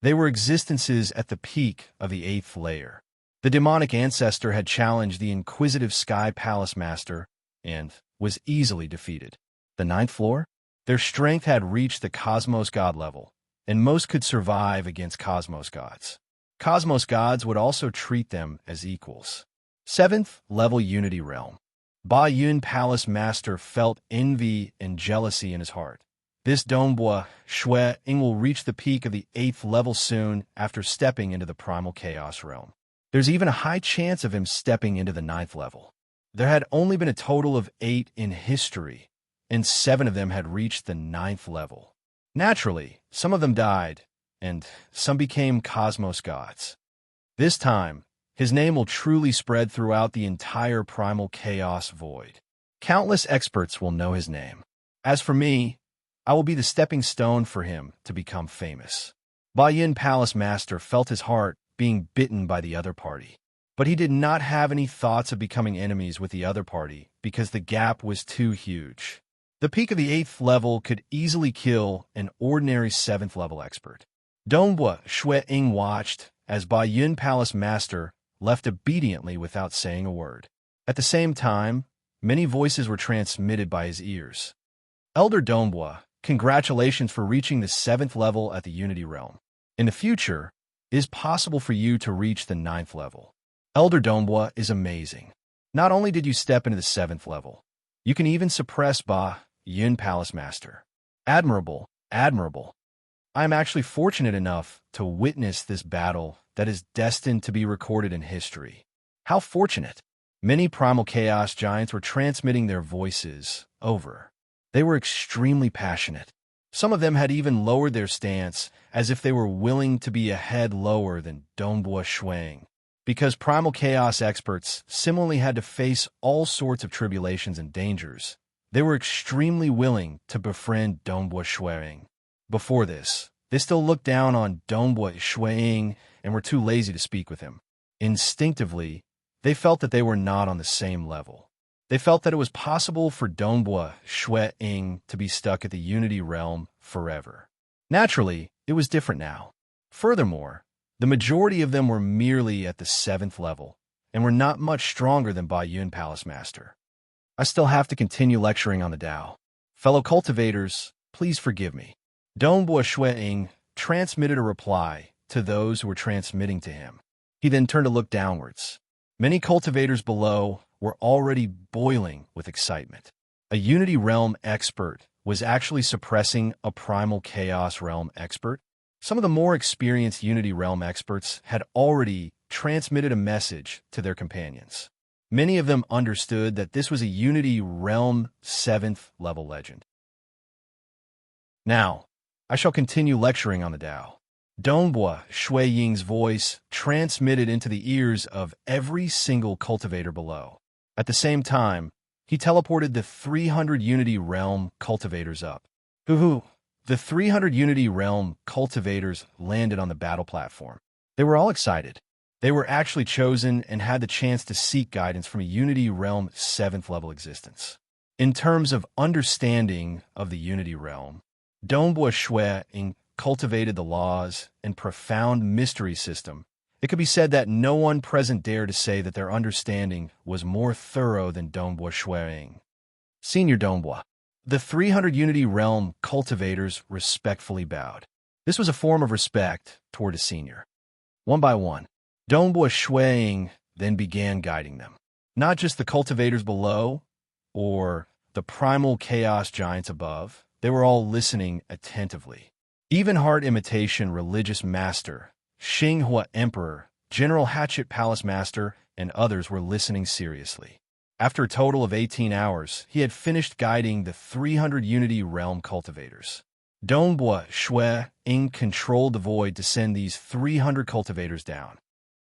They were existences at the peak of the 8th layer. The demonic ancestor had challenged the Inquisitive Sky Palace Master and was easily defeated. The 9th floor? Their strength had reached the Cosmos God level, and most could survive against Cosmos Gods. Cosmos Gods would also treat them as equals. 7th level Unity Realm. Ba Yun Palace Master felt envy and jealousy in his heart. This Dongbua Shui Ying will reach the peak of the 8th level soon after stepping into the Primal Chaos Realm. There's even a high chance of him stepping into the 9th level. There had only been a total of 8 in history, and 7 of them had reached the 9th level. Naturally, some of them died, and some became Cosmos Gods. This time, his name will truly spread throughout the entire Primal Chaos Void. Countless experts will know his name. As for me, I will be the stepping stone for him to become famous. Ba Yun Palace Master felt his heart being bitten by the other party, but he did not have any thoughts of becoming enemies with the other party because the gap was too huge. The peak of the 8th level could easily kill an ordinary 7th level expert. Dongbua Shui Ying watched as Ba Yun Palace Master left obediently without saying a word. At the same time, many voices were transmitted by his ears. Elder Dongbua, congratulations for reaching the 7th level at the Unity Realm. In the future, it is possible for you to reach the 9th level. Elder Donghua is amazing. Not only did you step into the 7th level, you can even suppress Ba Yun Palace Master. Admirable, admirable. I am actually fortunate enough to witness this battle that is destined to be recorded in history. How fortunate! Many primal chaos giants were transmitting their voices over. They were extremely passionate. Some of them had even lowered their stance as if they were willing to be a head lower than Donghua Shuang. Because primal chaos experts similarly had to face all sorts of tribulations and dangers, they were extremely willing to befriend Donghua Shuang. Before this, they still looked down on Donghua Shuang and were too lazy to speak with him. Instinctively, they felt that they were not on the same level. They felt that it was possible for Donghua Shuang to be stuck at the Unity Realm forever. Naturally, it was different now. Furthermore, the majority of them were merely at the 7th level and were not much stronger than Ba Yun Palace Master. I still have to continue lecturing on the Tao. Fellow cultivators, please forgive me. Donghua Shuang transmitted a reply to those who were transmitting to him. He then turned to look downwards. Many cultivators below were already boiling with excitement. A Unity Realm expert was actually suppressing a Primal Chaos Realm expert. Some of the more experienced Unity Realm experts had already transmitted a message to their companions. Many of them understood that this was a Unity Realm 7th level legend. Now, I shall continue lecturing on the Tao. Donghua Shuiying's voice transmitted into the ears of every single cultivator below. At the same time, he teleported the 300 Unity Realm cultivators up. The 300 Unity Realm cultivators landed on the battle platform. They were all excited. They were actually chosen and had the chance to seek guidance from a Unity Realm 7th level existence. In terms of understanding of the Unity Realm, Donghua Shuiying cultivated the laws and profound mystery system. It could be said that no one present dared to say that their understanding was more thorough than Donghua Shuiying. Senior Donghua. The 300 Unity Realm cultivators respectfully bowed. This was a form of respect toward a senior. One by one, Donghua Shuiying then began guiding them. Not just the cultivators below or the primal chaos giants above, they were all listening attentively. Even heart imitation religious master, Xinghua Emperor, General Hatchet Palace Master, and others were listening seriously. After a total of 18 hours, he had finished guiding the 300 Unity Realm cultivators. Donghua Shuiying controlled the void to send these 300 cultivators down.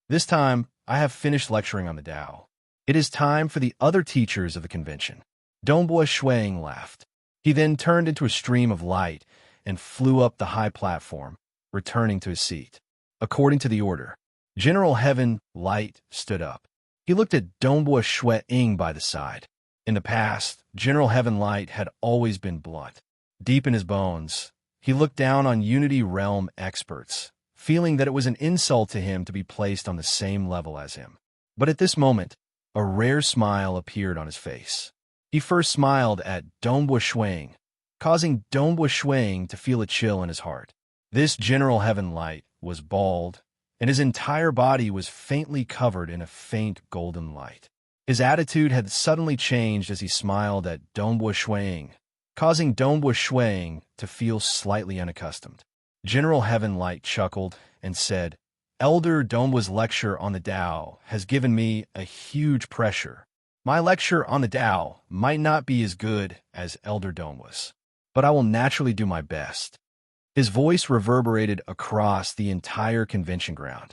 This time, I have finished lecturing on the Tao. It is time for the other teachers of the convention. Donghua Shuiying laughed. He then turned into a stream of light and flew up the high platform, returning to his seat. According to the order, General Heaven Light stood up. He looked at Donghua Shuiying by the side. In the past, General Heaven Light had always been blunt. Deep in his bones, he looked down on Unity Realm experts, feeling that it was an insult to him to be placed on the same level as him. But at this moment, a rare smile appeared on his face. He first smiled at Donghua Shuiying, causing Donghua Shuiying to feel a chill in his heart. This General Heaven Light was bald, and his entire body was faintly covered in a faint golden light. His attitude had suddenly changed as he smiled at Donghua Shuiying, causing Donghua Shuiying to feel slightly unaccustomed. General Heaven Light chuckled and said, "Elder Donghua's lecture on the Tao has given me a huge pressure. My lecture on the Tao might not be as good as Elder Donghua's, but I will naturally do my best." His voice reverberated across the entire convention ground.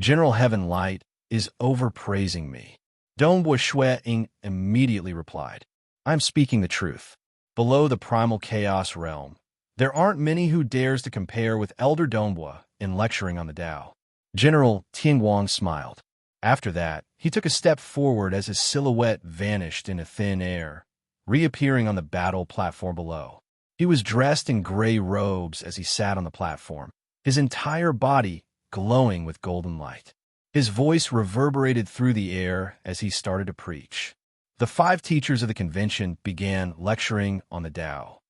General Heaven Light is overpraising me. Donghua Shuiying immediately replied, "I'm speaking the truth. Below the primal chaos realm, there aren't many who dares to compare with Elder Donghua in lecturing on the Tao." General Tianguang smiled. After that, he took a step forward as his silhouette vanished into thin air, reappearing on the battle platform below. He was dressed in gray robes as he sat on the platform, his entire body glowing with golden light. His voice reverberated through the air as he started to preach. The 5 teachers of the convention began lecturing on the Tao.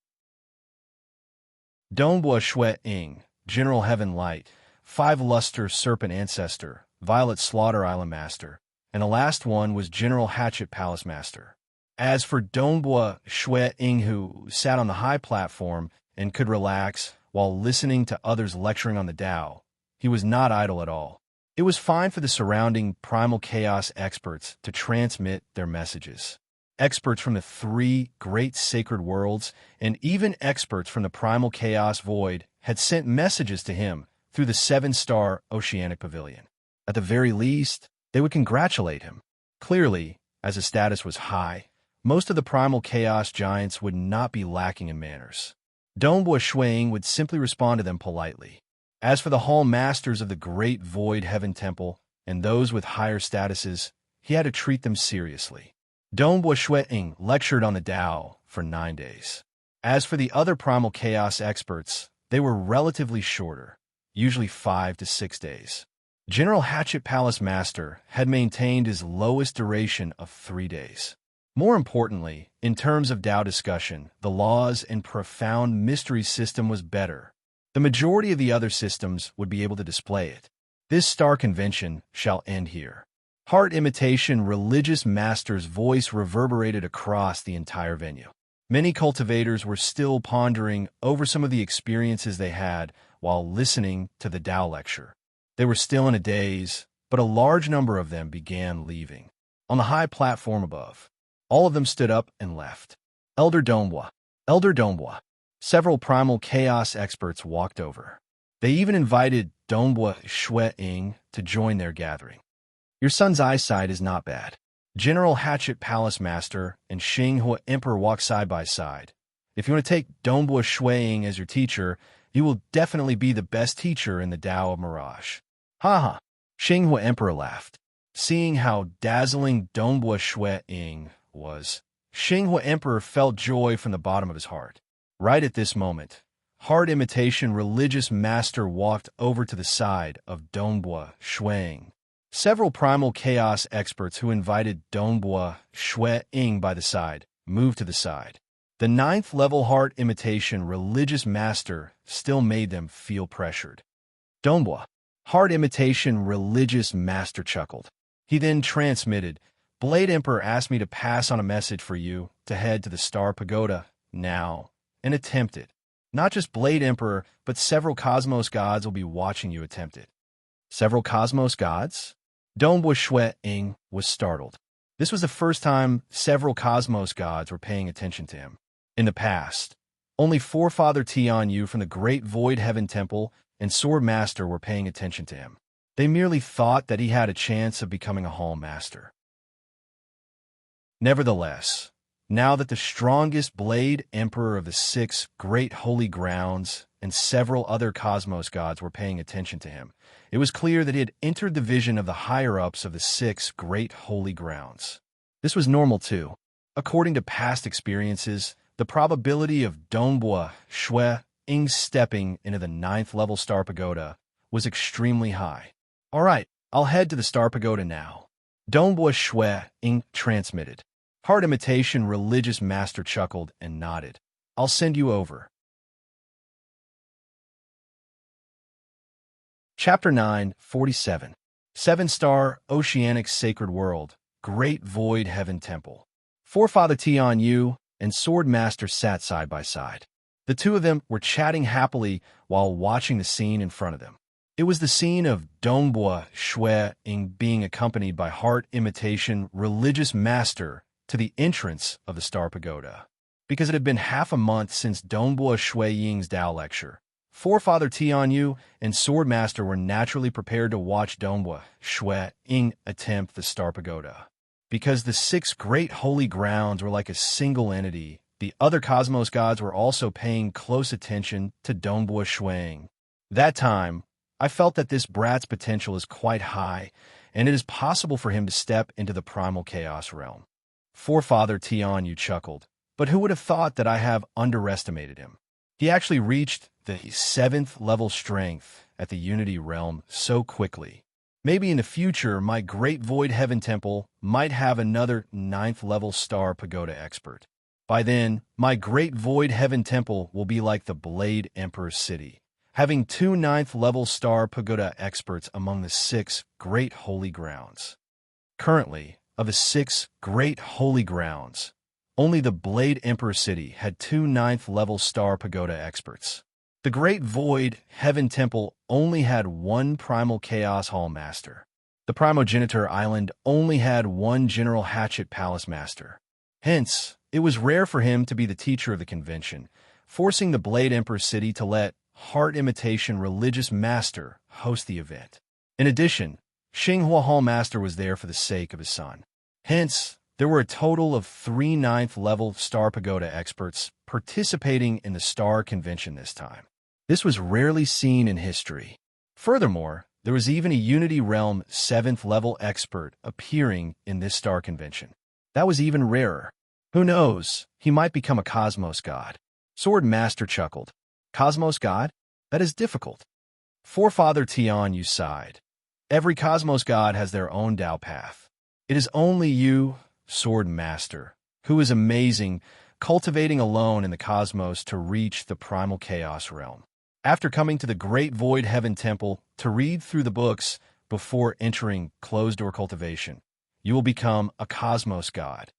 Donghua Shuiying, General Heaven Light, Five Luster Serpent Ancestor, Violet Slaughter Island Master, and the last one was General Hatchet Palace Master. As for Dongbua Shui Ying, who sat on the high platform and could relax while listening to others lecturing on the Tao, he was not idle at all. It was fine for the surrounding primal chaos experts to transmit their messages. Experts from the three great sacred worlds and even experts from the primal chaos void had sent messages to him through the 7-star Oceanic Pavilion. At the very least, they would congratulate him. Clearly, as his status was high, most of the primal chaos giants would not be lacking in manners. Dongbua Shuiying would simply respond to them politely. As for the hall masters of the Great Void Heaven Temple and those with higher statuses, he had to treat them seriously. Dongbua Shuiying lectured on the Tao for 9 days. As for the other primal chaos experts, they were relatively shorter, usually 5 to 6 days. General Hatchet Palace Master had maintained his lowest duration of 3 days. More importantly, in terms of Tao discussion, the laws and profound mystery system was better. The majority of the other systems would be able to display it. This star convention shall end here. Heart imitation religious master's voice reverberated across the entire venue. Many cultivators were still pondering over some of the experiences they had while listening to the Tao lecture. They were still in a daze, but a large number of them began leaving. On the high platform above, all of them stood up and left. Elder Dongbua. Several primal chaos experts walked over. They even invited Dongbua Shuiying to join their gathering. Your son's eyesight is not bad. General Hatchet Palace Master and Xinghua Emperor walk side by side. If you want to take Dongbua Shuiying as your teacher, you will definitely be the best teacher in the Tao of Mirage. Ha! Xinghua Emperor laughed. Seeing how dazzling Dongbua Shuiying was, Xinghua Emperor felt joy from the bottom of his heart. Right at this moment, Heart Imitation Religious Master walked over to the side of Dongbua Shuiying. Several primal chaos experts who invited Dongbua Shuiying by the side moved to the side. The 9th level Heart Imitation Religious Master still made them feel pressured. Dongbua, Heart Imitation Religious Master chuckled. He then transmitted, Blade Emperor asked me to pass on a message for you to head to the Star Pagoda now and attempt it. Not just Blade Emperor, but several Cosmos gods will be watching you attempt it. Several Cosmos gods? Dongbua Shuiying was startled. This was the first time several Cosmos gods were paying attention to him. In the past, only Forefather Tian Yu from the Great Void Heaven Temple and Sword Master were paying attention to him. They merely thought that he had a chance of becoming a Hall Master. Nevertheless, now that the strongest Blade Emperor of the 6 Great Holy Grounds and several other Cosmos gods were paying attention to him, it was clear that he had entered the vision of the higher-ups of the 6 Great Holy Grounds. This was normal too. According to past experiences, the probability of Dongbua Shuiying stepping into the 9th level Star Pagoda was extremely high. All right, I'll head to the Star Pagoda now. Dongbua Shuiying transmitted. Heart Imitation Religious Master chuckled and nodded. I'll send you over. Chapter 9:47. 7-star Oceanic Sacred World, Great Void Heaven Temple. Forefather Tian Yu and Sword Master sat side by side. The two of them were chatting happily while watching the scene in front of them. It was the scene of Dongbua Shuiying being accompanied by Heart Imitation Religious Master to the entrance of the Star Pagoda. Because it had been half a month since Dongbua Shuiying's Tao lecture, Forefather Tian Yu and Sword Master were naturally prepared to watch Dongbua Shuiying attempt the Star Pagoda. Because the 6 Great Holy Grounds were like a single entity, the other Cosmos gods were also paying close attention to Dongbua Shuiying. That time, I felt that this brat's potential is quite high, and it is possible for him to step into the primal chaos realm. Forefather Tian Yu chuckled, but who would have thought that I have underestimated him? He actually reached the 7th level strength at the Unity realm so quickly. Maybe in the future, my Great Void Heaven Temple might have another 9th level Star Pagoda expert. By then, my Great Void Heaven Temple will be like the Blade Emperor's city, having two ninth-level star pagoda experts among the 6 great holy grounds. Currently, of the 6 great holy grounds, only the Blade Emperor City had 2 ninth-level star pagoda experts. The Great Void Heaven Temple only had 1 Primal Chaos Hall Master. The Primogenitor Island only had 1 General Hatchet Palace Master. Hence, it was rare for him to be the teacher of the convention, forcing the Blade Emperor City to let Heart Imitation Religious Master host the event. In addition, Xinghua Hall Master was there for the sake of his son. Hence, there were a total of 3 ninth-level Star Pagoda experts participating in the Star Convention this time. This was rarely seen in history. Furthermore, there was even a Unity Realm 7th-level expert appearing in this Star Convention. That was even rarer. Who knows, he might become a Cosmos God. Sword Master chuckled. Cosmos God? That is difficult. Forefather Tian Yu sighed. Every Cosmos God has their own Tao path. It is only you, Sword Master, who is amazing, cultivating alone in the cosmos to reach the primal chaos realm. After coming to the Great Void Heaven Temple to read through the books before entering closed-door cultivation, you will become a Cosmos God.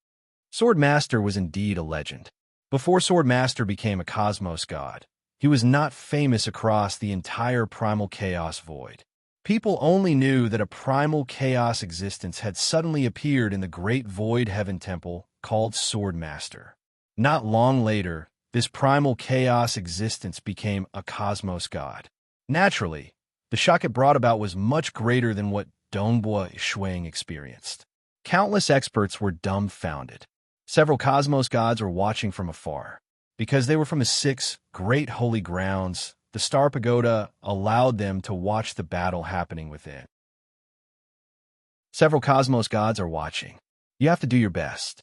Sword Master was indeed a legend. Before Sword Master became a Cosmos God, he was not famous across the entire primal chaos void. People only knew that a primal chaos existence had suddenly appeared in the Great Void Heaven Temple called Sword Master. Not long later, this primal chaos existence became a Cosmos God. Naturally, the shock it brought about was much greater than what Dongbua Shuang experienced. Countless experts were dumbfounded. Several Cosmos Gods were watching from afar. Because they were from the 6 great holy grounds, the Star Pagoda allowed them to watch the battle happening within. Several Cosmos Gods are watching. You have to do your best.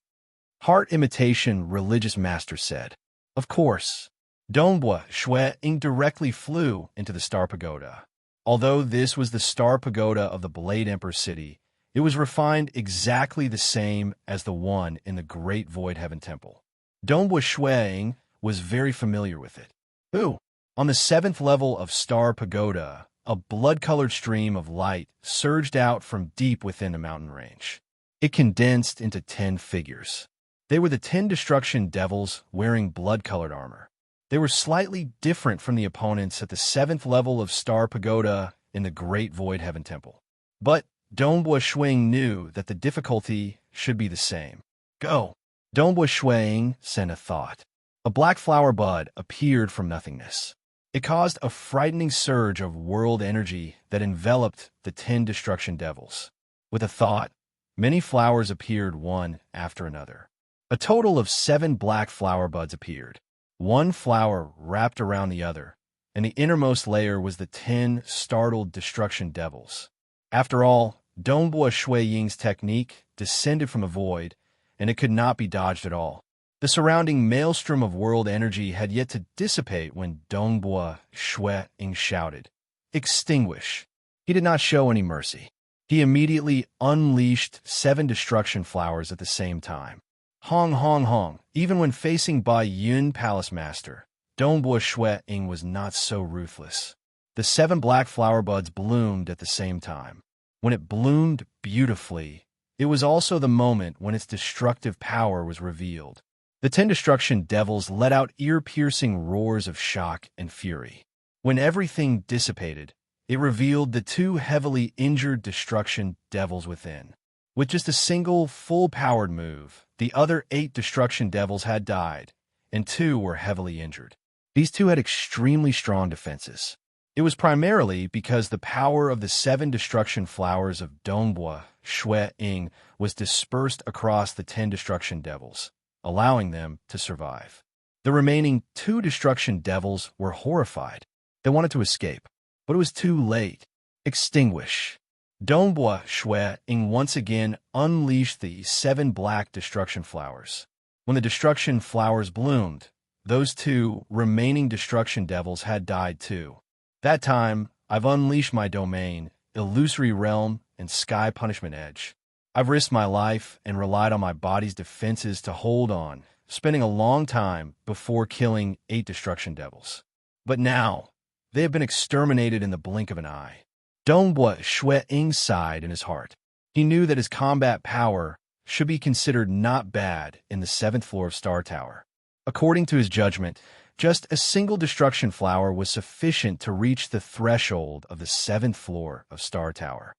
Heart Imitation Religious Master said. Of course. Dongbua Shuang directly flew into the Star Pagoda. Although this was the Star Pagoda of the Blade Emperor City, it was refined exactly the same as the one in the Great Void Heaven Temple. Dongbua Shuang was very familiar with it. Ooh. On the 7th level of Star Pagoda, a blood-colored stream of light surged out from deep within the mountain range. It condensed into 10 figures. They were the 10 destruction devils wearing blood-colored armor. They were slightly different from the opponents at the 7th level of Star Pagoda in the Great Void Heaven Temple. But Dongbua Shuang knew that the difficulty should be the same. Go! Dongbua Shuang sent a thought. A black flower bud appeared from nothingness. It caused a frightening surge of world energy that enveloped the 10 destruction devils. With a thought, many flowers appeared one after another. A total of 7 black flower buds appeared. One flower wrapped around the other, and the innermost layer was the 10 startled destruction devils. After all, Dongbua Shuang's technique descended from the void, and it could not be dodged at all. The surrounding maelstrom of world energy had yet to dissipate when Dongbua Shuang shouted, "Extinguish!" He did not show any mercy. He immediately unleashed 7 destruction flowers at the same time. Hong Hong Hong. Even when facing Bai Yun Palace Master, Dongbua Shuang was not so ruthless. The 7 black flower buds bloomed at the same time. When it bloomed beautifully, it was also the moment when its destructive power was revealed. The 10 destruction devils let out ear-piercing roars of shock and fury. When everything dissipated, it revealed the 2 heavily injured destruction devils within. With just a single full-powered move, the other 8 destruction devils had died, and 2 were heavily injured. These 2 had extremely strong defenses. It was primarily because the power of the 7 destruction flowers of Dongbua Shuang was dispersed across the 10 destruction devils, allowing them to survive. The remaining 2 destruction devils were horrified. They wanted to escape, but it was too late. Extinguish. Dongbua Shuang once again unleashed the 7 black destruction flowers. When the destruction flowers bloomed, those 2 remaining destruction devils had died too. That time, I've unleashed my domain, Illusory Realm, and Sky Punishment Edge. I've risked my life and relied on my body's defenses to hold on, spending a long time before killing 8 destruction devils. But now, They have been exterminated in the blink of an eye. Dongbua Shui Ying sighed in his heart. He knew that his combat power should be considered not bad in the 7th floor of Star Tower. According to his judgment, just a single destruction flower was sufficient to reach the threshold of the 7th floor of Star Tower.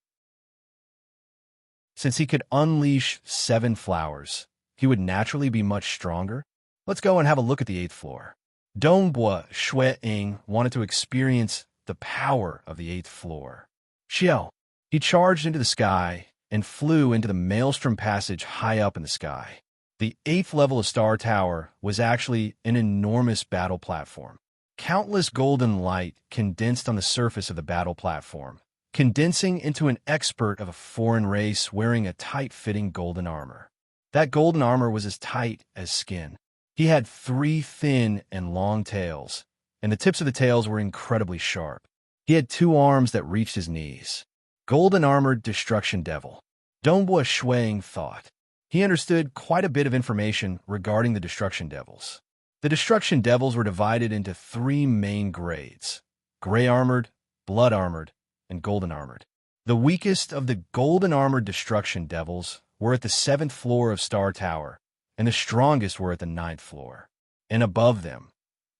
Since he could unleash 7 flowers, he would naturally be much stronger. Let's go and have a look at the 8th floor. Dongbua Shui Ying wanted to experience the power of the 8th floor. Xiao. He charged into the sky and flew into the maelstrom passage high up in the sky. The 8th level of Star Tower was actually an enormous battle platform. Countless golden light condensed on the surface of the battle platform, condensing into an expert of a foreign race wearing a tight-fitting golden armor. That golden armor was as tight as skin. He had 3 thin and long tails, and the tips of the tails were incredibly sharp. He had 2 arms that reached his knees. Golden-armored Destruction Devil. Dongbua Shuang thought. He understood quite a bit of information regarding the Destruction Devils. The Destruction Devils were divided into 3 main grades: gray-armored, blood-armored, and golden-armored. The weakest of the golden-armored Destruction Devils were at the 7th floor of Star Tower, and the strongest were at the 9th floor. And above them,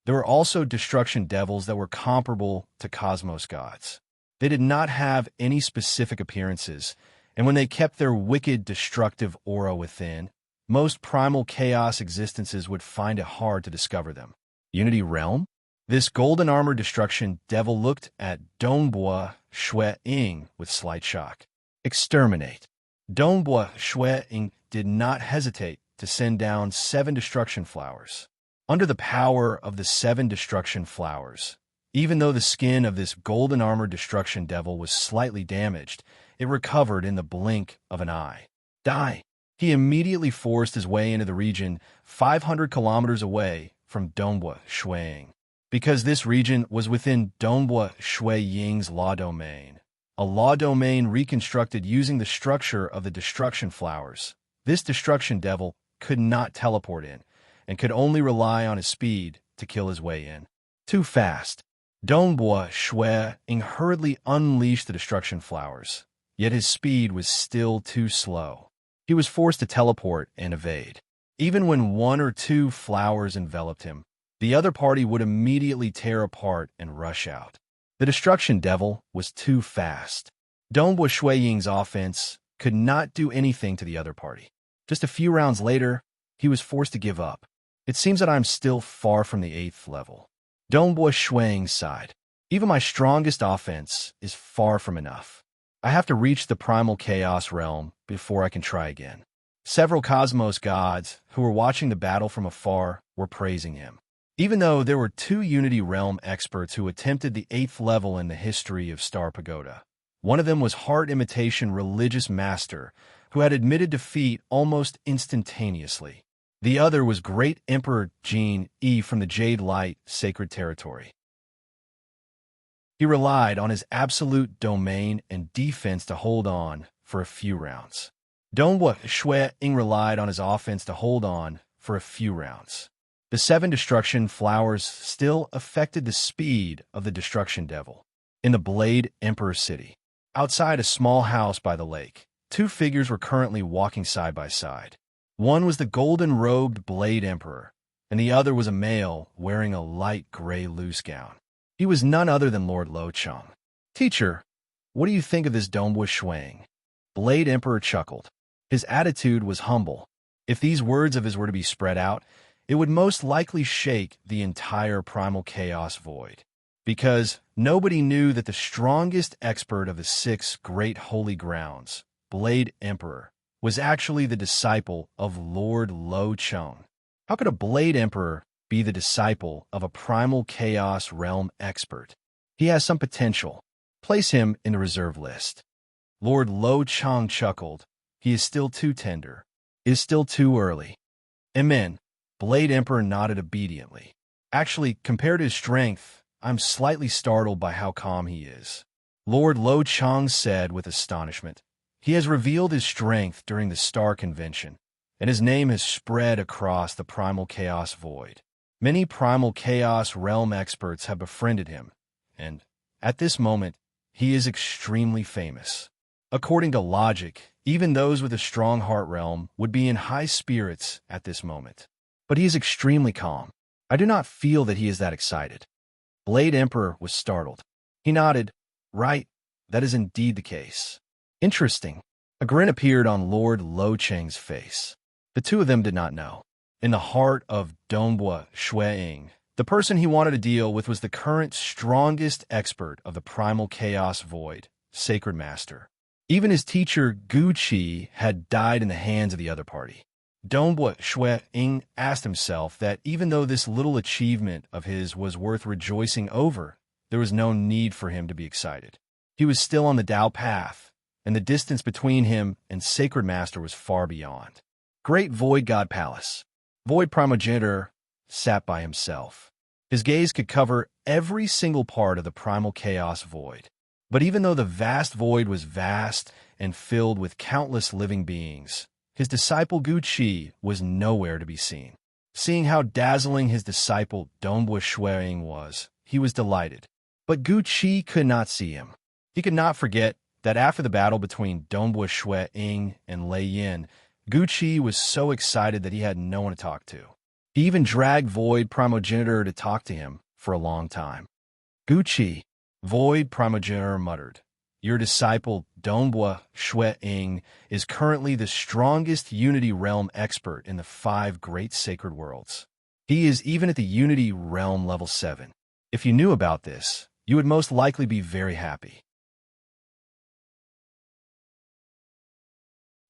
there were also Destruction Devils that were comparable to Cosmos Gods. They did not have any specific appearances, and when they kept their wicked, destructive aura within, most primal chaos existences would find it hard to discover them. Unity Realm? This golden-armored Destruction Devil looked at Dongbua Shui Ying with slight shock. Exterminate. Dongbua Shui Ying did not hesitate to send down 7 destruction flowers. Under the power of the 7 destruction flowers, even though the skin of this golden-armored Destruction Devil was slightly damaged, it recovered in the blink of an eye. Die! He immediately forced his way into the region 500 kilometers away from Dongbua Shui Ying. Because this region was within Dongbua Shui Ying's law domain, a law domain reconstructed using the structure of the destruction flowers, this Destruction Devil could not teleport in, and could only rely on his speed to kill his way in. Too fast. Dongbua Shui Ying hurriedly unleashed the destruction flowers, yet his speed was still too slow. He was forced to teleport and evade. Even when 1 or 2 flowers enveloped him, the other party would immediately tear apart and rush out. The Destruction Devil was too fast. Dongbua Shui Ying's offense could not do anything to the other party. Just a few rounds later, he was forced to give up. It seems that I'm still far from the 8th level. Dongbua Shui Ying sighed. Even my strongest offense is far from enough. I have to reach the primal chaos realm before I can try again. Several Cosmos Gods who were watching the battle from afar were praising him. Even though there were 2 Unity Realm experts who attempted the 8th level in the history of Star Pagoda. One of them was Heart Imitation Religious Master, who had admitted defeat almost instantaneously. The other was Great Emperor Jin Yi from the Jade Light Sacred Territory. He relied on his absolute domain and defense to hold on for a few rounds. Dongbua Shui Ying relied on his offense to hold on for a few rounds. The 7 destruction flowers still affected the speed of the Destruction Devil. In the Blade Emperor City, outside a small house by the lake, 2 figures were currently walking side by side. One was the golden-robed Blade Emperor, and the other was a male wearing a light gray loose gown. He was none other than Lord Lo Cheng. Teacher, what do you think of this Dongbua Shui Ying? Blade Emperor chuckled. His attitude was humble. If these words of his were to be spread out, it would most likely shake the entire primal chaos void. Because nobody knew that the strongest expert of the 6 great holy grounds, Blade Emperor, was actually the disciple of Lord Lo Cheng. How could a Blade Emperor be the disciple of a primal chaos realm expert? He has some potential. Place him in the reserve list. Lord Lo Cheng chuckled. He is still too tender. It is still too early. Amen. Blade Emperor nodded obediently. Actually, compared to his strength, I'm slightly startled by how calm he is. Lord Lo Cheng said with astonishment. He has revealed his strength during the Star Convention, and his name has spread across the primal chaos void. Many primal chaos realm experts have befriended him, and at this moment, he is extremely famous. According to logic, even those with a strong heart realm would be in high spirits at this moment. But he is extremely calm. I do not feel that he is that excited. Blade Emperor was startled. He nodded. Right, that is indeed the case. Interesting. A grin appeared on Lord Lo Cheng's face. The two of them did not know. In the heart of Dongbua Shui-Ying, the person he wanted to deal with was the current strongest expert of the primal chaos void, Sacred Master. Even his teacher, Gu Qi, had died in the hands of the other party. Dongbua Shui-Ying asked himself that even though this little achievement of his was worth rejoicing over, there was no need for him to be excited. He was still on the Tao path, and the distance between him and Sacred Master was far beyond. Great Void God Palace. Void Primogenitor sat by himself. His gaze could cover every single part of the primal chaos void. But even though the vast void was vast and filled with countless living beings, his disciple Gu Qi was nowhere to be seen. Seeing how dazzling his disciple Dongbua Shui-Ying was, he was delighted. But Gu Qi could not see him. He could not forget that after the battle between Dongbua Shui-Ying and Lei Yin, Gu Qi was so excited that he had no one to talk to. He even dragged Void Primogenitor to talk to him for a long time. Gu Qi, Void Primogenitor muttered, your disciple Dongbua Shui-Ying is currently the strongest Unity Realm expert in the 5 great sacred worlds. He is even at the Unity Realm level 7. If you knew about this, you would most likely be very happy.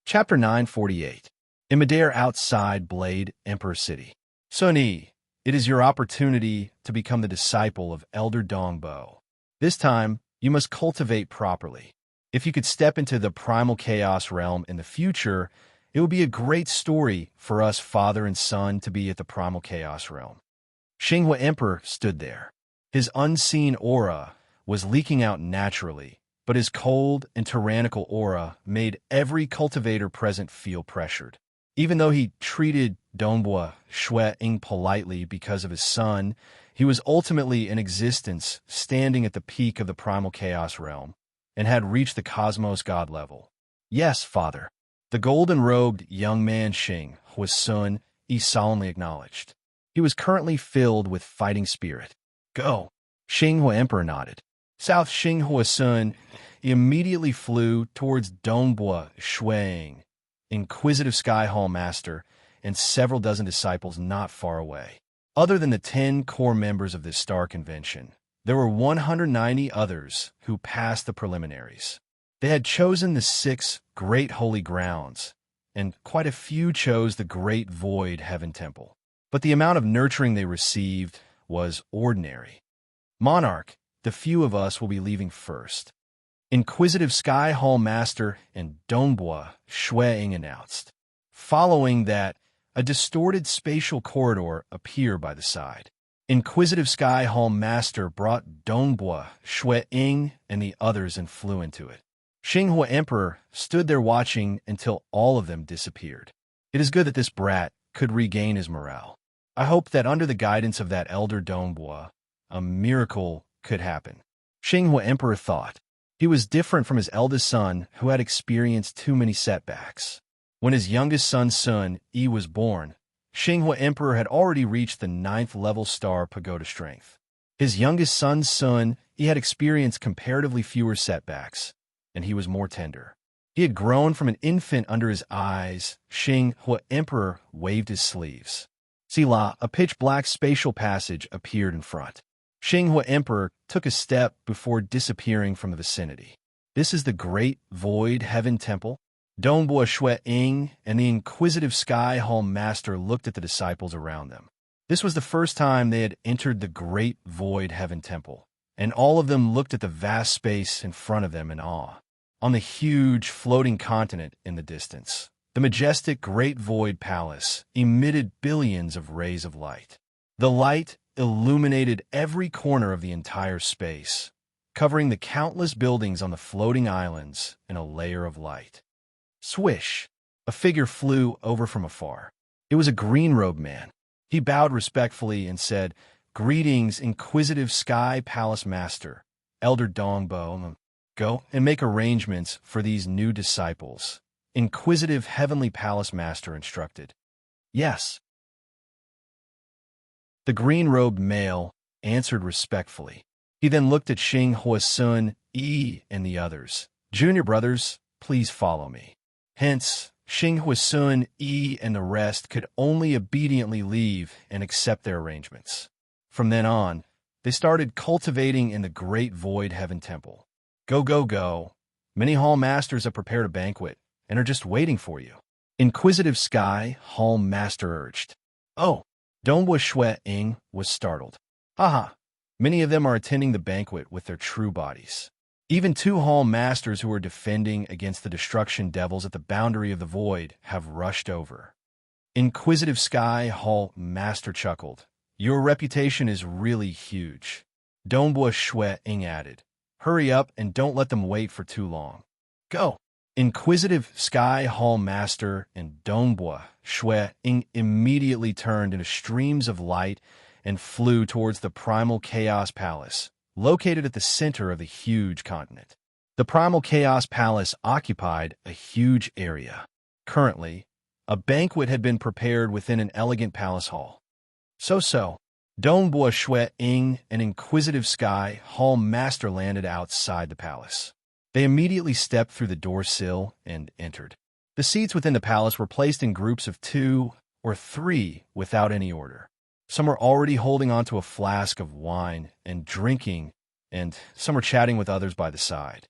Chapter 948. In midair outside Blade Emperor City. Sun Yi, it is your opportunity to become the disciple of Elder Dongbo. This time, you must cultivate properly. If you could step into the primal chaos realm in the future, it would be a great story for us father and son to be at the primal chaos realm. Xinghua Emperor stood there. His unseen aura was leaking out naturally, but his cold and tyrannical aura made every cultivator present feel pressured. Even though he treated Dongbua Shui-Ying politely because of his son, he was ultimately in existence standing at the peak of the primal chaos realm and had reached the cosmos god level. Yes, father. The golden-robed young man Xing was Sun Yi solemnly acknowledged. He was currently filled with fighting spirit. Go. Xinghua Emperor nodded. South Xinghua Sun immediately flew towards Dongbua Shui-Ying, Inquisitive Sky Hall Master, and several dozen disciples not far away. Other than the 10 core members of this star convention, there were 190 others who passed the preliminaries. They had chosen the 6 great holy grounds, and quite a few chose the Great Void Heaven Temple. But the amount of nurturing they received was ordinary. Monarch, the few of us will be leaving first. Inquisitive Sky Hall Master and Dongbua Shui-Ying announced. Following that, a distorted spatial corridor appeared by the side. Inquisitive Sky Hall Master brought Dongbua Shui-Ying and the others and flew into it. Xinghua Emperor stood there watching until all of them disappeared. It is good that this brat could regain his morale. I hope that under the guidance of that elder Dongbua, a miracle could happen. Xinghua Emperor thought. He was different from his eldest son, who had experienced too many setbacks. When his youngest son Sun Yi was born, Xinghua Emperor had already reached the 9th level star pagoda strength. His youngest son Sun Yi had experienced comparatively fewer setbacks, and he was more tender. He had grown from an infant under his eyes. Xinghua Emperor waved his sleeves. Sila, a pitch-black spatial passage appeared in front. Xinghua Emperor took a step before disappearing from the vicinity. This is the Great Void Heaven Temple. Dongbua Shui-Ying and the Inquisitive Sky Hall Master looked at the disciples around them. This was the first time they had entered the Great Void Heaven Temple, and all of them looked at the vast space in front of them in awe. On the huge floating continent in the distance, the majestic Great Void Palace emitted billions of rays of light. The light illuminated every corner of the entire space, covering the countless buildings on the floating islands in a layer of light. Swish! A figure flew over from afar. It was a green-robed man. He bowed respectfully and said, Greetings, inquisitive Sky Palace Master, Elder Dongbo. Go and make arrangements for these new disciples. Inquisitive Heavenly Palace Master instructed. Yes. The green-robed male answered respectfully. He then looked at Xing Huasun, Yi, and the others. Junior brothers, please follow me. Hence, Xing Huasun, Yi, and the rest could only obediently leave and accept their arrangements. From then on, they started cultivating in the Great Void Heaven Temple. Go, go, go. Many hall masters have prepared a banquet and are just waiting for you. Inquisitive Sky Hall Master urged. Oh, Donghua Shui Ying was startled. Haha, many of them are attending the banquet with their true bodies. Even 2 hall masters who are defending against the destruction devils at the boundary of the void have rushed over. Inquisitive Sky Hall Master chuckled. Your reputation is really huge. Donghua Shui Ying added. Hurry up and don't let them wait for too long. Go. Inquisitive Sky Hall Master and Donghua Shui Ying immediately turned into streams of light and flew towards the Primal Chaos Palace, located at the center of the huge continent. The Primal Chaos Palace occupied a huge area. Currently, a banquet had been prepared within an elegant palace hall. So, Donghua Shui Ying and Inquisitive Sky Hall Master landed outside the palace. They immediately stepped through the door sill and entered. The seats within the palace were placed in groups of 2 or 3 without any order. Some were already holding onto a flask of wine and drinking, and some were chatting with others by the side.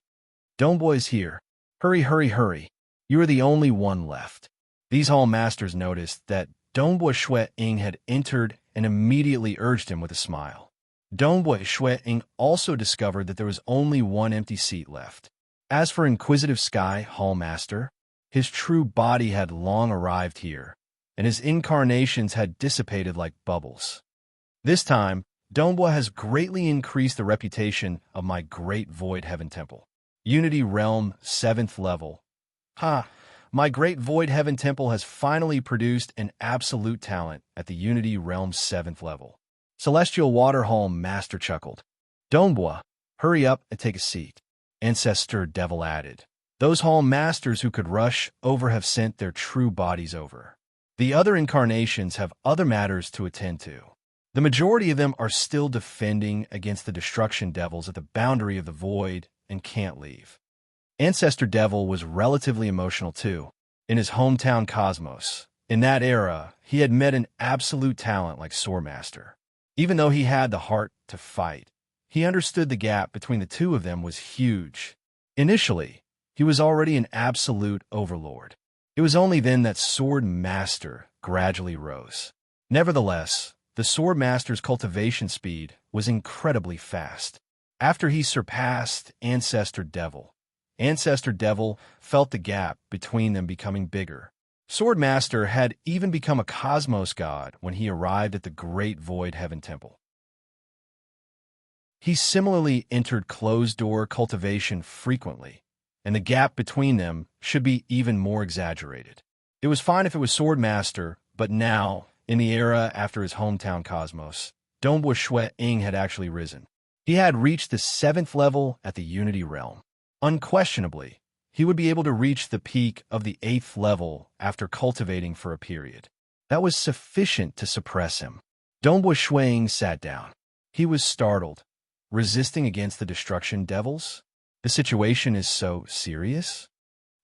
Donghua is here. Hurry, hurry, hurry. You are the only one left. These hall masters noticed that Donghua Shui Ying had entered and immediately urged him with a smile. Donghua Shui Ying also discovered that there was only one empty seat left. As for Inquisitive Sky Hall Master, his true body had long arrived here, and his incarnations had dissipated like bubbles. This time, Donghua has greatly increased the reputation of my Great Void Heaven Temple. Unity Realm 7th level. My Great Void Heaven Temple has finally produced an absolute talent at the Unity Realm 7th level. Celestial Water Hall Master chuckled. Donghua, hurry up and take a seat. Ancestor Devil added. Those hall masters who could rush over have sent their true bodies over. The other incarnations have other matters to attend to. The majority of them are still defending against the destruction devils at the boundary of the void and can't leave. Ancestor Devil was relatively emotional too. In his hometown Cosmos, in that era, he had met an absolute talent like Swordmaster. Even though he had the heart to fight, he understood the gap between the two of them was huge. Initially, he was already an absolute overlord. It was only then that Sword Master gradually rose. Nevertheless, the Sword Master's cultivation speed was incredibly fast. After he surpassed Ancestor Devil felt the gap between them becoming bigger. Sword Master had even become a cosmos god when he arrived at the Great Void Heaven Temple. He similarly entered closed-door cultivation frequently, and the gap between them should be even more exaggerated. It was fine if it was Sword Master, but now, in the era after his hometown Cosmos, Donghua Shui Ying had actually risen. He had reached the 7th level at the Unity Realm. Unquestionably, he would be able to reach the peak of the 8th level after cultivating for a period. That was sufficient to suppress him. Donghua Shui Ying sat down. He was startled. Resisting against the destruction devils? The situation is so serious?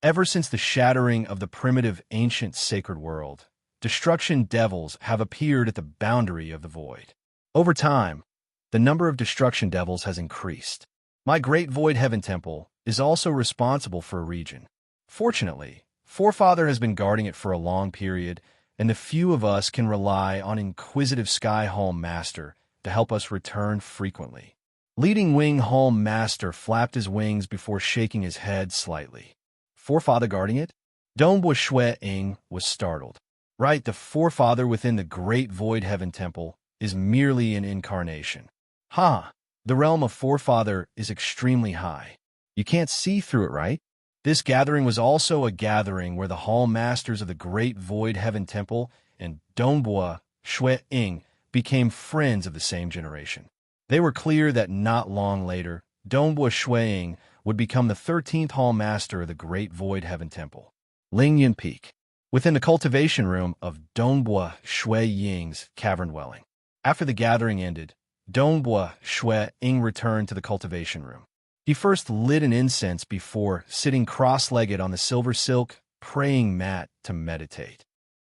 Ever since the shattering of the primitive ancient sacred world, destruction devils have appeared at the boundary of the void. Over time, the number of destruction devils has increased. My Great Void Heaven Temple is also responsible for a region. Fortunately, Forefather has been guarding it for a long period, and the few of us can rely on Inquisitive Sky Hall Master to help us return frequently. Leading Wing Hall Master flapped his wings before shaking his head slightly. Forefather guarding it? Donghua Shui Ying was startled. Right, the Forefather within the Great Void Heaven Temple is merely an incarnation. The realm of Forefather is extremely high. You can't see through it, right? This gathering was also a gathering where the Hall Masters of the Great Void Heaven Temple and Donghua Shui Ying became friends of the same generation. They were clear that not long later, Dongbua Shuiying would become the 13th Hall Master of the Great Void Heaven Temple. Lingyun Peak. Within the cultivation room of Dongbua Shuiying's cavern dwelling. After the gathering ended, Dongbua Shuiying returned to the cultivation room. He first lit an incense before sitting cross-legged on the silver silk praying mat to meditate.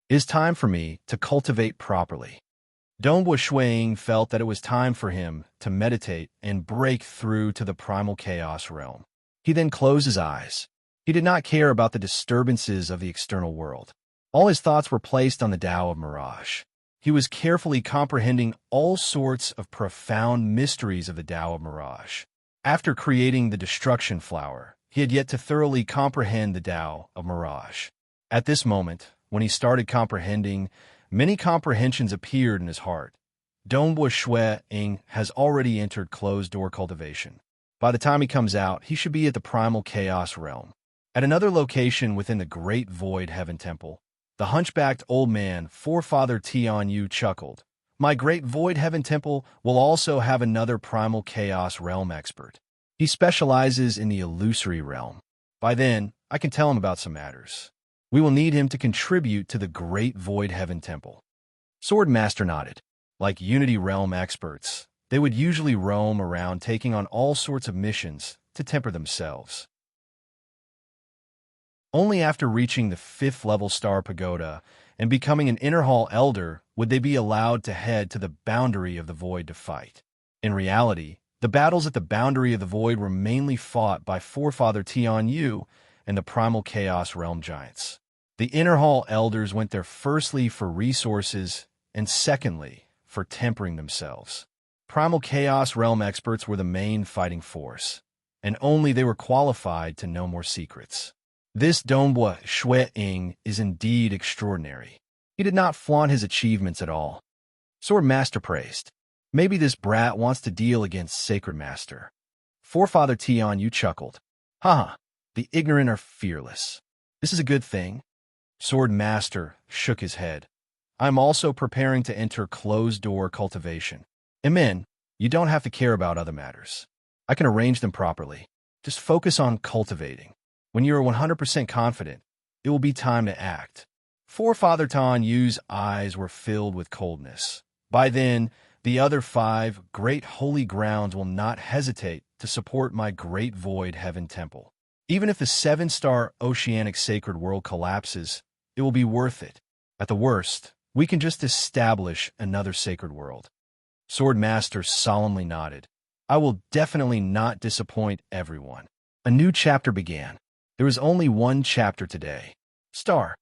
It is time for me to cultivate properly. Dongbua Shuiying felt that it was time for him to meditate and break through to the primal chaos realm. He then closed his eyes. He did not care about the disturbances of the external world. All his thoughts were placed on the Tao of Mirage. He was carefully comprehending all sorts of profound mysteries of the Tao of Mirage. After creating the destruction flower, he had yet to thoroughly comprehend the Tao of Mirage. At this moment, when he started comprehending, many comprehensions appeared in his heart. Dongbua Shuiying has already entered closed-door cultivation. By the time he comes out, he should be at the primal chaos realm. At another location within the Great Void Heaven Temple, the hunchbacked old man, Forefather Tianyu, chuckled. My Great Void Heaven Temple will also have another primal chaos realm expert. He specializes in the illusory realm. By then, I can tell him about some matters. We will need him to contribute to the Great Void Heaven Temple. Sword Master nodded. Like Unity Realm experts, they would usually roam around taking on all sorts of missions to temper themselves. Only after reaching the 5th level Star Pagoda and becoming an Inner Hall Elder would they be allowed to head to the boundary of the Void to fight. In reality, the battles at the boundary of the Void were mainly fought by Forefather Tianyu and the Primal Chaos Realm Giants. The Inner Hall Elders went there firstly for resources and secondly for tempering themselves. Primal Chaos Realm experts were the main fighting force, and only they were qualified to know more secrets. This Dongbua Shuiying is indeed extraordinary. He did not flaunt his achievements at all. Sword Master praised. Maybe this brat wants to deal against Sacred Master. Forefather Tianyu chuckled. Haha, the ignorant are fearless. This is a good thing. Sword Master shook his head. I'm also preparing to enter closed-door cultivation. Amen, you don't have to care about other matters. I can arrange them properly. Just focus on cultivating. When you are 100% confident, it will be time to act. Forefather Tianyu's eyes were filled with coldness. By then, the other 5 great holy grounds will not hesitate to support my Great Void Heaven Temple. Even if the 7-star Oceanic Sacred World collapses, it will be worth it. At the worst, we can just establish another sacred world. Sword Master solemnly nodded. I will definitely not disappoint everyone. A new chapter began. There is only one chapter today. Star.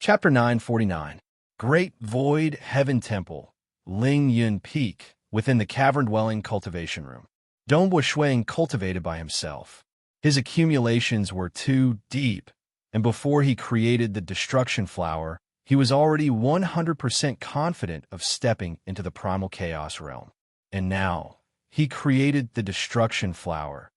Chapter 949. Great Void Heaven Temple, Lingyun Peak, within the cavern-dwelling cultivation room. Dongbua Shuiying cultivated by himself. His accumulations were too deep, and before he created the destruction flower, he was already 100% confident of stepping into the primal chaos realm. And now, he created the destruction flower,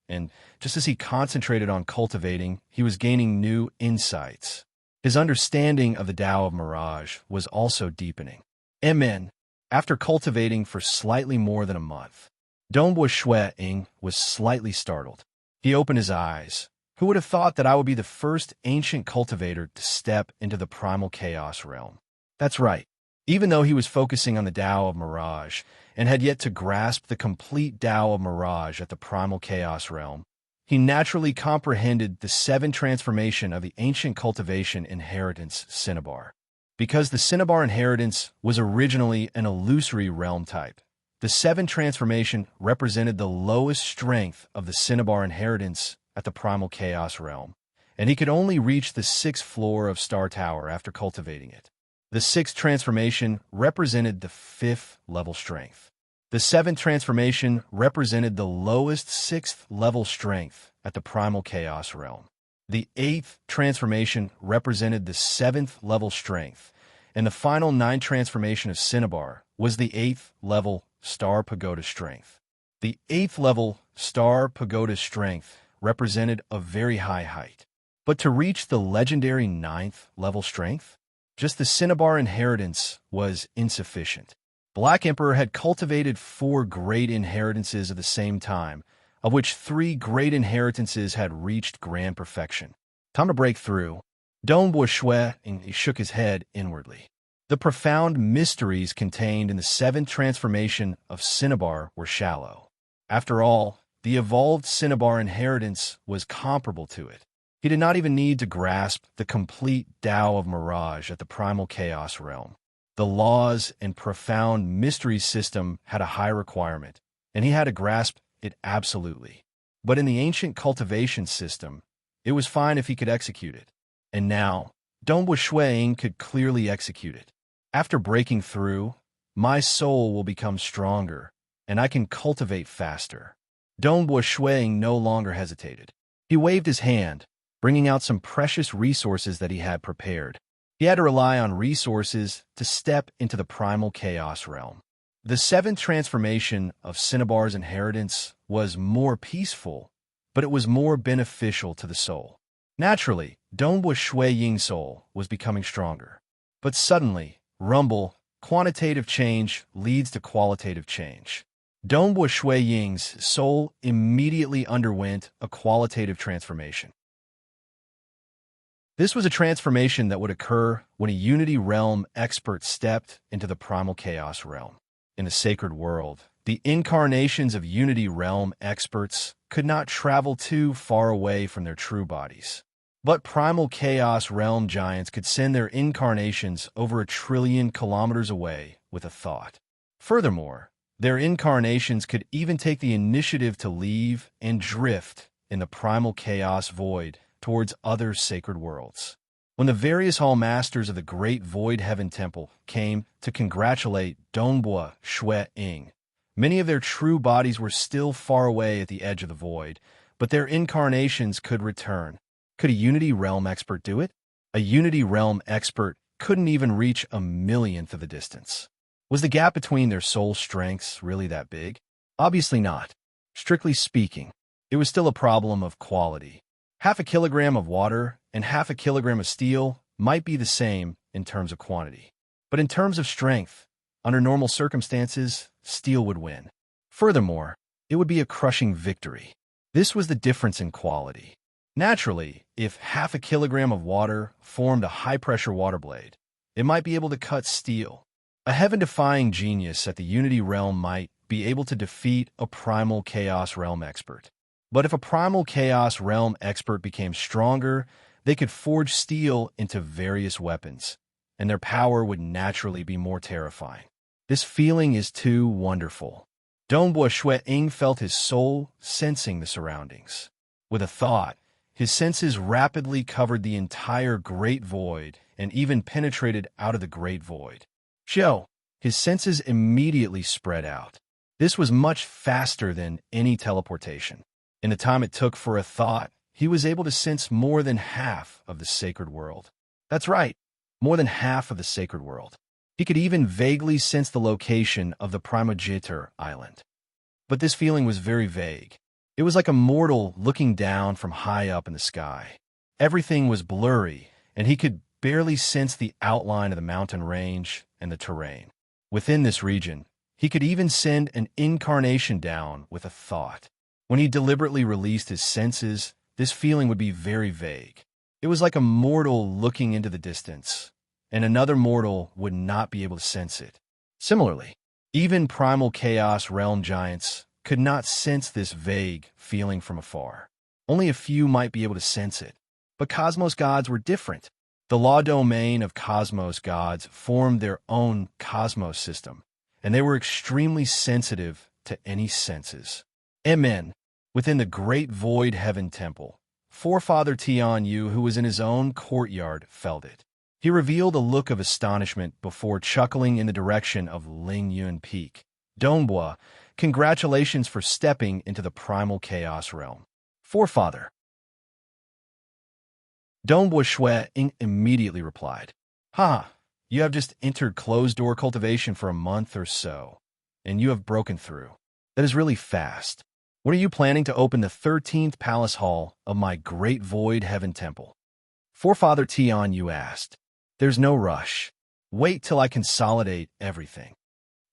and just as he concentrated on cultivating, he was gaining new insights. His understanding of the Tao of Mirage was also deepening. Amen. After cultivating for slightly more than a month, Dongbua Shuiying was slightly startled. He opened his eyes. Who would have thought that I would be the first ancient cultivator to step into the primal chaos realm? That's right. Even though he was focusing on the Tao of Mirage and had yet to grasp the complete Tao of Mirage at the primal chaos realm, he naturally comprehended the 7 transformation of the ancient cultivation inheritance Cinnabar. Because the Cinnabar inheritance was originally an illusory realm type, the 7 transformation represented the lowest strength of the Cinnabar inheritance at the primal chaos realm, and he could only reach the 6th floor of Star Tower after cultivating it. The 6th transformation represented the 5th level strength. The 7th transformation represented the lowest 6th level strength at the primal chaos realm. The 8th transformation represented the 7th level strength, and the final 9 transformation of Cinnabar was the 8th level Star Pagoda strength. The 8th level Star Pagoda strength represented a very high height. But to reach the legendary 9th level strength, Just the Cinnabar inheritance was insufficient. Black Emperor had cultivated 4 great inheritances at the same time, of which 3 great inheritances had reached grand perfection. Time to break through. Dongbo Shui, and he shook his head inwardly. The profound mysteries contained in the 7th transformation of Cinnabar were shallow. After all, the evolved Cinnabar inheritance was comparable to it. He did not even need to grasp the complete Tao of Mirage at the primal chaos realm. The laws and profound mystery system had a high requirement, and he had to grasp it absolutely. But in the ancient cultivation system, it was fine if he could execute it. And now, Dongbo Shui could clearly execute it. After breaking through, my soul will become stronger, and I can cultivate faster. Dongbo Shui no longer hesitated. He waved his hand, bringing out some precious resources that he had prepared. He had to rely on resources to step into the primal chaos realm. The 7th transformation of Cinnabar's inheritance was more peaceful, but it was more beneficial to the soul. Naturally, Dongbo Shui Ying's soul was becoming stronger. But suddenly, rumble, quantitative change leads to qualitative change. Dongbo Shui Ying's soul immediately underwent a qualitative transformation. This was a transformation that would occur when a Unity Realm expert stepped into the primal chaos realm. In the sacred world, the incarnations of Unity Realm experts could not travel too far away from their true bodies. But primal chaos realm giants could send their incarnations over 1 trillion kilometers away with a thought. Furthermore, their incarnations could even take the initiative to leave and drift in the primal chaos void towards other sacred worlds. When the various Hall Masters of the Great Void Heaven Temple came to congratulate Dongbo Shui Ying, many of their true bodies were still far away at the edge of the void, but their incarnations could return. Could a Unity Realm expert do it? A Unity Realm expert couldn't even reach 1/1,000,000th of the distance. Was the gap between their soul strengths really that big? Obviously not. Strictly speaking, it was still a problem of quality. 1/2 kilogram of water and 1/2 kilogram of steel might be the same in terms of quantity. But in terms of strength, under normal circumstances, steel would win. Furthermore, it would be a crushing victory. This was the difference in quality. Naturally, if 1/2 kilogram of water formed a high-pressure water blade, it might be able to cut steel. A heaven-defying genius at the Unity Realm might be able to defeat a Primal Chaos Realm expert. But if a Primal Chaos Realm expert became stronger, they could forge steel into various weapons, and their power would naturally be more terrifying. This feeling is too wonderful. Dongbo Shui Ying felt his soul sensing the surroundings. With a thought, his senses rapidly covered the entire Great Void and even penetrated out of the Great Void. His senses immediately spread out. This was much faster than any teleportation. In the time it took for a thought, he was able to sense more than half of the sacred world. That's right, more than half of the sacred world. He could even vaguely sense the location of the Primogenitor Island. But this feeling was very vague. It was like a mortal looking down from high up in the sky. Everything was blurry, and he could barely sense the outline of the mountain range and the terrain. Within this region, he could even send an incarnation down with a thought. When he deliberately released his senses, this feeling would be very vague. It was like a mortal looking into the distance, and another mortal would not be able to sense it. Similarly, even primal chaos realm giants could not sense this vague feeling from afar. Only a few might be able to sense it. But cosmos gods were different. The law domain of cosmos gods formed their own cosmos system, and they were extremely sensitive to any senses. Amen. Within the Great Void Heaven Temple, Forefather Tian Yu, who was in his own courtyard, felt it. He revealed a look of astonishment before chuckling in the direction of Ling Yun Peak. Dongbo, congratulations for stepping into the primal chaos realm. Forefather. Dongbo Shui Ying immediately replied, you have just entered closed-door cultivation for a month or so, and you have broken through. That is really fast. When are you planning to open the 13th Palace Hall of my Great Void Heaven Temple? Forefather Tian Yu asked. There's no rush. Wait till I consolidate everything.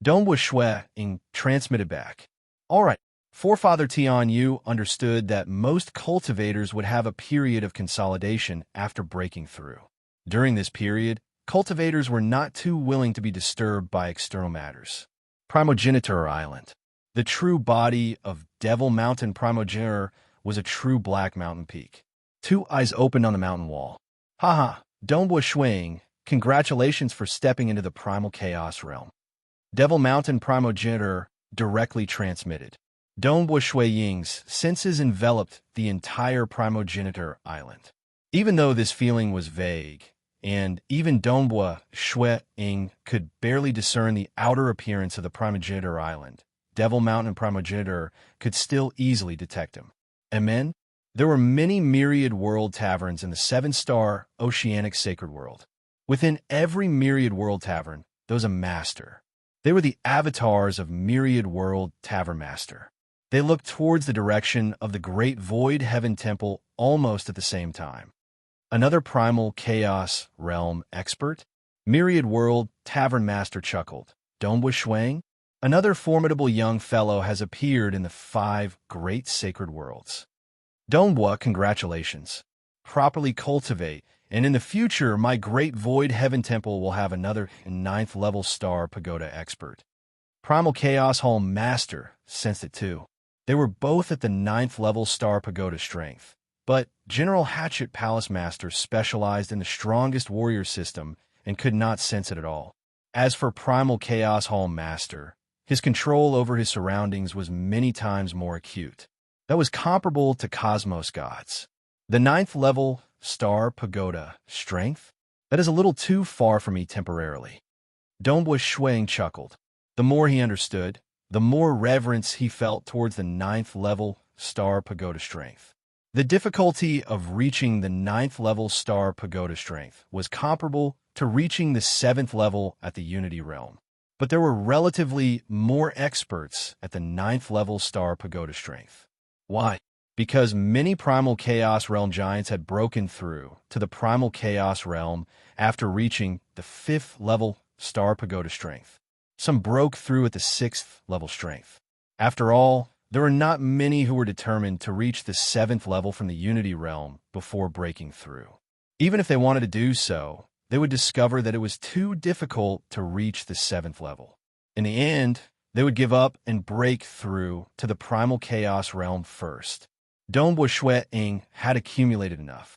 Donghua Shui Ying transmitted back. All right. Forefather Tian Yu understood that most cultivators would have a period of consolidation after breaking through. During this period, cultivators were not too willing to be disturbed by external matters. Primogeniture Island. The true body of Devil Mountain Primogeniture was a true black mountain peak. Two eyes opened on the mountain wall. Haha, Donghua Shui Ying, congratulations for stepping into the primal chaos realm. Devil Mountain Primogeniture directly transmitted. Donghua Shui Ying's senses enveloped the entire Primogeniture Island. Even though this feeling was vague, and even Donghua Shui Ying could barely discern the outer appearance of the Primogeniture Island, Devil Mountain Primogeniture could still easily detect him. Amen? There were many myriad world taverns in the 7-star oceanic sacred world. Within every myriad world tavern, there was a master. They were the avatars of myriad world tavern master. They looked towards the direction of the great void heaven temple almost at the same time. Another primal chaos realm expert, myriad world tavern master chuckled. Donghua Shui Ying? Another formidable young fellow has appeared in the 5 great sacred worlds. Donghua, congratulations. Properly cultivate, and in the future, my great void heaven temple will have another 9th level star pagoda expert. Primal Chaos Hall Master sensed it too. They were both at the 9th level star pagoda strength, but General Hatchet Palace Master specialized in the strongest warrior system and could not sense it at all. As for Primal Chaos Hall Master, his control over his surroundings was many times more acute. That was comparable to Cosmos Gods. The 9th level star pagoda strength? That is a little too far for me temporarily. Donghua Shui Ying chuckled. The more he understood, the more reverence he felt towards the 9th level star pagoda strength. The difficulty of reaching the 9th level star pagoda strength was comparable to reaching the 7th level at the Unity realm. But there were relatively more experts at the 9th level star pagoda strength. Why? Because many Primal Chaos Realm giants had broken through to the Primal Chaos Realm after reaching the 5th level star pagoda strength. Some broke through at the 6th level strength. After all, there were not many who were determined to reach the 7th level from the Unity realm before breaking through. Even if they wanted to do so, they would discover that it was too difficult to reach the 7th level. In the end, they would give up and break through to the Primal Chaos Realm first. Donghua Shui Ying had accumulated enough.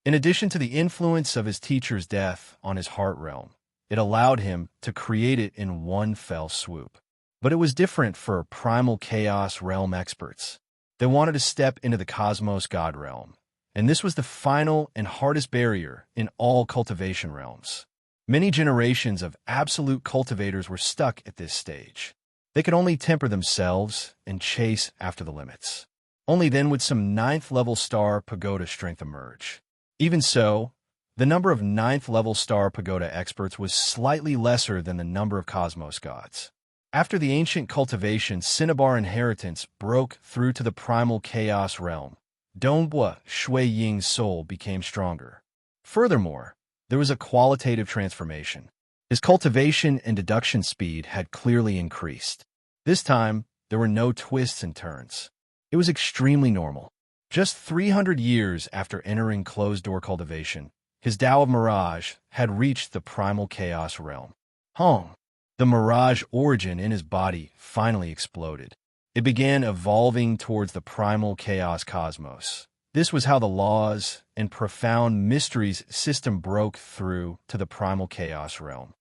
In addition to the influence of his teacher's death on his heart realm, it allowed him to create it in one fell swoop. But it was different for Primal Chaos Realm experts. They wanted to step into the Cosmos God realm, and this was the final and hardest barrier in all cultivation realms. Many generations of absolute cultivators were stuck at this stage. They could only temper themselves and chase after the limits. Only then would some 9th level star pagoda strength emerge. Even so, the number of 9th level star pagoda experts was slightly lesser than the number of Cosmos gods. After the ancient cultivation Cinnabar inheritance broke through to the Primal Chaos realm, Donghua Shui Ying's soul became stronger. Furthermore, there was a qualitative transformation. His cultivation and deduction speed had clearly increased. This time, there were no twists and turns. It was extremely normal. Just 300 years after entering closed-door cultivation, his Tao of Mirage had reached the Primal Chaos realm. The Mirage origin in his body finally exploded. It began evolving towards the Primal Chaos cosmos. This was how the laws and profound mysteries system broke through to the Primal Chaos realm.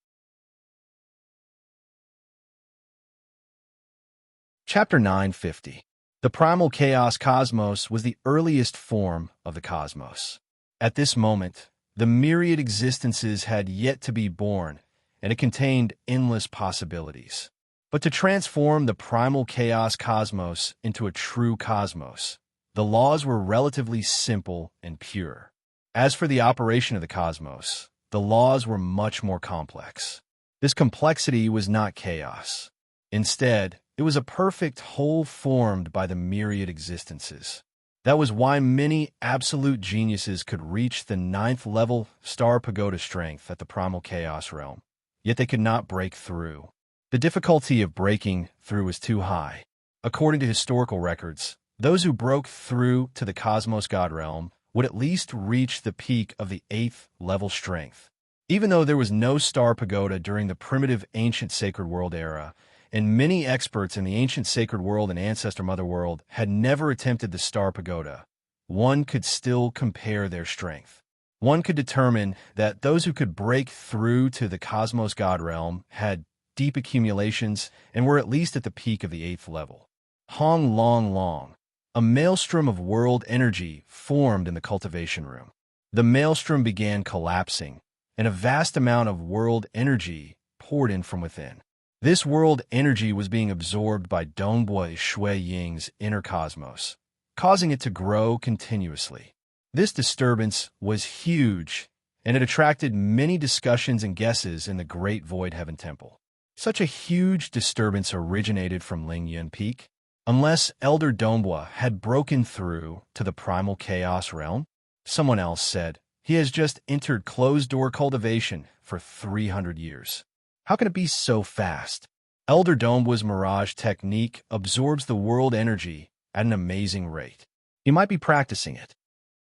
Chapter 950. The Primal Chaos cosmos was the earliest form of the cosmos. At this moment, the myriad existences had yet to be born, and it contained endless possibilities. But to transform the Primal Chaos cosmos into a true cosmos, the laws were relatively simple and pure. As for the operation of the cosmos, the laws were much more complex. This complexity was not chaos. Instead, it was a perfect whole formed by the myriad existences. That was why many absolute geniuses could reach the 9th level star pagoda strength at the primal chaos realm, yet they could not break through. The difficulty of breaking through was too high. According to historical records, those who broke through to the cosmos god realm would at least reach the peak of the 8th level strength. Even though there was no star pagoda during the primitive ancient sacred world era, and many experts in the ancient sacred world and ancestor mother world had never attempted the star pagoda, one could still compare their strength. One could determine that those who could break through to the cosmos god realm had deep accumulations and were at least at the peak of the 8th level. Hong Long Long. A maelstrom of world energy formed in the cultivation room. The maelstrom began collapsing, and a vast amount of world energy poured in from within. This world energy was being absorbed by Dongbui Shui Ying's inner cosmos, causing it to grow continuously. This disturbance was huge, and it attracted many discussions and guesses in the Great Void Heaven Temple. Such a huge disturbance originated from Lingyun Peak. Unless Elder Dongbua had broken through to the primal chaos realm, someone else said, he has just entered closed-door cultivation for 300 years. How can it be so fast? Elder Dombua's mirage technique absorbs the world energy at an amazing rate. He might be practicing it.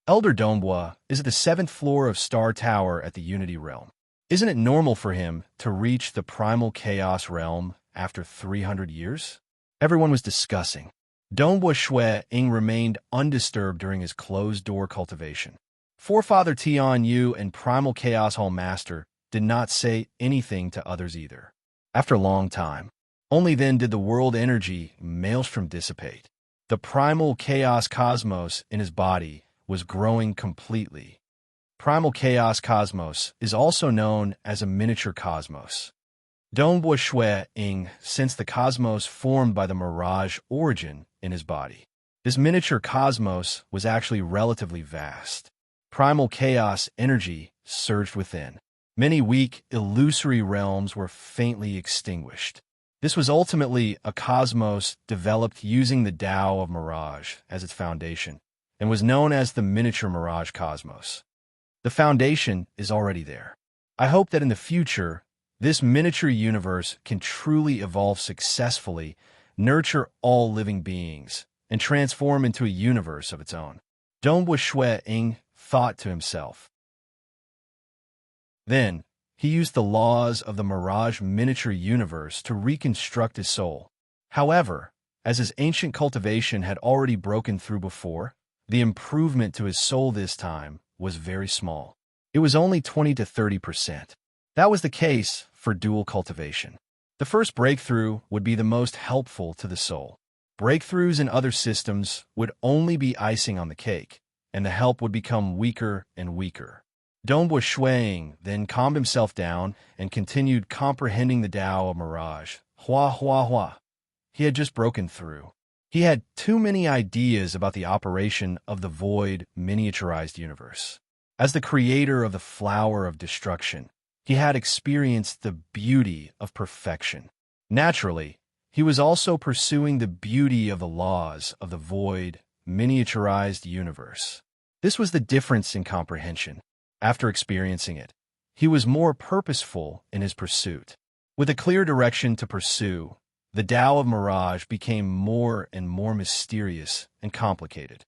Elder Dongbua is at the 7th floor of Star Tower at the Unity Realm. Isn't it normal for him to reach the primal chaos realm after 300 years? Everyone was discussing. Dongbua Shui Ying remained undisturbed during his closed-door cultivation. Forefather Tian Yu and Primal Chaos Hall Master did not say anything to others either. After a long time, only then did the world energy maelstrom dissipate. The primal chaos cosmos in his body was growing completely. Primal chaos cosmos is also known as a miniature cosmos. Dongbua Shui Ying sensed the cosmos formed by the mirage origin in his body. This miniature cosmos was actually relatively vast. Primal chaos energy surged within. Many weak, illusory realms were faintly extinguished. This was ultimately a cosmos developed using the Tao of Mirage as its foundation, and was known as the miniature Mirage cosmos. The foundation is already there. I hope that in the future, this miniature universe can truly evolve successfully, nurture all living beings, and transform into a universe of its own. Dongbua Shui Ying thought to himself. Then, he used the laws of the Mirage miniature universe to reconstruct his soul. However, as his ancient cultivation had already broken through before, the improvement to his soul this time was very small. It was only 20 to 30%. That was the case for dual cultivation. The first breakthrough would be the most helpful to the soul. Breakthroughs in other systems would only be icing on the cake, and the help would become weaker and weaker. Dongbua Shui Ying then calmed himself down and continued comprehending the Tao of Mirage. Hua hua hua. He had just broken through. He had too many ideas about the operation of the void miniaturized universe. As the creator of the flower of destruction, he had experienced the beauty of perfection. Naturally, he was also pursuing the beauty of the laws of the void, miniaturized universe. This was the difference in comprehension. After experiencing it, he was more purposeful in his pursuit. With a clear direction to pursue, the Tao of Mirage became more and more mysterious and complicated.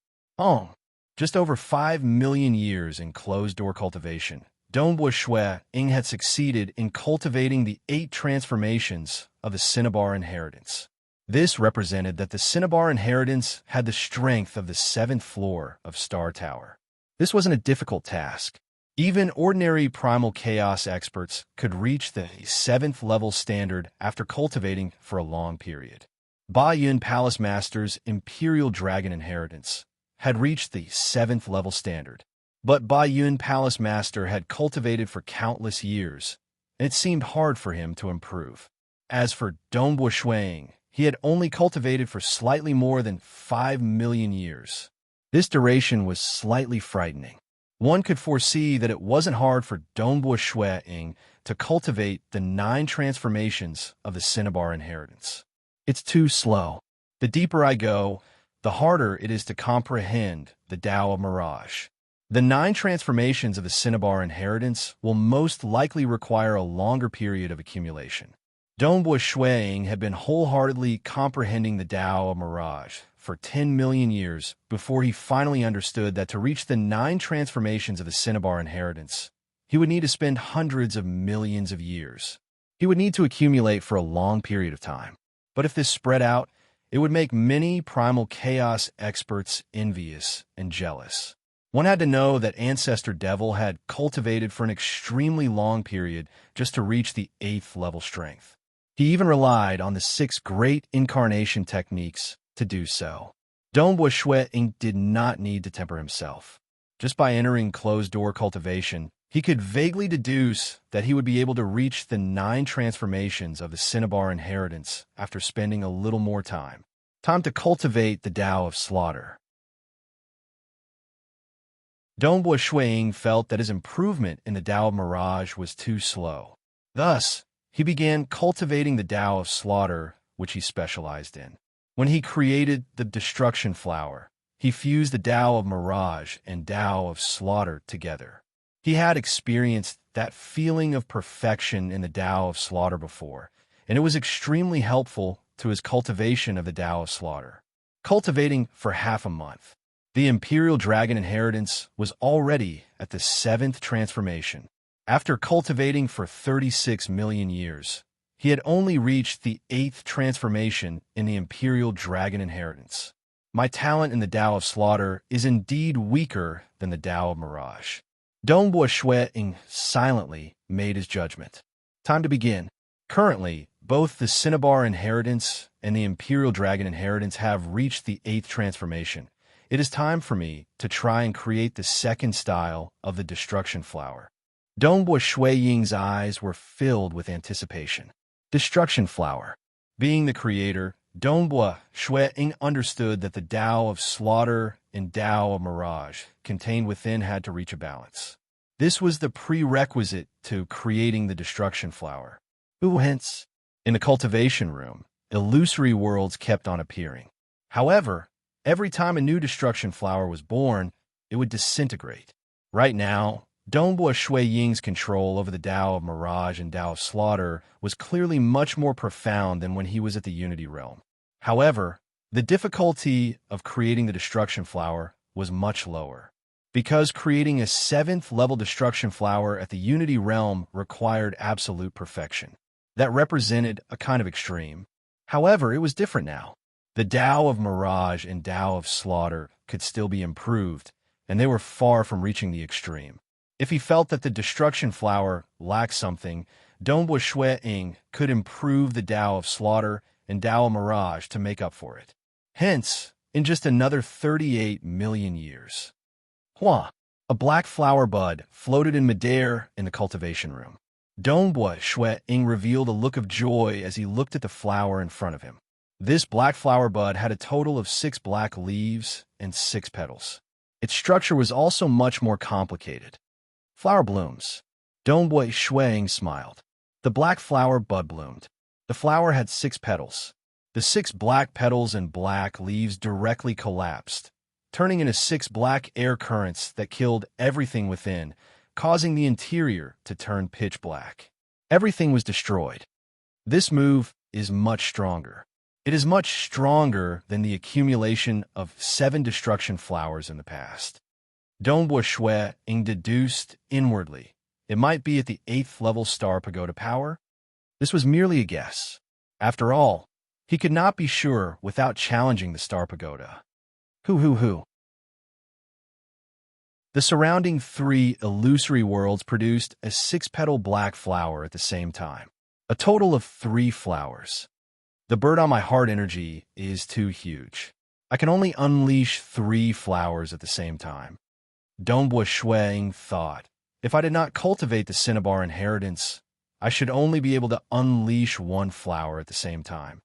Just over 5 million years in closed-door cultivation, Dongbua Shui Ying had succeeded in cultivating the 8 transformations of the Cinnabar inheritance. This represented that the Cinnabar inheritance had the strength of the 7th floor of Star Tower. This wasn't a difficult task. Even ordinary primal chaos experts could reach the 7th level standard after cultivating for a long period. Ba Yun Palace Master's Imperial Dragon inheritance had reached the 7th level standard. But Ba Yun Palace Master had cultivated for countless years, and it seemed hard for him to improve. As for Dongbua Shui Ying, he had only cultivated for slightly more than 5 million years. This duration was slightly frightening. One could foresee that it wasn't hard for Dongbua Shui Ying to cultivate the 9 transformations of the Cinnabar inheritance. It's too slow. The deeper I go, the harder it is to comprehend the Tao of Mirage. The 9 transformations of the Cinnabar inheritance will most likely require a longer period of accumulation. Dongbua Shuiying had been wholeheartedly comprehending the Tao of Mirage for 10 million years before he finally understood that to reach the 9 transformations of the Cinnabar inheritance, he would need to spend hundreds of millions of years. He would need to accumulate for a long period of time. But if this spread out, it would make many primal chaos experts envious and jealous. One had to know that Ancestor Devil had cultivated for an extremely long period just to reach the 8th level strength. He even relied on the 6 great incarnation techniques to do so. Dongbua Shuiying did not need to temper himself. Just by entering closed-door cultivation, he could vaguely deduce that he would be able to reach the 9 transformations of the Cinnabar inheritance after spending a little more time. Time to cultivate the Tao of Slaughter. Dongbua Shuiying felt that his improvement in the Tao of Mirage was too slow. Thus, he began cultivating the Tao of Slaughter, which he specialized in. When he created the Destruction Flower, he fused the Tao of Mirage and Tao of Slaughter together. He had experienced that feeling of perfection in the Tao of Slaughter before, and it was extremely helpful to his cultivation of the Tao of Slaughter. Cultivating for half a month, the Imperial Dragon Inheritance was already at the 7th transformation. After cultivating for 36 million years, he had only reached the 8th transformation in the Imperial Dragon Inheritance. My talent in the Tao of Slaughter is indeed weaker than the Tao of Mirage. Dongbua Shuiying silently made his judgment. Time to begin. Currently, both the Cinnabar Inheritance and the Imperial Dragon Inheritance have reached the 8th transformation. It is time for me to try and create the 2nd style of the Destruction Flower. Dongbua Shuiying's eyes were filled with anticipation. Destruction Flower. Being the creator, Dongbua Shuiying understood that the Tao of Slaughter and Tao of Mirage contained within had to reach a balance. This was the prerequisite to creating the Destruction Flower. Hence, in the cultivation room, illusory worlds kept on appearing. However, every time a new Destruction Flower was born, it would disintegrate. Right now, Dongbua Shuiying's control over the Tao of Mirage and Tao of Slaughter was clearly much more profound than when he was at the Unity Realm. However, the difficulty of creating the Destruction Flower was much lower, because creating a 7th level Destruction Flower at the Unity Realm required absolute perfection. That represented a kind of extreme. However, it was different now. The Tao of Mirage and Tao of Slaughter could still be improved, and they were far from reaching the extreme. If he felt that the Destruction Flower lacked something, Dongbua Shuiying could improve the Tao of Slaughter and Tao of Mirage to make up for it. Hence, in just another 38 million years. A black flower bud floated in midair in the cultivation room. Dongbua Shuiying revealed a look of joy as he looked at the flower in front of him. This black flower bud had a total of 6 black leaves and 6 petals. Its structure was also much more complicated. Flower blooms. Dongbua Shuiying smiled. The black flower bud bloomed. The flower had 6 petals. The 6 black petals and black leaves directly collapsed, turning into 6 black air currents that killed everything within, causing the interior to turn pitch black. Everything was destroyed. This move is much stronger. It is much stronger than the accumulation of 7 destruction flowers in the past. Dongbua Shuiying deduced inwardly. It might be at the 8th level Star Pagoda power? This was merely a guess. After all, he could not be sure without challenging the Star Pagoda. The surrounding 3 illusory worlds produced a 6-petal black flower at the same time. A total of 3 flowers. The bird on my heart energy is too huge. I can only unleash 3 flowers at the same time. Dongbua Shuiying thought, if I did not cultivate the Cinnabar inheritance, I should only be able to unleash 1 flower at the same time.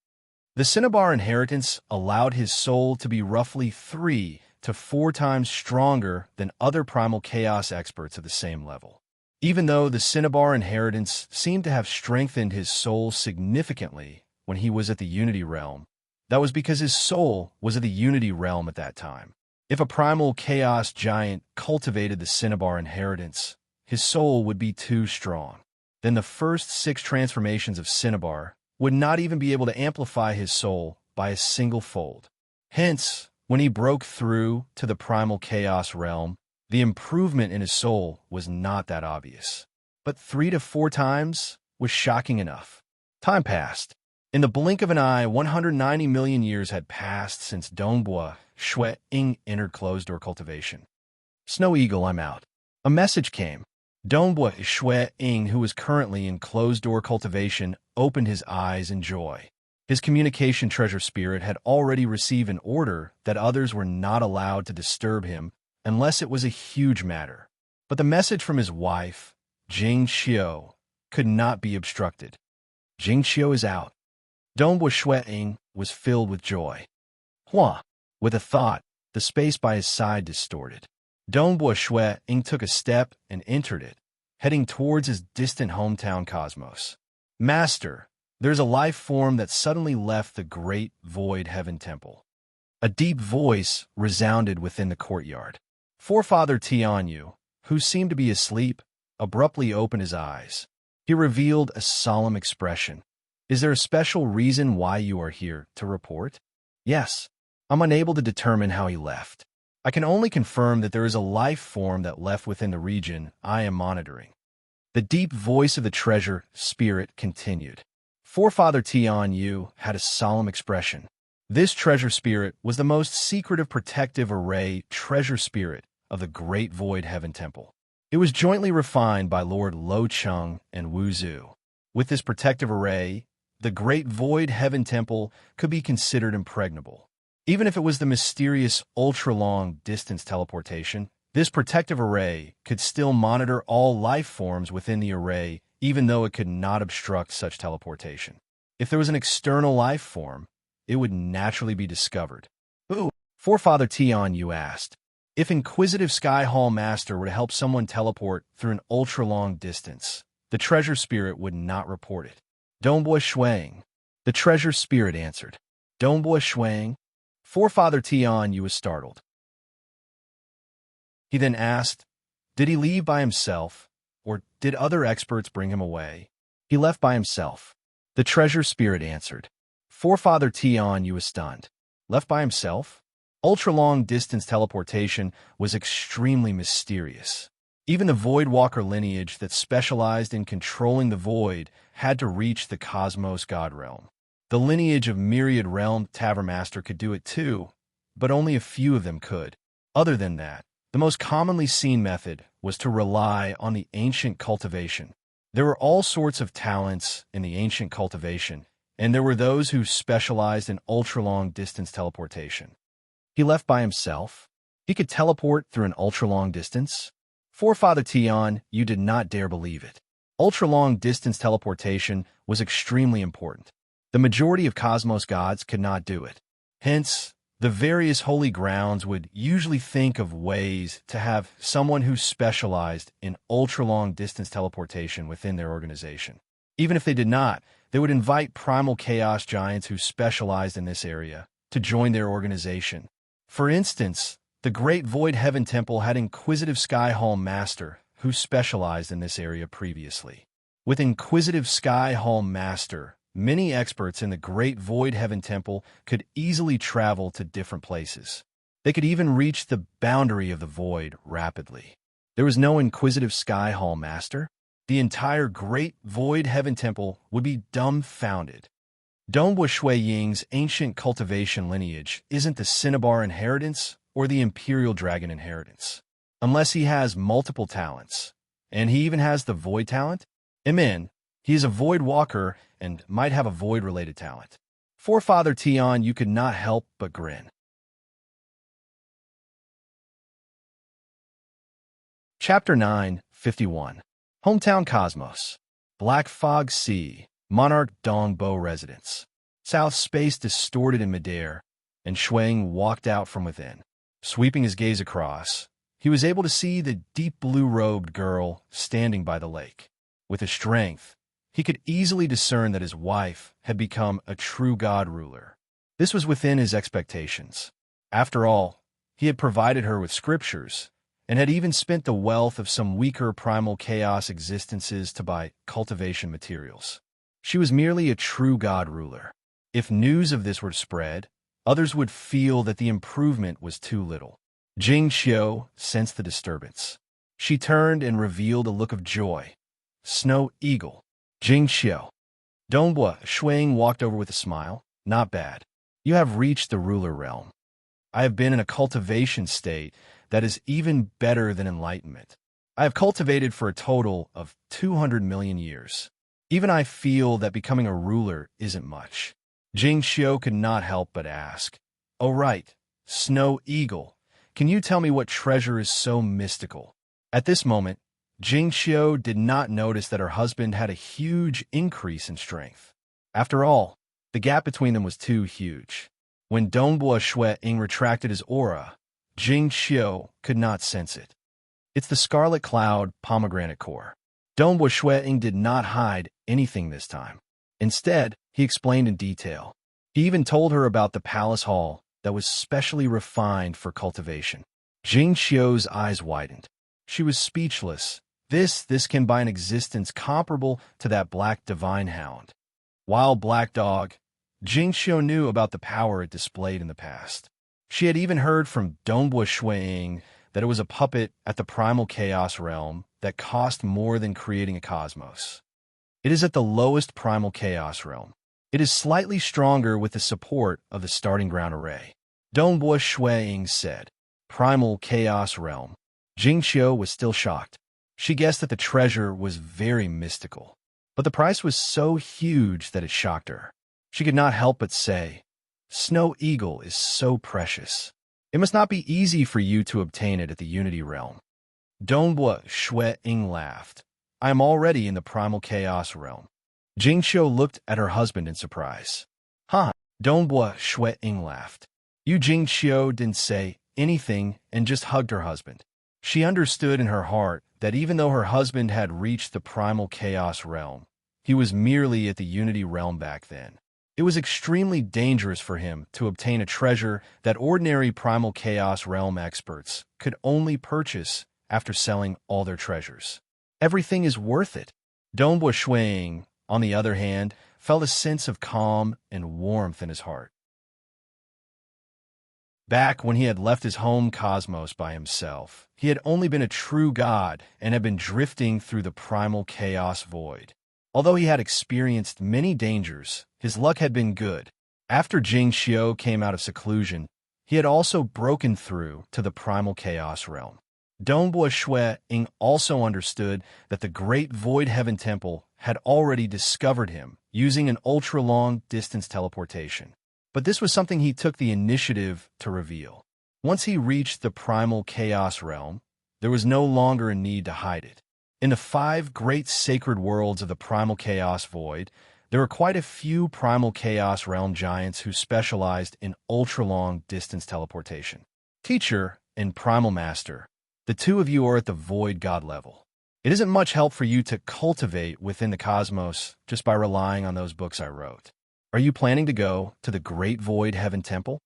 The Cinnabar inheritance allowed his soul to be roughly 3 to 4 times stronger than other primal chaos experts of the same level. Even though the Cinnabar inheritance seemed to have strengthened his soul significantly when he was at the Unity Realm, That was because his soul was of the Unity realm at that time. If a primal chaos giant cultivated the Cinnabar inheritance, his soul would be too strong. Then the first 6 transformations of Cinnabar would not even be able to amplify his soul by a single fold. Hence, when he broke through to the primal chaos realm, the improvement in his soul was not that obvious. But 3 to 4 times was shocking enough. Time passed. In the blink of an eye, 190 million years had passed since Dongbua Shui Ying entered closed-door cultivation. Snow Eagle, I'm out. A message came. Dongbua Shui Ying, who was currently in closed-door cultivation, opened his eyes in joy. His communication treasure spirit had already received an order that others were not allowed to disturb him unless it was a huge matter. But the message from his wife, Jing Xiu, could not be obstructed. Jing Xiu is out. Dongbua Shui Ying was filled with joy. Hua! With a thought, the space by his side distorted. Dongbua Shui Ying took a step and entered it, heading towards his distant hometown cosmos. Master, there's a life form that suddenly left the great void heaven temple. A deep voice resounded within the courtyard. Forefather Tianyu, who seemed to be asleep, abruptly opened his eyes. He revealed a solemn expression. Is there a special reason why you are here to report? Yes. I'm unable to determine how he left. I can only confirm that there is a life form that left within the region I am monitoring. The deep voice of the treasure spirit continued. Forefather Tianyu had a solemn expression. This treasure spirit was the most secretive protective array treasure spirit of the Great Void Heaven Temple. It was jointly refined by Lord Lo Cheng and Wu Zhu. With this protective array, the Great Void Heaven Temple could be considered impregnable. Even if it was the mysterious ultra-long distance teleportation, this protective array could still monitor all life forms within the array, even though it could not obstruct such teleportation. If there was an external life form, it would naturally be discovered. Ooh, Forefather Tianyu asked. If Inquisitive Sky Hall Master were to help someone teleport through an ultra-long distance, the treasure spirit would not report it. Dongbua Shuang, the treasure spirit answered. Dongbua Shuang? Forefather Tianyu was startled. He then asked, did he leave by himself, or did other experts bring him away? He left by himself. The treasure spirit answered. Forefather Tianyu was stunned. Left by himself? Ultra-long distance teleportation was extremely mysterious. Even the Void Walker lineage that specialized in controlling the void had to reach the Cosmos God Realm. The lineage of Myriad Realm Tavern Master could do it too, but only a few of them could. Other than that, the most commonly seen method was to rely on the ancient cultivation. There were all sorts of talents in the ancient cultivation, and there were those who specialized in ultra-long distance teleportation. He left by himself? He could teleport through an ultra-long distance? Forefather Tian, you did not dare believe it. Ultra-long distance teleportation was extremely important. The majority of Cosmos gods could not do it. Hence, the various holy grounds would usually think of ways to have someone who specialized in ultra-long distance teleportation within their organization. Even if they did not, they would invite primal chaos giants who specialized in this area to join their organization. For instance, the Great Void Heaven Temple had Inquisitive Sky Hall Master who specialized in this area previously. With Inquisitive Sky Hall Master, many experts in the Great Void Heaven Temple could easily travel to different places. They could even reach the boundary of the void rapidly. There was no Inquisitive Sky Hall Master. The entire Great Void Heaven Temple would be dumbfounded. Dongbua Shui Ying's ancient cultivation lineage isn't the Cinnabar inheritance or the Imperial Dragon inheritance. Unless he has multiple talents. And he even has the void talent? Amen. He is a void walker and might have a void-related talent. Forefather Tian, you could not help but grin. Chapter 9:51. Hometown Cosmos. Black Fog Sea. Monarch Dongbo Residence. South space distorted in midair, and Shuang walked out from within. Sweeping his gaze across, he was able to see the deep blue-robed girl standing by the lake. With his strength, he could easily discern that his wife had become a true god ruler. This was within his expectations. After all, he had provided her with scriptures, and had even spent the wealth of some weaker primal chaos existences to buy cultivation materials. She was merely a true god ruler. If news of this were to spread, others would feel that the improvement was too little. Jing Xiu sensed the disturbance. She turned and revealed a look of joy. Snow Eagle. Jing Xiu. Donghua Shuang walked over with a smile. Not bad. You have reached the ruler realm. I have been in a cultivation state that is even better than enlightenment. I have cultivated for a total of 200 million years. Even I feel that becoming a ruler isn't much. Jing Xiu could not help but ask, "Oh right, Snow Eagle, can you tell me what treasure is so mystical?" At this moment, Jing Xiu did not notice that her husband had a huge increase in strength. After all, the gap between them was too huge. When Donghua Shuang retracted his aura, Jing Xiu could not sense it. It's the Scarlet Cloud pomegranate core. Donghua Shuang did not hide anything this time. Instead, he explained in detail. He even told her about the palace hall that was specially refined for cultivation. Jing Xiu's eyes widened. She was speechless. This can buy an existence comparable to that black divine hound. While Black Dog, Jing Xiu knew about the power it displayed in the past. She had even heard from Donghua Shuang that it was a puppet at the primal chaos realm that cost more than creating a cosmos. It is at the lowest primal chaos realm. It is slightly stronger with the support of the starting ground array. Donghua Shuang said, "Primal chaos realm." Jing Xiu was still shocked. She guessed that the treasure was very mystical, but the price was so huge that it shocked her. She could not help but say, "Snow Eagle is so precious. It must not be easy for you to obtain it at the Unity realm." Donghua Shuang laughed. "I am already in the primal chaos realm." Jing Xiu looked at her husband in surprise. "Huh?" Donghua Shuang laughed. You Jing Xiu didn't say anything and just hugged her husband. She understood in her heart that even though her husband had reached the primal chaos realm, he was merely at the Unity realm back then. It was extremely dangerous for him to obtain a treasure that ordinary primal chaos realm experts could only purchase after selling all their treasures. Everything is worth it. Donghua Shuang, on the other hand, felt a sense of calm and warmth in his heart. Back when he had left his home cosmos by himself, he had only been a true god and had been drifting through the primal chaos void. Although he had experienced many dangers, his luck had been good. After Jing Xiu came out of seclusion, he had also broken through to the primal chaos realm. Donghua Shuang also understood that the Great Void Heaven Temple had already discovered him using an ultra-long distance teleportation. But this was something he took the initiative to reveal. Once he reached the primal chaos realm, there was no longer a need to hide it. In the 5 great sacred worlds of the primal chaos void, there were quite a few primal chaos realm giants who specialized in ultra-long distance teleportation. Teacher and primal master, the two of you are at the void god level. It isn't much help for you to cultivate within the cosmos just by relying on those books I wrote. Are you planning to go to the Great Void Heaven Temple?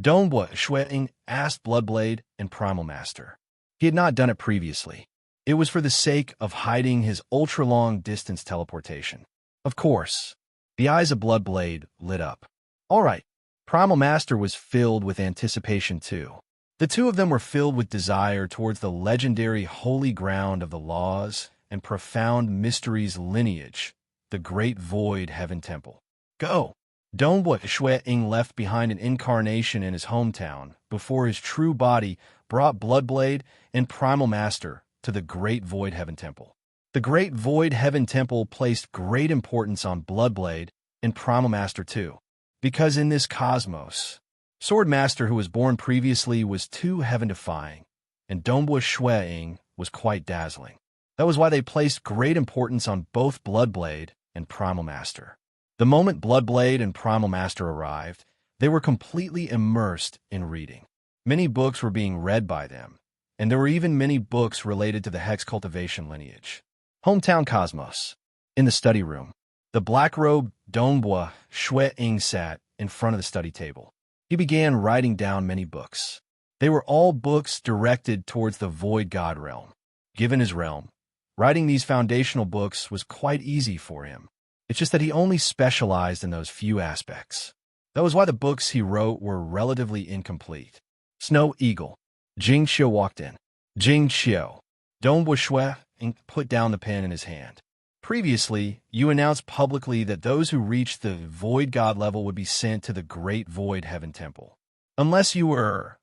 Donghua Shuang asked Bloodblade and Primal Master. He had not done it previously. It was for the sake of hiding his ultra-long distance teleportation. Of course. The eyes of Bloodblade lit up. All right. Primal Master was filled with anticipation too. The two of them were filled with desire towards the legendary holy ground of the laws and profound mysteries lineage, the Great Void Heaven Temple. Go! Donghua Shuang left behind an incarnation in his hometown before his true body brought Bloodblade and Primal Master to the Great Void Heaven Temple. The Great Void Heaven Temple placed great importance on Bloodblade and Primal Master too, because in this cosmos, Sword Master who was born previously was too heaven-defying, and Donghua Shuang was quite dazzling. That was why they placed great importance on both Bloodblade and Primal Master. The moment Bloodblade and Primal Master arrived, they were completely immersed in reading. Many books were being read by them, and there were even many books related to the Hex cultivation lineage. Hometown Cosmos. In the study room, the black-robed Donghua Shuang sat in front of the study table. He began writing down many books. They were all books directed towards the void god realm. Given his realm, writing these foundational books was quite easy for him. It's just that he only specialized in those few aspects. That was why the books he wrote were relatively incomplete. Snow Eagle. Jing Xiu walked in. Jing Xiu. Dong Shui and put down the pen in his hand. Previously, you announced publicly that those who reached the void god level would be sent to the Great Void Heaven Temple. Unless you were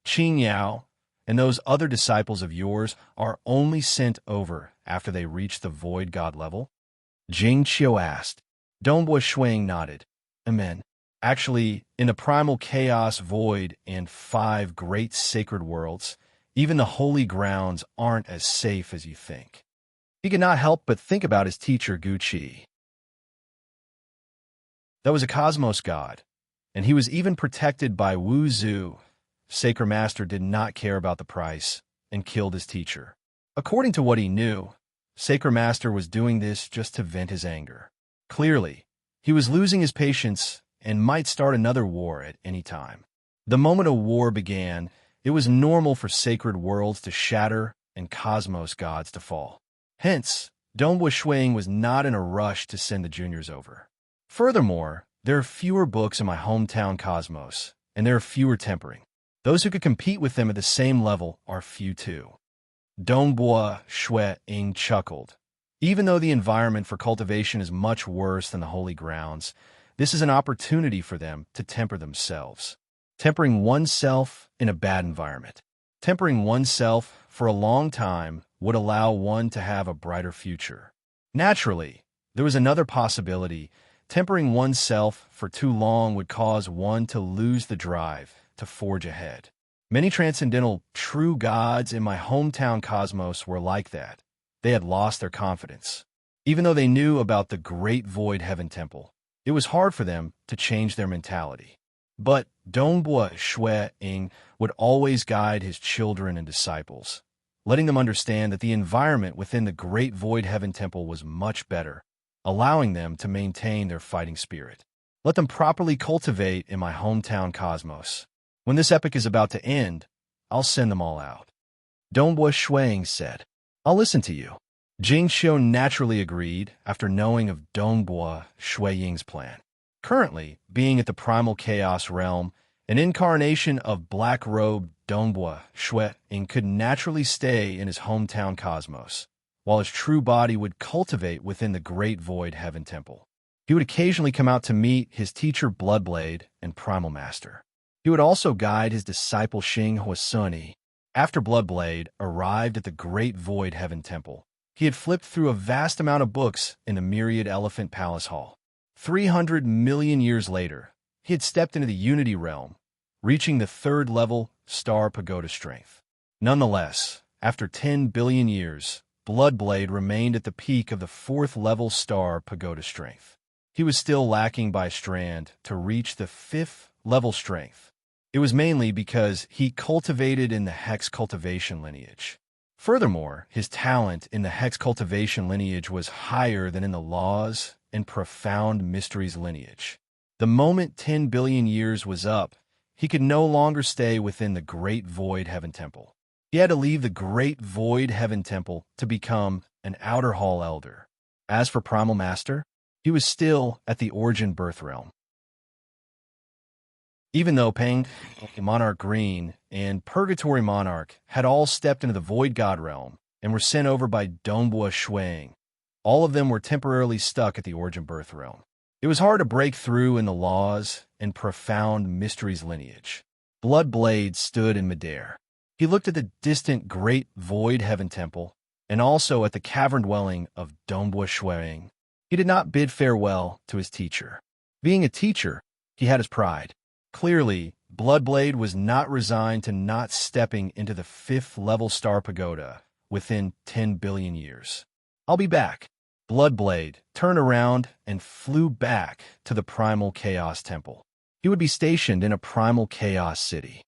Qing Yao and those other disciples of yours are only sent over after they reach the void god level? Jing Qiu asked. Dong Shui nodded. Amen. Actually, in the primal chaos void and 5 great sacred worlds, even the holy grounds aren't as safe as you think. He could not help but think about his teacher Guqi. That was a cosmos god, and he was even protected by Wu Zhu. Sacred Master did not care about the price and killed his teacher. According to what he knew, Sacred Master was doing this just to vent his anger. Clearly, he was losing his patience and might start another war at any time. The moment a war began, it was normal for sacred worlds to shatter and cosmos gods to fall. Hence, Dong Shui was not in a rush to send the juniors over. Furthermore, there are fewer books in my hometown cosmos, and there are fewer tempering. Those who could compete with them at the same level are few too. Dong Shui chuckled. Even though the environment for cultivation is much worse than the holy grounds, this is an opportunity for them to temper themselves. Tempering oneself in a bad environment. Tempering oneself for a long time would allow one to have a brighter future. Naturally, there was another possibility. Tempering oneself for too long would cause one to lose the drive to forge ahead. Many transcendental true gods in my hometown cosmos were like that. They had lost their confidence. Even though they knew about the Great Void Heaven Temple, it was hard for them to change their mentality. But Dong Shui would always guide his children and disciples, letting them understand that the environment within the Great Void Heaven Temple was much better, allowing them to maintain their fighting spirit. Let them properly cultivate in my hometown cosmos. When this epic is about to end, I'll send them all out. Dong Shui said, I'll listen to you. Jing Xiu naturally agreed after knowing of Dong Shui plan. Currently, being at the primal chaos realm, an incarnation of black-robed Dong Shui could naturally stay in his hometown cosmos, while his true body would cultivate within the Great Void Heaven Temple. He would occasionally come out to meet his teacher Bloodblade and Primal Master. He would also guide his disciple Xing Huasuni. After Bloodblade arrived at the Great Void Heaven Temple, he had flipped through a vast amount of books in the Myriad Elephant Palace Hall. 300 million years later, he had stepped into the Unity Realm, reaching the 3rd level Star Pagoda strength. Nonetheless, after 10 billion years, Bloodblade remained at the peak of the 4th level Star Pagoda strength. He was still lacking by a strand to reach the 5th level strength. It was mainly because he cultivated in the Hex cultivation lineage. Furthermore, his talent in the Hex cultivation lineage was higher than in the Laws and Profound Mysteries lineage. The moment 10 billion years was up, he could no longer stay within the Great Void Heaven Temple. He had to leave the Great Void Heaven Temple to become an Outer Hall Elder. As for Primal Master, he was still at the Origin Birth Realm. Even though Peng, Monarch Green, and Purgatory Monarch had all stepped into the Void God Realm and were sent over by Dong Shui, all of them were temporarily stuck at the Origin Birth Realm. It was hard to break through in the Laws and Profound Mysteries lineage. Bloodblade stood in midair. He looked at the distant Great Void Heaven Temple and also at the cavern dwelling of Dong Shui. He did not bid farewell to his teacher. Being a teacher, he had his pride. Clearly, Bloodblade was not resigned to not stepping into the 5th level Star Pagoda within 10 billion years. I'll be back. Bloodblade turned around and flew back to the Primal Chaos Temple. He would be stationed in a Primal Chaos city.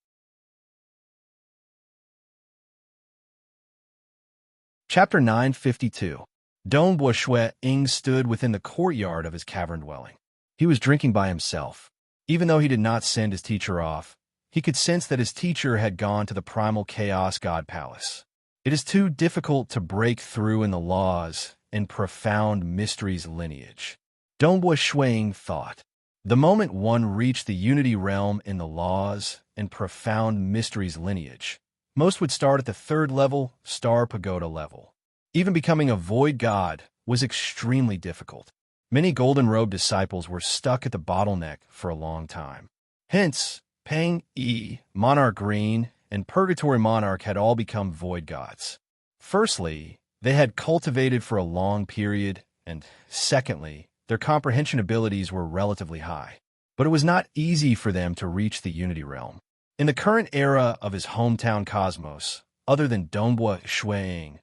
Chapter 952. Dong Shui stood within the courtyard of his cavern dwelling. He was drinking by himself. Even though he did not send his teacher off, he could sense that his teacher had gone to the primal chaos god palace. It is too difficult to break through in the laws and profound mysteries lineage. Donghua Shuang thought. The moment one reached the unity realm in the laws and profound mysteries lineage, most would start at the third level, star pagoda level. Even becoming a void god was extremely difficult. Many golden-robed disciples were stuck at the bottleneck for a long time. Hence, Pang Yi, Monarch Green, and Purgatory Monarch had all become void gods. Firstly, they had cultivated for a long period, and secondly, their comprehension abilities were relatively high. But it was not easy for them to reach the unity realm. In the current era of his hometown cosmos, other than Donghua Shuang,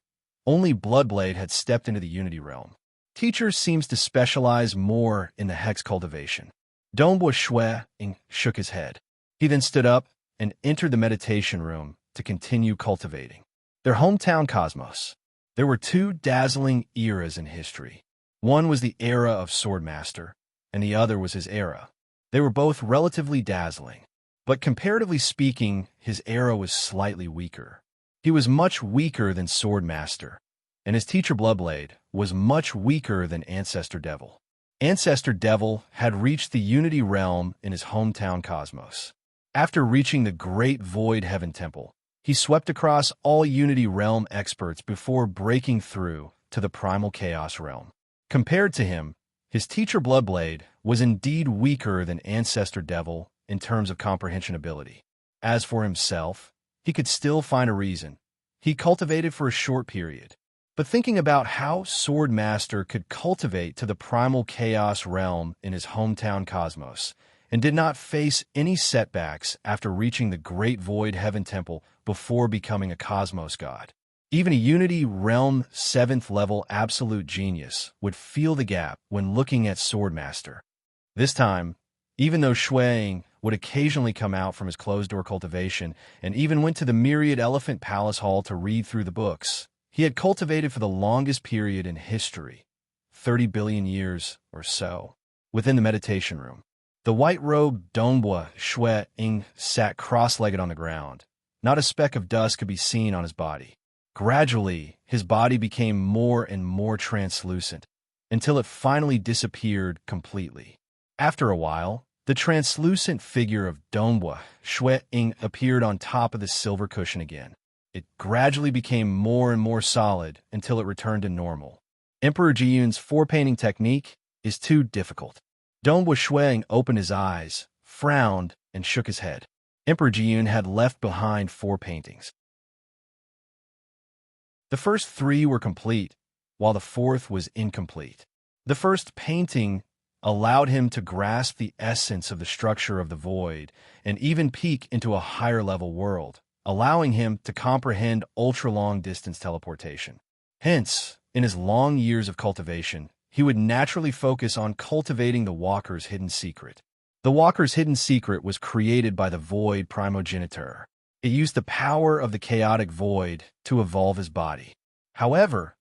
only Bloodblade had stepped into the unity realm. Teacher seems to specialize more in the hex cultivation. Donghua Shuang shook his head. He then stood up and entered the meditation room to continue cultivating. Their hometown cosmos. There were two dazzling eras in history. One was the era of Swordmaster, and the other was his era. They were both relatively dazzling, but comparatively speaking, his era was slightly weaker. He was much weaker than Swordmaster, and his teacher Bloodblade was much weaker than Ancestor Devil. Ancestor Devil had reached the Unity Realm in his hometown cosmos. After reaching the Great Void Heaven Temple, he swept across all Unity Realm experts before breaking through to the Primal Chaos Realm. Compared to him, his teacher Bloodblade was indeed weaker than Ancestor Devil in terms of comprehension ability. As for himself, he could still find a reason. He cultivated for a short period. But thinking about how Swordmaster could cultivate to the Primal Chaos Realm in his hometown cosmos, and did not face any setbacks after reaching the Great Void Heaven Temple before becoming a Cosmos God. Even a Unity Realm 7th level absolute genius would feel the gap when looking at Swordmaster. This time, even though Shuang would occasionally come out from his closed-door cultivation and even went to the Myriad Elephant Palace Hall to read through the books, he had cultivated for the longest period in history, 30 billion years or so, within the meditation room. The white-robed Donghua Shuang sat cross-legged on the ground. Not a speck of dust could be seen on his body. Gradually, his body became more and more translucent, until it finally disappeared completely. After a while, the translucent figure of Donghua Shuang appeared on top of the silver cushion again. It gradually became more and more solid until it returned to normal. Emperor Jiyun's four-painting technique is too difficult. Donghua Shuang opened his eyes, frowned, and shook his head. Emperor Jiyun had left behind 4 paintings. The first 3 were complete, while the 4th was incomplete. The first painting allowed him to grasp the essence of the structure of the void and even peek into a higher-level world, allowing him to comprehend ultra-long-distance teleportation. Hence, in his long years of cultivation, he would naturally focus on cultivating the Walker's hidden secret. The Walker's hidden secret was created by the Void Primogenitor. It used the power of the chaotic void to evolve his body. However,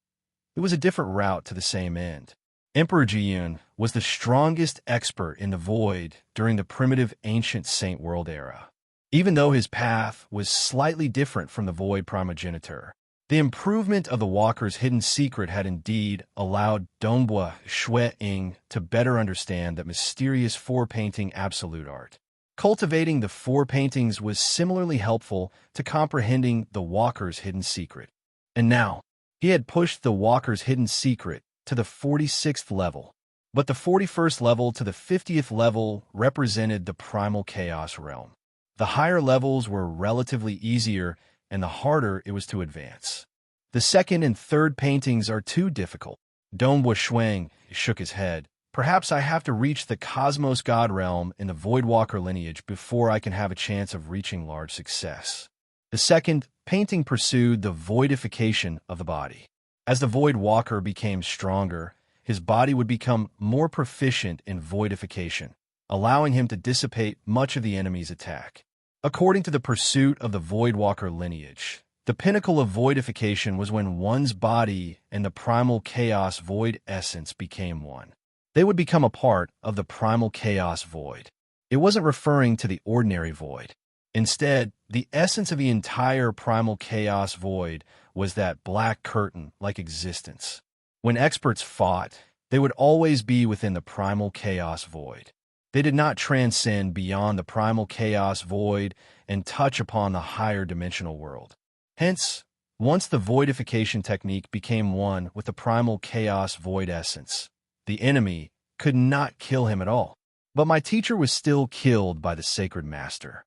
it was a different route to the same end. Emperor Jiyun was the strongest expert in the void during the primitive ancient Saint World era. Even though his path was slightly different from the Void Primogenitor, the improvement of the Walker's hidden secret had indeed allowed Donghua Shuang to better understand that mysterious 4-painting absolute art. Cultivating the 4 paintings was similarly helpful to comprehending the Walker's hidden secret. And now, he had pushed the Walker's hidden secret to the 46th level, but the 41st level to the 50th level represented the Primal Chaos Realm. The higher levels were relatively easier, and the harder it was to advance. The second and third paintings are too difficult. Donghua Shuang shook his head. Perhaps I have to reach the Cosmos God Realm in the Voidwalker lineage before I can have a chance of reaching large success. The second painting pursued the voidification of the body. As the Voidwalker became stronger, his body would become more proficient in voidification, allowing him to dissipate much of the enemy's attack. According to the pursuit of the Voidwalker lineage, the pinnacle of voidification was when one's body and the primal chaos void essence became one. They would become a part of the primal chaos void. It wasn't referring to the ordinary void. Instead, the essence of the entire primal chaos void was that black curtain-like existence. When experts fought, they would always be within the primal chaos void. They did not transcend beyond the primal chaos void and touch upon the higher dimensional world. Hence, once the voidification technique became one with the primal chaos void essence, the enemy could not kill him at all. But my teacher was still killed by the sacred master.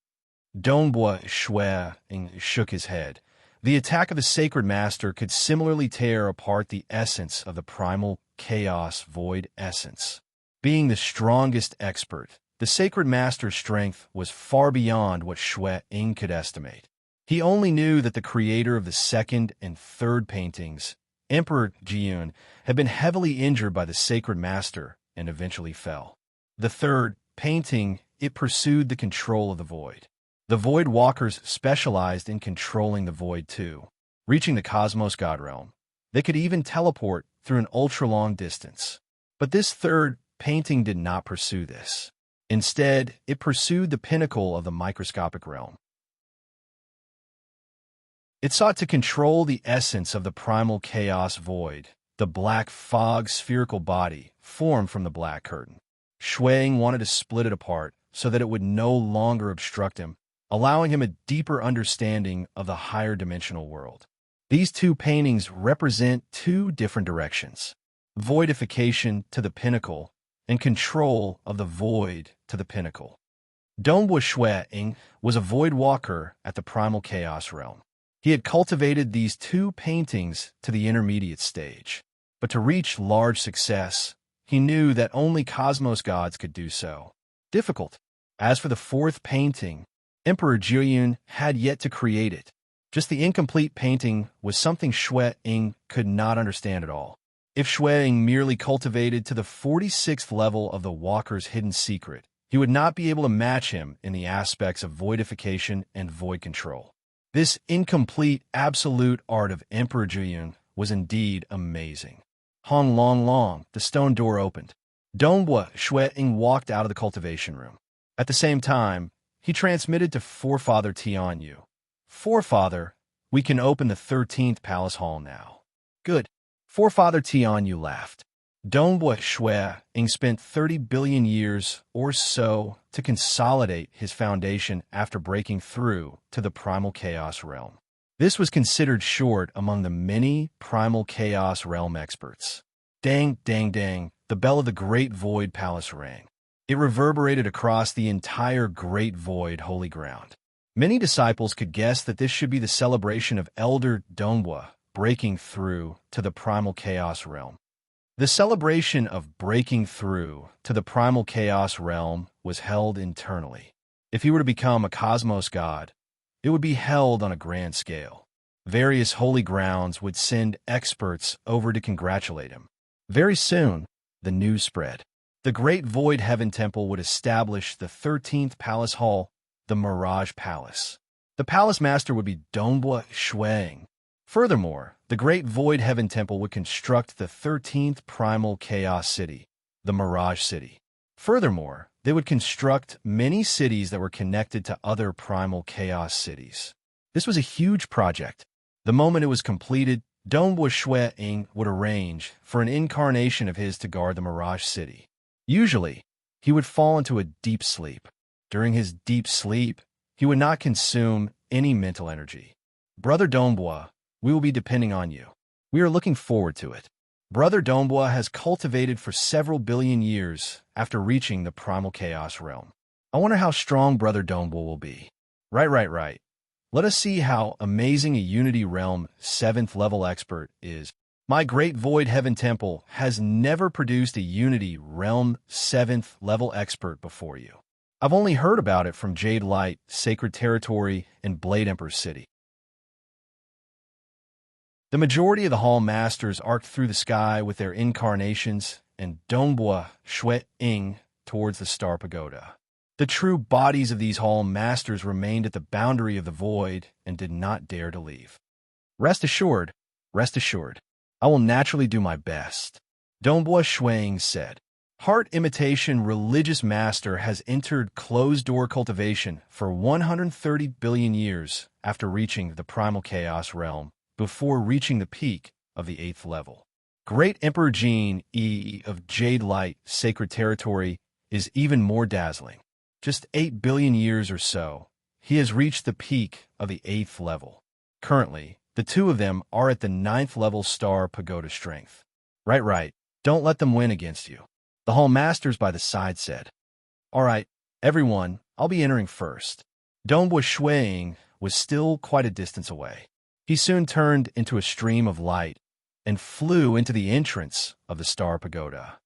Dongbua Shui shook his head. The attack of the sacred master could similarly tear apart the essence of the primal chaos void essence. Being the strongest expert, the sacred master's strength was far beyond what Shui Ying could estimate. He only knew that the creator of the second and third paintings, Emperor Jiyun, had been heavily injured by the sacred master and eventually fell. The third painting, it pursued the control of the void. The Void Walkers specialized in controlling the void too. Reaching the cosmos god realm, they could even teleport through an ultra-long distance. But this third painting did not pursue this. Instead, it pursued the pinnacle of the microscopic realm. It sought to control the essence of the primal chaos void, the black fog spherical body formed from the black curtain. Shuang wanted to split it apart so that it would no longer obstruct him, allowing him a deeper understanding of the higher dimensional world. These two paintings represent two different directions: voidification to the pinnacle and control of the void to the pinnacle. Dongbua Shui was a void walker at the primal chaos realm. He had cultivated these two paintings to the intermediate stage. But to reach large success, he knew that only cosmos gods could do so. Difficult. As for the fourth painting, Emperor Jiyun had yet to create it. Just the incomplete painting was something Shui Ying could not understand at all. If Shui Ying merely cultivated to the 46th level of the Walker's hidden secret, he would not be able to match him in the aspects of voidification and void control. This incomplete absolute art of Emperor Jiyun was indeed amazing. Hong Long Long, the stone door opened. Dongbua Shui Ying walked out of the cultivation room. At the same time, he transmitted to Forefather Tianyu. Forefather, we can open the 13th palace hall now. Good. Forefather Tianyu laughed. Dongbua Shui Ying spent 30 billion years or so to consolidate his foundation after breaking through to the primal chaos realm. This was considered short among the many primal chaos realm experts. Dang, dang, dang, the bell of the Great Void Palace rang. It reverberated across the entire Great Void holy ground. Many disciples could guess that this should be the celebration of Elder Dongbua breaking through to the primal chaos realm. The celebration of breaking through to the primal chaos realm was held internally. If he were to become a cosmos god, it would be held on a grand scale. Various holy grounds would send experts over to congratulate him. Very soon, the news spread. The Great Void Heaven Temple would establish the 13th Palace Hall, the Mirage Palace. The Palace Master would be Dongbua Shui. Furthermore, the Great Void Heaven Temple would construct the 13th Primal Chaos City, the Mirage City. Furthermore, they would construct many cities that were connected to other Primal Chaos cities. This was a huge project. The moment it was completed, Dongbua Shui would arrange for an incarnation of his to guard the Mirage City. Usually, he would fall into a deep sleep. During his deep sleep, he would not consume any mental energy. Brother Dongbua, we will be depending on you. We are looking forward to it. Brother Dongbua has cultivated for several billion years after reaching the primal chaos realm. I wonder how strong Brother Dongbua will be. Right. Let us see how amazing a Unity Realm 7th level expert is. My Great Void Heaven Temple has never produced a Unity Realm 7th level expert before you. I've only heard about it from Jade Light, Sacred Territory, and Blade Emperor City. The majority of the Hall Masters arced through the sky with their incarnations, and Dongbua Shui towards the Star Pagoda. The true bodies of these Hall Masters remained at the boundary of the void and did not dare to leave. Rest assured, I will naturally do my best, Dongbua Shui said. Heart imitation religious master has entered closed-door cultivation for 130 billion years after reaching the primal chaos realm, before reaching the peak of the 8th level. Great Emperor Ying of Jade Light Sacred Territory is even more dazzling. Just 8 billion years or so, he has reached the peak of the 8th level. Currently, the two of them are at the 9th level star pagoda strength. Right. Don't let them win against you. The Hall Masters by the side said. All right, everyone, I'll be entering first. Dongbua Shuiying was still quite a distance away. He soon turned into a stream of light and flew into the entrance of the star pagoda.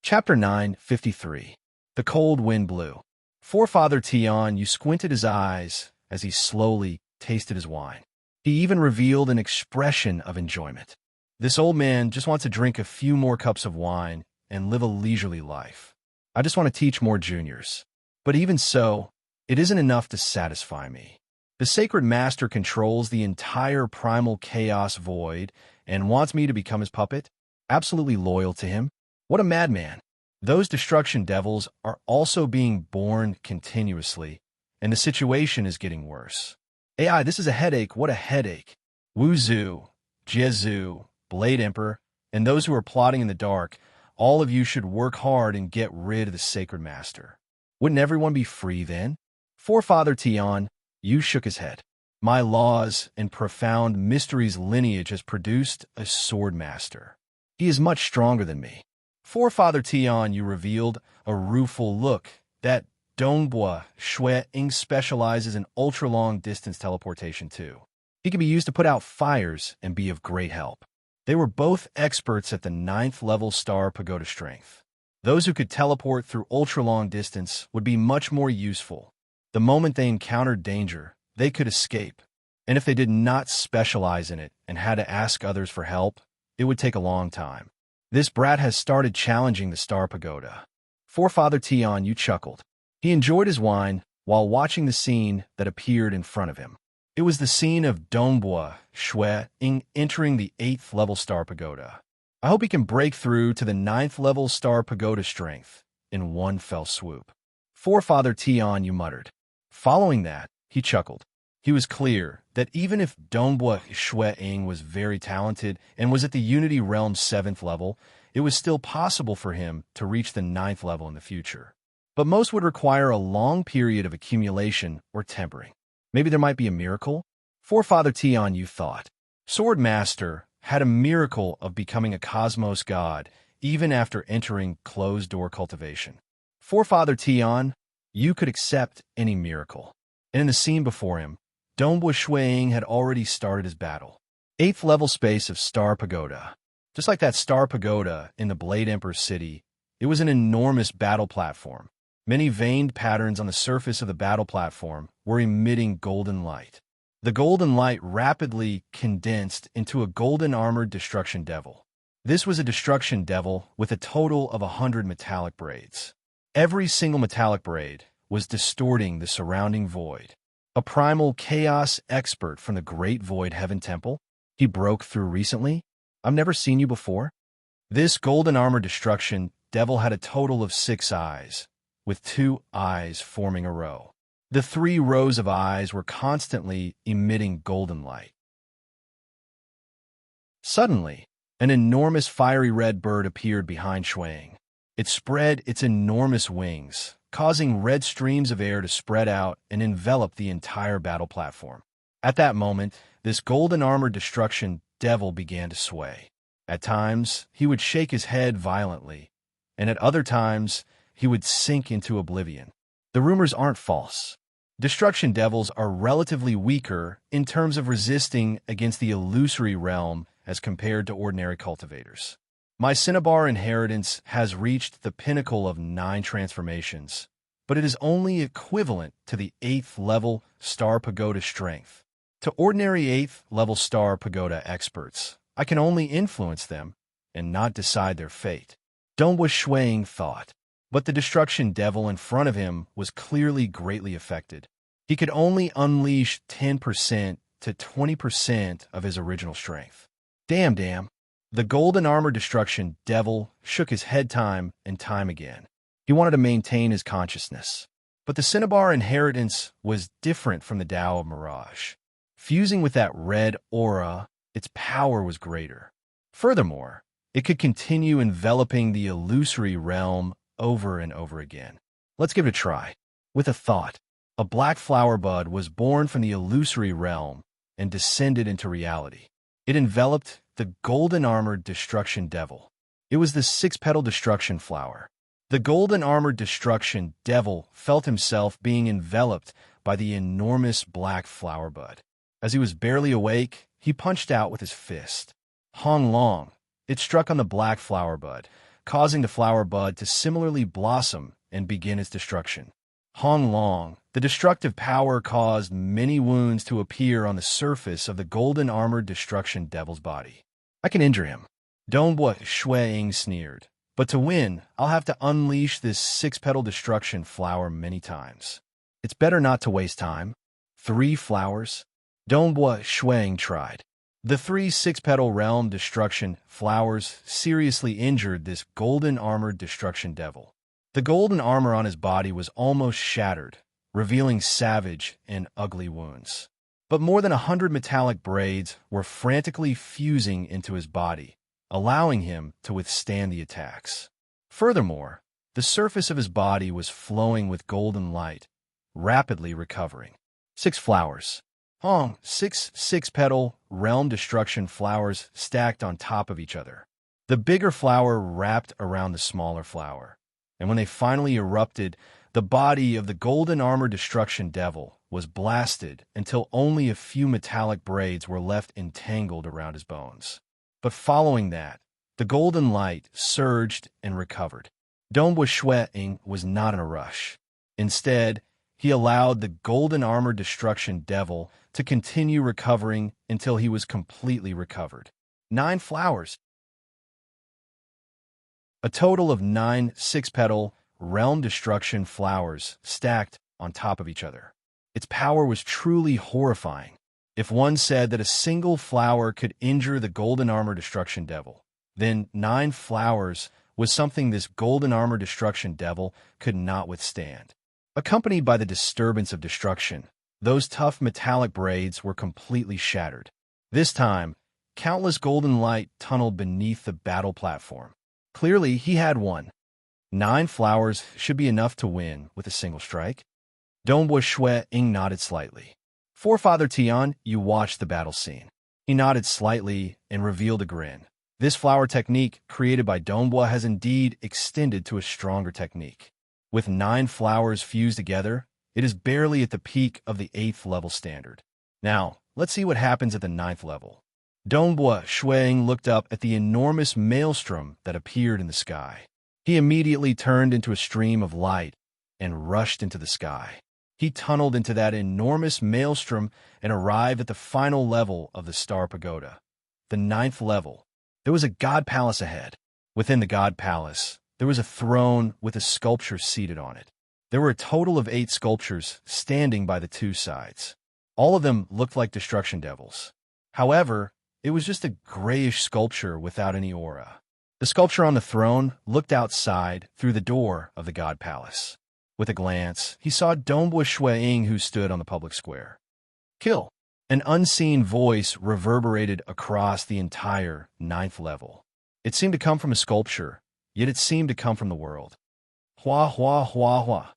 Chapter 9:53. The cold wind blew. Forefather Tian Yu squinted his eyes as he slowly tasted his wine. He even revealed an expression of enjoyment. This old man just wants to drink a few more cups of wine and live a leisurely life. I just want to teach more juniors. But even so, it isn't enough to satisfy me. The sacred master controls the entire primal chaos void and wants me to become his puppet, absolutely loyal to him. What a madman. Those destruction devils are also being born continuously, and the situation is getting worse. AI, this is a headache. What a headache. Wuzu, Jezu, Blade Emperor, and those who are plotting in the dark, all of you should work hard and get rid of the sacred master. Wouldn't everyone be free then? Forefather Tian Yu shook his head. My laws and profound mysteries lineage has produced a sword master. He is much stronger than me. Forefather Tian Yu revealed a rueful look that Dongbua Shuiying specializes in ultra-long distance teleportation too. He can be used to put out fires and be of great help. They were both experts at the 9th level star pagoda strength. Those who could teleport through ultra-long distance would be much more useful. The moment they encountered danger, they could escape. And if they did not specialize in it and had to ask others for help, it would take a long time. This brat has started challenging the star pagoda. Forefather Tian Yu chuckled. He enjoyed his wine while watching the scene that appeared in front of him. It was the scene of Dongbua Shuiying entering the 8th level star pagoda. I hope he can break through to the 9th level star pagoda strength in one fell swoop. Forefather Tian Yu muttered. Following that, he chuckled. He was clear that even if Dongbua Shuiying was very talented and was at the Unity Realm 7th level, it was still possible for him to reach the 9th level in the future. But most would require a long period of accumulation or tempering. Maybe there might be a miracle? Forefather Tian Yu thought. Sword Master had a miracle of becoming a cosmos god even after entering closed-door cultivation. Forefather Tian Yu could accept any miracle. And in the scene before him, Dongbua Shuiying had already started his battle. 8th level space of Star Pagoda. Just like that Star Pagoda in the Blade Emperor city, it was an enormous battle platform. Many veined patterns on the surface of the battle platform were emitting golden light. The golden light rapidly condensed into a golden armored destruction devil. This was a destruction devil with a total of 100 metallic braids. Every single metallic braid was distorting the surrounding void. A primal chaos expert from the Great Void Heaven Temple? He broke through recently? I've never seen you before. This golden armored destruction devil had a total of 6 eyes, with 2 eyes forming a row. The 3 rows of eyes were constantly emitting golden light. Suddenly, an enormous fiery red bird appeared behind Shuiying. It spread its enormous wings, causing red streams of air to spread out and envelop the entire battle platform. At that moment, this golden armored destruction devil began to sway. At times, he would shake his head violently, and at other times, he would sink into oblivion. The rumors aren't false. Destruction devils are relatively weaker in terms of resisting against the illusory realm as compared to ordinary cultivators. My Cinnabar inheritance has reached the pinnacle of 9 transformations, but it is only equivalent to the 8th level Star Pagoda strength. To ordinary 8th level Star Pagoda experts, I can only influence them and not decide their fate. Dongbua Shuiying thought. But the destruction devil in front of him was clearly greatly affected. He could only unleash 10% to 20% of his original strength. Damn. The golden armor destruction devil shook his head time and time again. He wanted to maintain his consciousness. But the Cinnabar inheritance was different from the Tao of Mirage. Fusing with that red aura, its power was greater. Furthermore, it could continue enveloping the illusory realm over and over again. Let's give it a try. With a thought, a black flower bud was born from the illusory realm and descended into reality. It enveloped the golden-armored destruction devil. It was the six-petal destruction flower. The golden-armored destruction devil felt himself being enveloped by the enormous black flower bud. As he was barely awake, he punched out with his fist. Hong long, it struck on the black flower bud, causing the flower bud to similarly blossom and begin its destruction. Hong long, the destructive power caused many wounds to appear on the surface of the golden-armored destruction devil's body. I can injure him. Donghua Shui sneered. But to win, I'll have to unleash this six-petal destruction flower many times. It's better not to waste time. 3 flowers? Donghua Shui tried. The 3 six-petal realm destruction flowers seriously injured this golden-armored destruction devil. The golden armor on his body was almost shattered, revealing savage and ugly wounds. But more than 100 metallic braids were frantically fusing into his body, allowing him to withstand the attacks. Furthermore, the surface of his body was flowing with golden light, rapidly recovering. 6 flowers. 6 six-petal realm destruction flowers stacked on top of each other. The bigger flower wrapped around the smaller flower, and when they finally erupted, the body of the golden armor destruction devil was blasted until only a few metallic braids were left entangled around his bones. But following that, the golden light surged and recovered. Donghua Shui was not in a rush. Instead, he allowed the golden armor destruction devil to continue recovering until he was completely recovered. 9 flowers. A total of 9 six-petal realm destruction flowers stacked on top of each other. Its power was truly horrifying. If one said that a single flower could injure the golden armor destruction devil, then 9 flowers was something this golden armor destruction devil could not withstand. Accompanied by the disturbance of destruction, those tough metallic braids were completely shattered. This time, countless golden light tunneled beneath the battle platform. Clearly, he had won. 9 flowers should be enough to win with a single strike. Donghua Shui nodded slightly. Forefather Tian, you watched the battle scene. He nodded slightly and revealed a grin. This flower technique created by Donghua has indeed extended to a stronger technique. With 9 flowers fused together, it is barely at the peak of the 8th level standard. Now, let's see what happens at the 9th level. Donghua Shui looked up at the enormous maelstrom that appeared in the sky. He immediately turned into a stream of light and rushed into the sky. He tunneled into that enormous maelstrom and arrived at the final level of the Star Pagoda, the 9th level. There was a god palace ahead. Within the god palace, there was a throne with a sculpture seated on it. There were a total of 8 sculptures standing by the 2 sides. All of them looked like destruction devils. However, it was just a grayish sculpture without any aura. The sculpture on the throne looked outside through the door of the god palace. With a glance, he saw Donghua Shui who stood on the public square. Kill! An unseen voice reverberated across the entire 9th level. It seemed to come from a sculpture, yet it seemed to come from the world. Hua hua hua hua.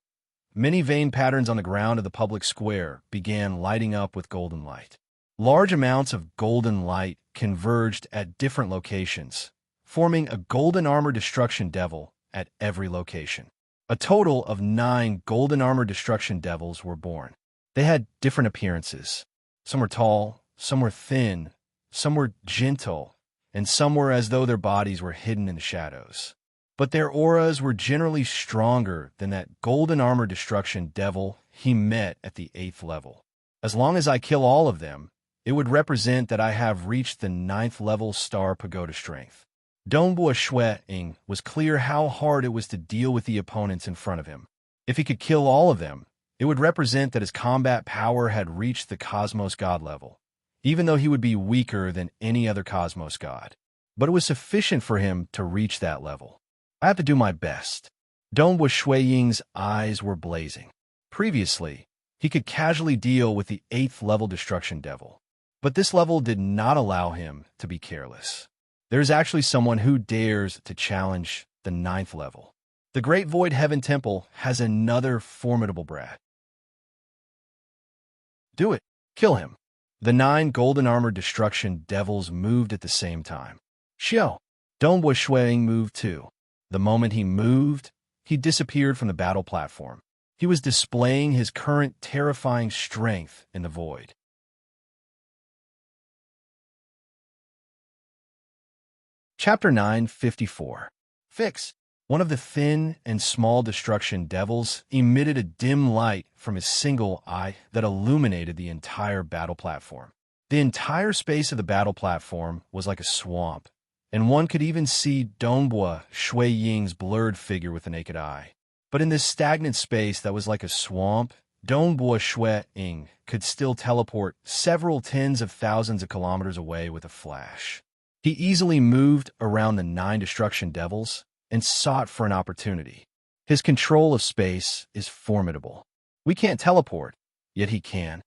Many vein patterns on the ground of the public square began lighting up with golden light. Large amounts of golden light converged at different locations, forming a golden armor destruction devil at every location. A total of 9 golden armor destruction devils were born. They had different appearances. Some were tall, some were thin, some were gentle, and some were as though their bodies were hidden in the shadows. But their auras were generally stronger than that golden armor destruction devil he met at the 8th level. As long as I kill all of them, it would represent that I have reached the 9th level Star Pagoda strength. Donghua Shui was clear how hard it was to deal with the opponents in front of him. If he could kill all of them, it would represent that his combat power had reached the Cosmos God level. even though he would be weaker than any other cosmos god. But it was sufficient for him to reach that level. I have to do my best. Donghua Shui Ying's eyes were blazing. Previously, he could casually deal with the 8th level destruction devil. But this level did not allow him to be careless. There's actually someone who dares to challenge the 9th level. The Great Void Heaven Temple has another formidable brat. Do it. Kill him. The 9 golden-armored destruction devils moved at the same time. Xiao. Donghua Shui Ying moved too. The moment he moved, he disappeared from the battle platform. He was displaying his current terrifying strength in the void. Chapter 954. Fix. One of the thin and small destruction devils emitted a dim light from his single eye that illuminated the entire battle platform. The entire space of the battle platform was like a swamp, and one could even see Donghua Shui Ying's blurred figure with the naked eye. But in this stagnant space that was like a swamp, Donghua Shui Ying could still teleport several tens of thousands of kilometers away with a flash. He easily moved around the 9 destruction devils and sought for an opportunity. His control of space is formidable. We can't teleport, yet he can.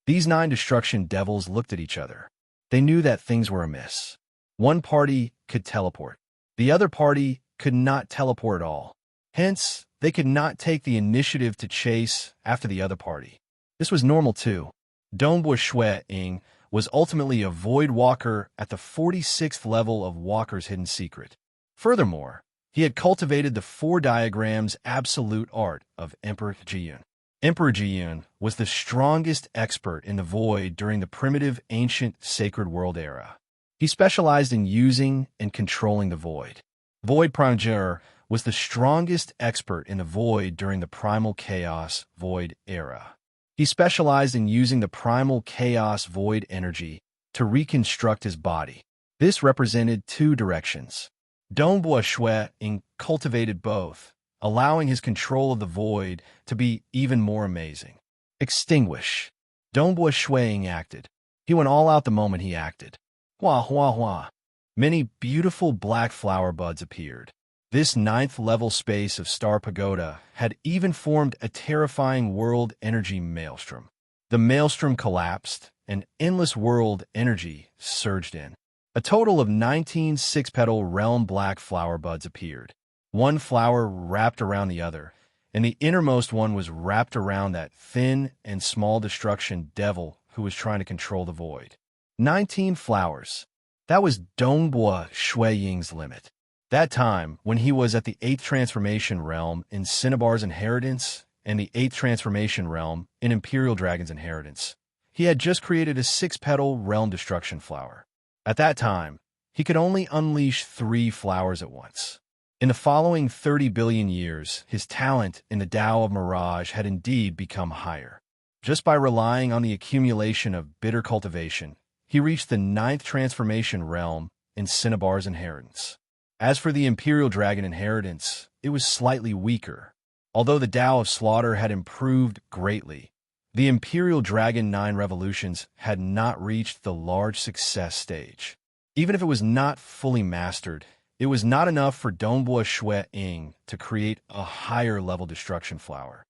These 9 destruction devils looked at each other. They knew that things were amiss. One party could teleport. The other party could not teleport at all. Hence, they could not take the initiative to chase after the other party. This was normal too. Donghua Shui Ying was ultimately a void walker at the 46th level of Walker's hidden secret. Furthermore, he had cultivated the 4 diagrams absolute art of Emperor Jiyun. Emperor Jiyun was the strongest expert in the void during the primitive ancient sacred world era. He specialized in using and controlling the void. Void Primger was the strongest expert in the void during the primal chaos void era. He specialized in using the primal chaos void energy to reconstruct his body. This represented 2 directions. Donghua Shui Ying cultivated both, allowing his control of the void to be even more amazing. Extinguish. Donghua Shui Ying acted. He went all out the moment he acted. Hua hua hua. Many beautiful black flower buds appeared. This 9th level space of Star Pagoda had even formed a terrifying world energy maelstrom. The maelstrom collapsed, and endless world energy surged in. A total of 19 6-petal realm black flower buds appeared. One flower wrapped around the other, and the innermost one was wrapped around that thin and small destruction devil who was trying to control the void. 19 flowers. That was Donghua Shui Ying's limit. That time, when he was at the 8th transformation realm in Cinnabar's inheritance and the 8th transformation realm in Imperial Dragon's inheritance, he had just created a 6-petal realm destruction flower. At that time, he could only unleash 3 flowers at once. In the following 30 billion years, his talent in the Tao of Mirage had indeed become higher. Just by relying on the accumulation of bitter cultivation, he reached the 9th transformation realm in Cinnabar's inheritance. As for the Imperial Dragon inheritance, it was slightly weaker. Although the Tao of Slaughter had improved greatly, the Imperial Dragon 9 revolutions had not reached the large success stage. Even if it was not fully mastered, it was not enough for Donghua Shui Ying to create a higher level destruction flower.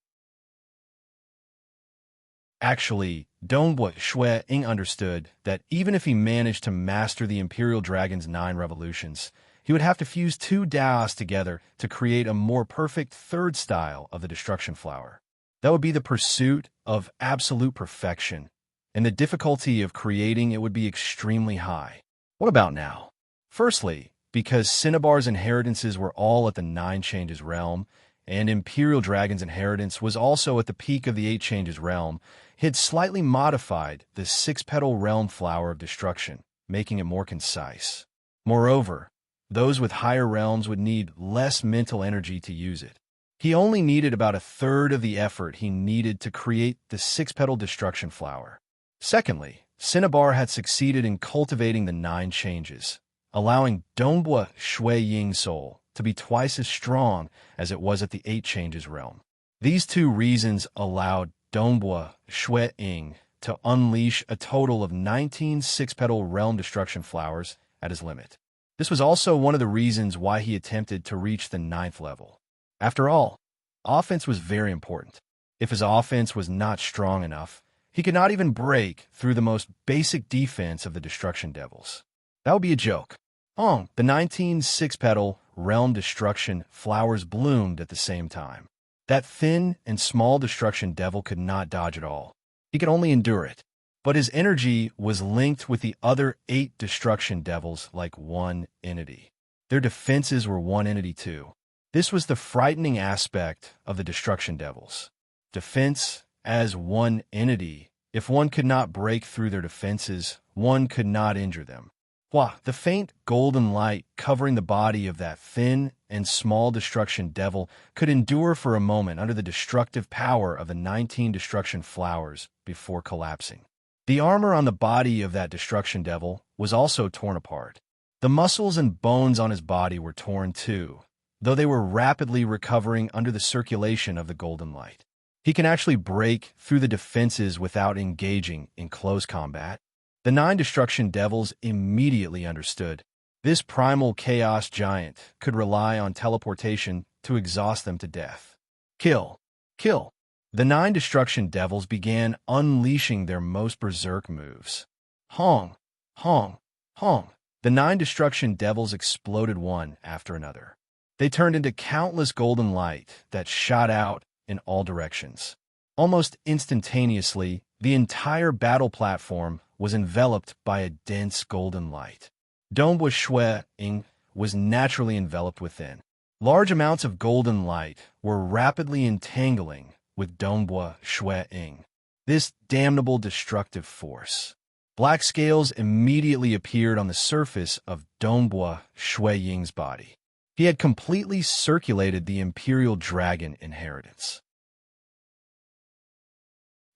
Actually, Donghua Shui Ying understood that even if he managed to master the Imperial Dragon's 9 revolutions, he would have to fuse 2 Daos together to create a more perfect 3rd style of the destruction flower. That would be the pursuit of absolute perfection, and the difficulty of creating it would be extremely high. What about now? Firstly, because Cinnabar's inheritances were all at the 9 changes realm, and Imperial Dragon's inheritance was also at the peak of the 8 changes realm, he had slightly modified the 6-petal realm flower of destruction, making it more concise. Moreover, those with higher realms would need less mental energy to use it. He only needed about 1/3 of the effort he needed to create the 6-petal destruction flower. Secondly, Cinnabar had succeeded in cultivating the 9 changes, allowing Donghua Shui Ying's soul to be twice as strong as it was at the 8 changes realm. These 2 reasons allowed Donghua Shui Ying to unleash a total of 19 six-petal realm destruction flowers at his limit. This was also one of the reasons why he attempted to reach the 9th level. After all, offense was very important. If his offense was not strong enough, he could not even break through the most basic defense of the Destruction Devils. That would be a joke. The 19 six-petal realm destruction flowers bloomed at the same time. That thin and small Destruction Devil could not dodge at all. He could only endure it. But his energy was linked with the other 8 Destruction Devils like one entity. Their defenses were one entity too. This was the frightening aspect of the Destruction Devils. Defense as one entity. If one could not break through their defenses, one could not injure them. The faint golden light covering the body of that thin and small Destruction Devil could endure for a moment under the destructive power of the 19 destruction flowers before collapsing. The armor on the body of that Destruction Devil was also torn apart. The muscles and bones on his body were torn too, though they were rapidly recovering under the circulation of the golden light. He can actually break through the defenses without engaging in close combat. The 9 Destruction Devils immediately understood. This primal chaos giant could rely on teleportation to exhaust them to death. Kill! Kill! The 9 Destruction Devils began unleashing their most berserk moves. Hong! Hong! Hong! The 9 Destruction Devils exploded one after another. They turned into countless golden light that shot out in all directions. Almost instantaneously, the entire battle platform was enveloped by a dense golden light. Dongbua Shui Ying was naturally enveloped within. Large amounts of golden light were rapidly entangling with Dongbua Shui Ying. This damnable destructive force. Black scales immediately appeared on the surface of Dongbua Shui Ying's body. He had completely circulated the Imperial Dragon inheritance.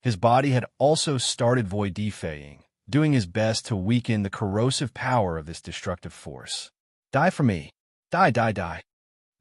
His body had also started void defaying, doing his best to weaken the corrosive power of this destructive force. Die for me. Die, die, die.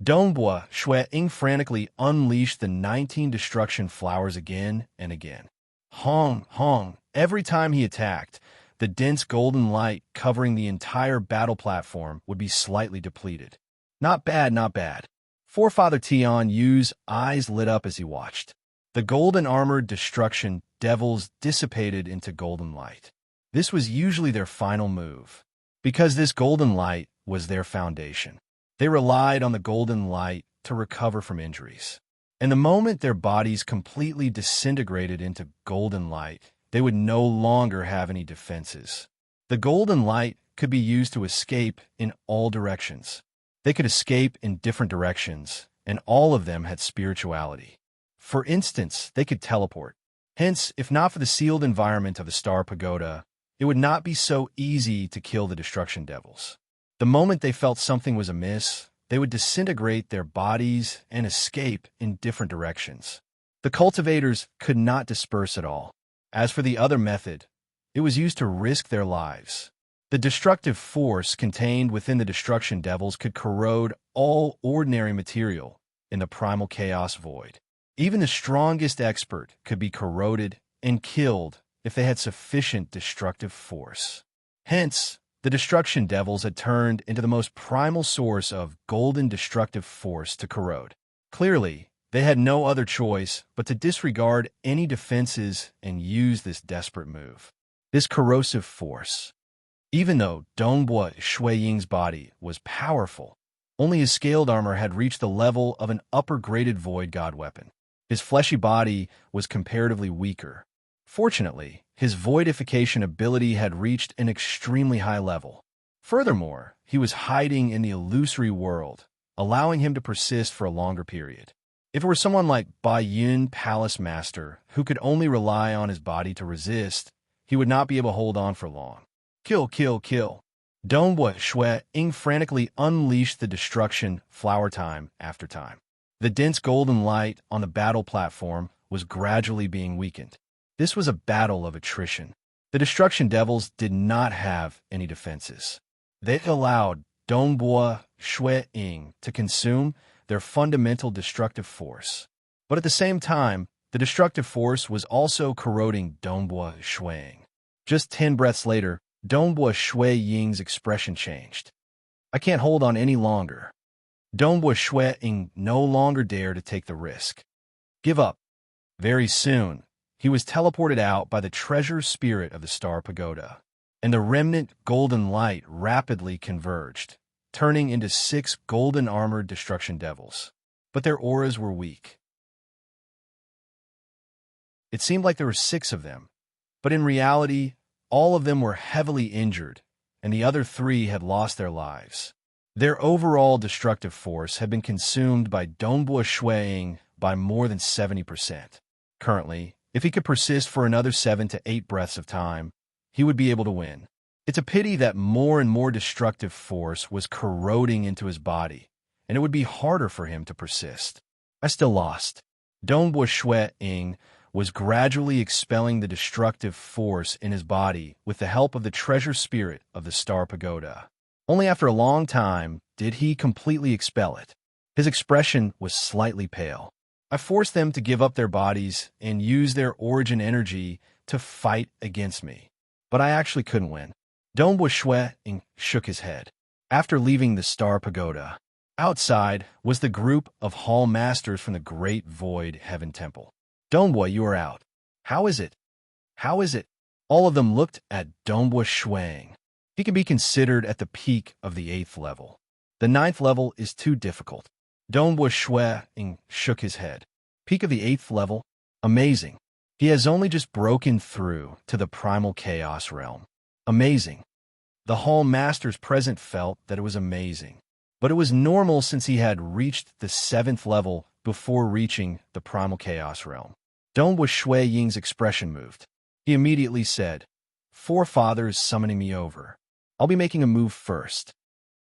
Dongbua Shui Ying frantically unleashed the 19 destruction flowers again and again. Hong, Hong. Every time he attacked, the dense golden light covering the entire battle platform would be slightly depleted. Not bad, not bad. Forefather Tian Yu's eyes lit up as he watched. The golden-armored destruction devils dissipated into golden light. This was usually their final move, because this golden light was their foundation. They relied on the golden light to recover from injuries. And the moment their bodies completely disintegrated into golden light, they would no longer have any defenses. The golden light could be used to escape in all directions. They could escape in different directions, and all of them had spirituality. For instance, they could teleport. Hence, if not for the sealed environment of the Star Pagoda, it would not be so easy to kill the Destruction Devils. The moment they felt something was amiss, they would disintegrate their bodies and escape in different directions. The cultivators could not disperse at all. As for the other method, it was used to risk their lives. The destructive force contained within the Destruction Devils could corrode all ordinary material in the primal chaos void. Even the strongest expert could be corroded and killed if they had sufficient destructive force. Hence, the Destruction Devils had turned into the most primal source of golden destructive force to corrode. Clearly, they had no other choice but to disregard any defenses and use this desperate move. This corrosive force. Even though Dongbua Shui Ying's body was powerful, only his scaled armor had reached the level of an upper-graded void god weapon. His fleshy body was comparatively weaker. Fortunately, his voidification ability had reached an extremely high level. Furthermore, he was hiding in the illusory world, allowing him to persist for a longer period. If it were someone like Bai Yun Palace Master, who could only rely on his body to resist, he would not be able to hold on for long. Kill, kill, kill. Dongbua Shui Ying frantically unleashed the destruction flower time after time. The dense golden light on the battle platform was gradually being weakened. This was a battle of attrition. The Destruction Devils did not have any defenses. They allowed Dongbua Shui Ying to consume their fundamental destructive force. But at the same time, The destructive force was also corroding Dongbua Shuang. Just 10 breaths later, Dongbua Shui Ying's expression changed. I can't hold on any longer. Dongbua Shui Ying no longer dared to take the risk. Give up. Very soon, he was teleported out by the treasure spirit of the Star Pagoda, and the remnant golden light rapidly converged, turning into 6 golden-armored destruction devils. But their auras were weak. It seemed like there were 6 of them, but in reality, all of them were heavily injured, and the other 3 had lost their lives. Their overall destructive force had been consumed by Dongbua Shuang by more than 70%. Currently, if he could persist for another 7 to 8 breaths of time, he would be able to win. It's a pity that more and more destructive force was corroding into his body, and it would be harder for him to persist. I still lost. Dongbua Shuang was gradually expelling the destructive force in his body with the help of the treasure spirit of the Star Pagoda. Only after a long time did he completely expel it. His expression was slightly pale. I forced them to give up their bodies and use their origin energy to fight against me. But I actually couldn't win. Dongbua Shuang shook his head. After leaving the Star Pagoda, outside was the group of hall masters from the Great Void Heaven Temple. Dongbua, you are out. How is it? How is it? All of them looked at Dongbua Shuang. He can be considered at the peak of the 8th level. The 9th level is too difficult. Dongbua Shuang shook his head. Peak of the 8th level? Amazing. He has only just broken through to the primal chaos realm. Amazing. The hall masters present felt that it was amazing. But it was normal since he had reached the 7th level before reaching the primal chaos realm. Dongbua Shui Ying's expression moved. He immediately said, "Forefather is summoning me over. I'll be making a move first.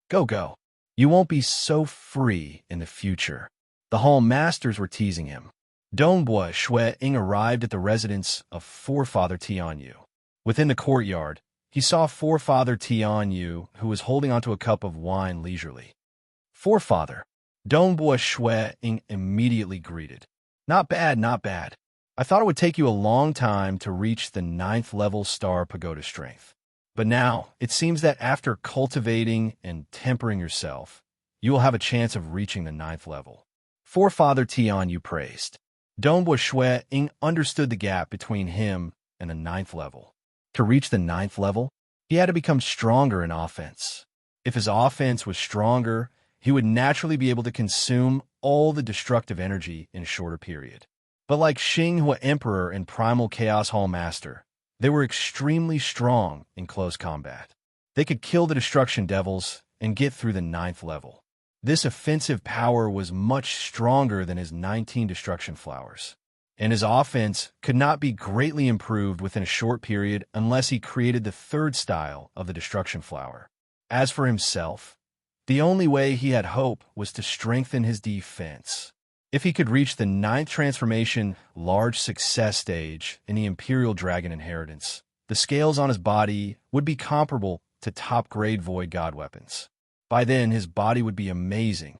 Go, go. You won't be so free in the future." The hall masters were teasing him. Dongbua Shui Ying arrived at the residence of Forefather Tianyu. Within the courtyard, he saw Forefather Tianyu, who was holding onto a cup of wine leisurely. "Forefather," Dongbua Shui Ying immediately greeted. "Not bad, not bad. I thought it would take you a long time to reach the 9th level Star Pagoda strength. But now, it seems that after cultivating and tempering yourself, you will have a chance of reaching the 9th level." Forefather Tianyu praised. Dongbua Shui Ying understood the gap between him and the 9th level. To reach the 9th level, he had to become stronger in offense. If his offense was stronger, he would naturally be able to consume all the destructive energy in a shorter period. But like Xinghua Emperor and Primal Chaos Hall Master, they were extremely strong in close combat. They could kill the destruction devils and get through the 9th level. This offensive power was much stronger than his 19 destruction flowers, and his offense could not be greatly improved within a short period unless he created the 3rd style of the destruction flower. As for himself, the only way he had hope was to strengthen his defense. If he could reach the 9th transformation large success stage in the Imperial Dragon Inheritance, the scales on his body would be comparable to top-grade Void God weapons. By then, his body would be amazing.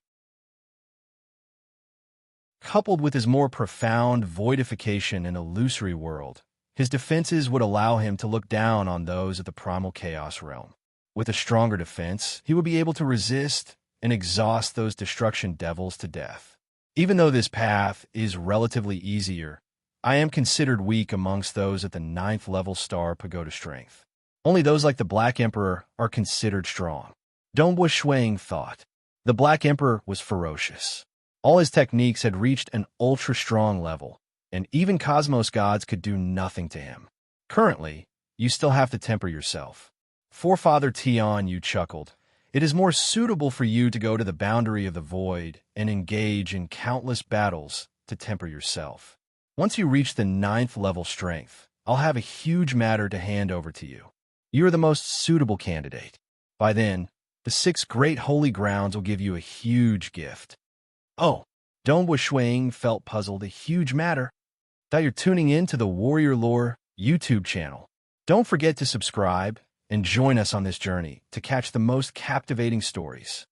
Coupled with his more profound voidification and illusory world, his defenses would allow him to look down on those of the Primal Chaos realm. With a stronger defense, he would be able to resist and exhaust those destruction devils to death. Even though this path is relatively easier, I am considered weak amongst those at the 9th level Star Pagoda strength. Only those like the Black Emperor are considered strong. Dongbua Shui thought. The Black Emperor was ferocious. All his techniques had reached an ultra-strong level, and even Cosmos gods could do nothing to him. Currently, you still have to temper yourself. Forefather Tianyu chuckled. It is more suitable for you to go to the boundary of the void and engage in countless battles to temper yourself. Once you reach the 9th level strength, I'll have a huge matter to hand over to you. You are the most suitable candidate. By then, the 6 great holy grounds will give you a huge gift. Oh, Dongbua Shui felt puzzled. A huge matter? Thought you're tuning in to the Warrior Lore YouTube channel. Don't forget to subscribe and join us on this journey to catch the most captivating stories.